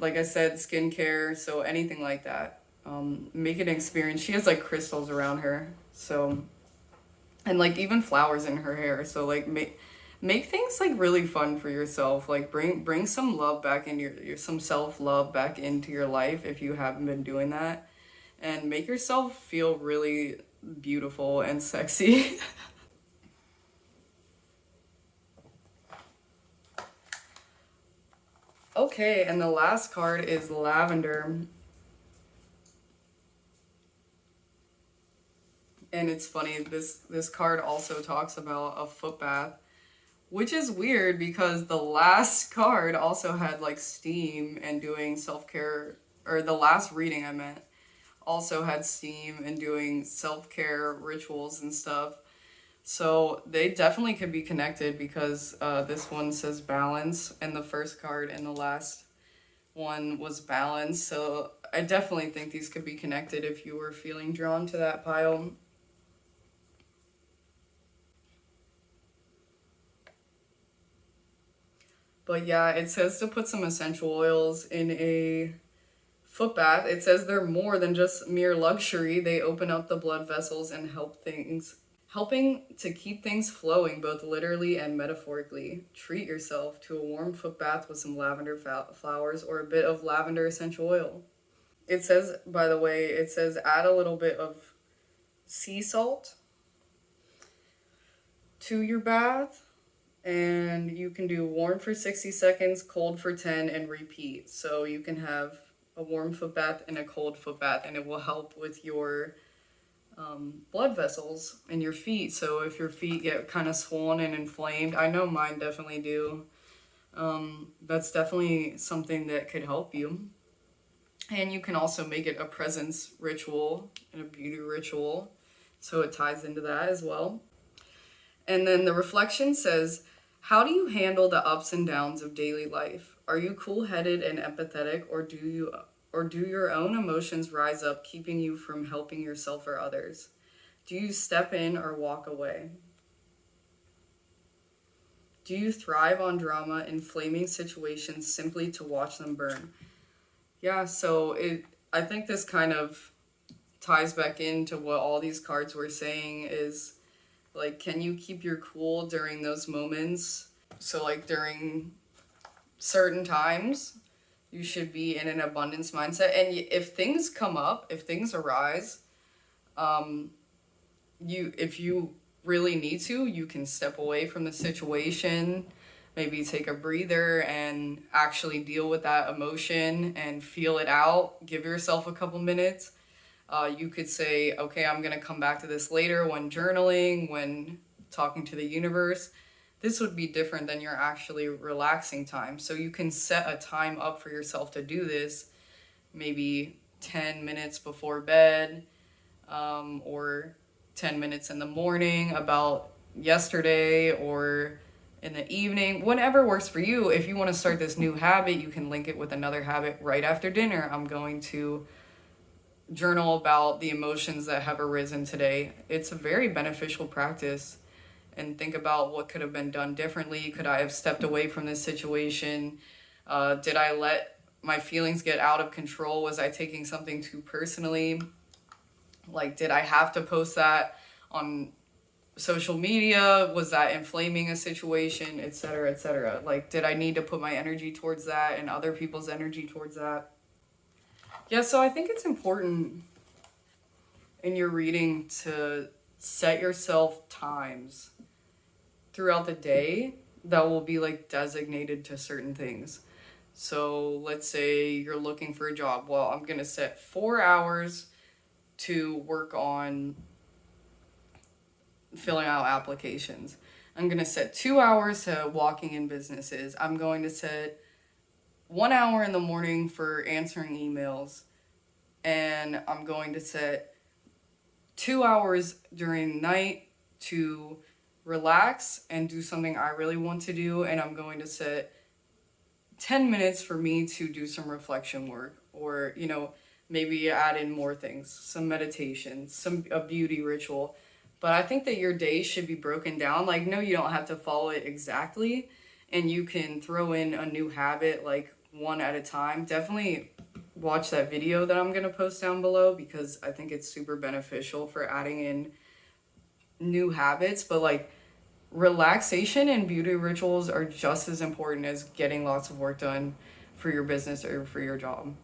like I said, skincare, so anything like that. Make it an experience. She has like crystals around her, so and like even flowers in her hair. So like make things like really fun for yourself. Like bring some love back in your some self-love back into your life if you haven't been doing that, and make yourself feel really beautiful and sexy. Okay, and the last card is lavender. And it's funny, this card also talks about a foot bath, which is weird because the last card also had like steam and doing self-care, or the last reading I meant also had steam and doing self-care rituals and stuff. So they definitely could be connected because this one says balance, and the first card and the last one was balance. So I definitely think these could be connected if you were feeling drawn to that pile. But yeah, it says to put some essential oils in a foot bath. It says they're more than just mere luxury. They open up the blood vessels and helping to keep things flowing both literally and metaphorically. Treat yourself to a warm foot bath with some lavender flowers or a bit of lavender essential oil. It says, by the way, it says add a little bit of sea salt to your bath, and you can do warm for 60 seconds, cold for 10, and repeat. So you can have a warm foot bath and a cold foot bath, and it will help with your blood vessels in your feet. So if your feet get kind of swollen and inflamed, I know mine definitely do, that's definitely something that could help you. And you can also make it a presence ritual and a beauty ritual, so it ties into that as well. And then the reflection says, how do you handle the ups and downs of daily life? Are you cool-headed and empathetic, or do your own emotions rise up, keeping you from helping yourself or others? Do you step in or walk away? Do you thrive on drama in flaming situations simply to watch them burn? Yeah, so I think this kind of ties back into what all these cards were saying is, like, can you keep your cool during those moments? So, like, during certain times, you should be in an abundance mindset. And if things come up, if things arise, if you really need to, you can step away from the situation, maybe take a breather and actually deal with that emotion and feel it out. Give yourself a couple minutes. You could say, okay, I'm going to come back to this later when journaling, when talking to the universe. This would be different than your actually relaxing time. So you can set a time up for yourself to do this, maybe 10 minutes before bed, or 10 minutes in the morning about yesterday, or in the evening, whatever works for you. If you want to start this new habit, you can link it with another habit. Right after dinner, I'm going to journal about the emotions that have arisen today. It's a very beneficial practice, and think about what could have been done differently. Could I have stepped away from this situation? Did I let my feelings get out of control? Was I taking something too personally? Like, did I have to post that on social media? Was that inflaming a situation, etc., etc.? Like, did I need to put my energy towards that and other people's energy towards that? Yeah, so I think it's important in your reading to set yourself times throughout the day that will be like designated to certain things. So let's say you're looking for a job. Well, I'm going to set 4 hours to work on filling out applications. I'm going to set 2 hours to walking in businesses. I'm going to set 1 hour in the morning for answering emails. And I'm going to set 2 hours during the night to relax and do something I really want to do. And I'm going to set 10 minutes for me to do some reflection work, or, maybe add in more things, some meditation, a beauty ritual. But I think that your day should be broken down. Like, no, you don't have to follow it exactly. And you can throw in a new habit, like one at a time. Definitely watch that video that I'm going to post down below, because I think it's super beneficial for adding in new habits, but like relaxation and beauty rituals are just as important as getting lots of work done for your business or for your job.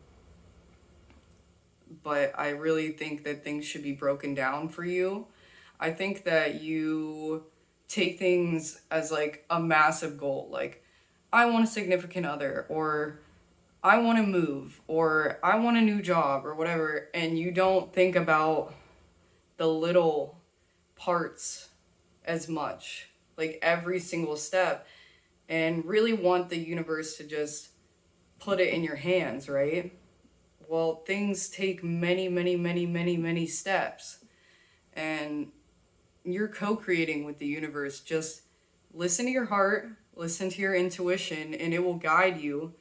But I really think that things should be broken down for you. I think that you take things as like a massive goal, like I want a significant other, or I want to move, or I want a new job, or whatever, and you don't think about the little parts as much, like every single step, and really want the universe to just put it in your hands, right? Well, things take many, many, many, many, many steps, and you're co-creating with the universe. Just listen to your heart, listen to your intuition, and it will guide you.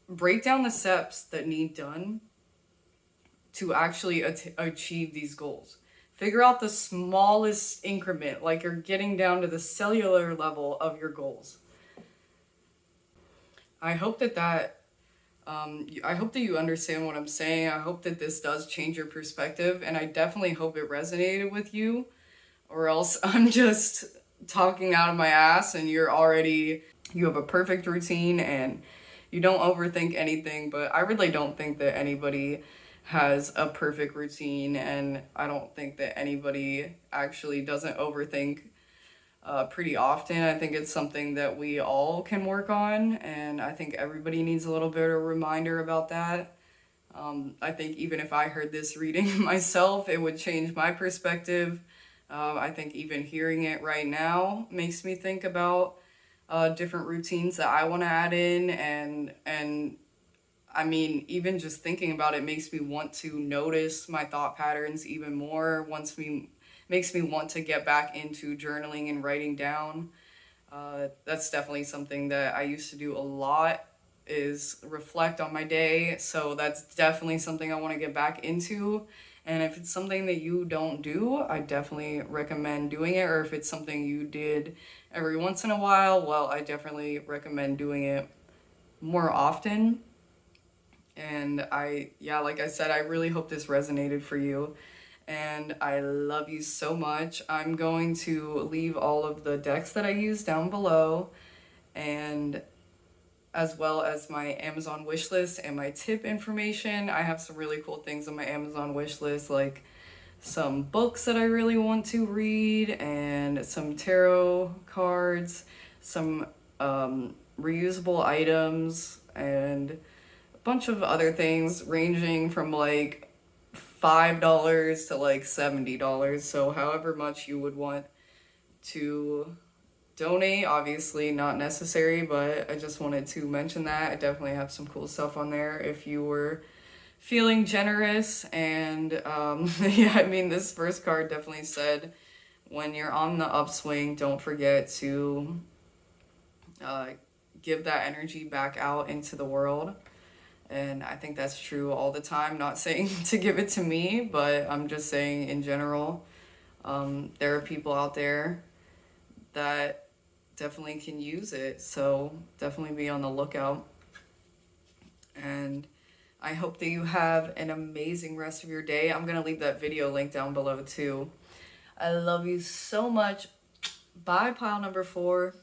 Break down the steps that need done to actually achieve these goals. Figure out the smallest increment, like you're getting down to the cellular level of your goals. I hope I hope that you understand what I'm saying. I hope that this does change your perspective, and I definitely hope it resonated with you, or else I'm just talking out of my ass and you have a perfect routine and you don't overthink anything. But I really don't think that anybody has a perfect routine, and I don't think that anybody actually doesn't overthink pretty often. I think it's something that we all can work on, and I think everybody needs a little bit of a reminder about that. I think even if I heard this reading myself, it would change my perspective. I think even hearing it right now makes me think about different routines that I want to add in, and I mean, even just thinking about it makes me want to notice my thought patterns even more. Makes me want to get back into journaling and writing down. That's definitely something that I used to do a lot, is reflect on my day. So that's definitely something I want to get back into. And if it's something that you don't do, I definitely recommend doing it. Or if it's something you did every once in a while, well, I definitely recommend doing it more often. And like I said, I really hope this resonated for you. And I love you so much. I'm going to leave all of the decks that I use down below, and as well as my Amazon wish list and my tip information. I have some really cool things on my Amazon wish list, like some books that I really want to read, and some tarot cards, some reusable items, and a bunch of other things ranging from like $5 to like $70. So however much you would want to donate, obviously not necessary, but I just wanted to mention that. I definitely have some cool stuff on there if you were feeling generous. And yeah, I mean, this first card definitely said, when you're on the upswing, don't forget to give that energy back out into the world. And I think that's true all the time. Not saying to give it to me, but I'm just saying in general, there are people out there that definitely can use it. So definitely be on the lookout. And I hope that you have an amazing rest of your day. I'm going to leave that video link down below too. I love you so much. Bye, pile number 4.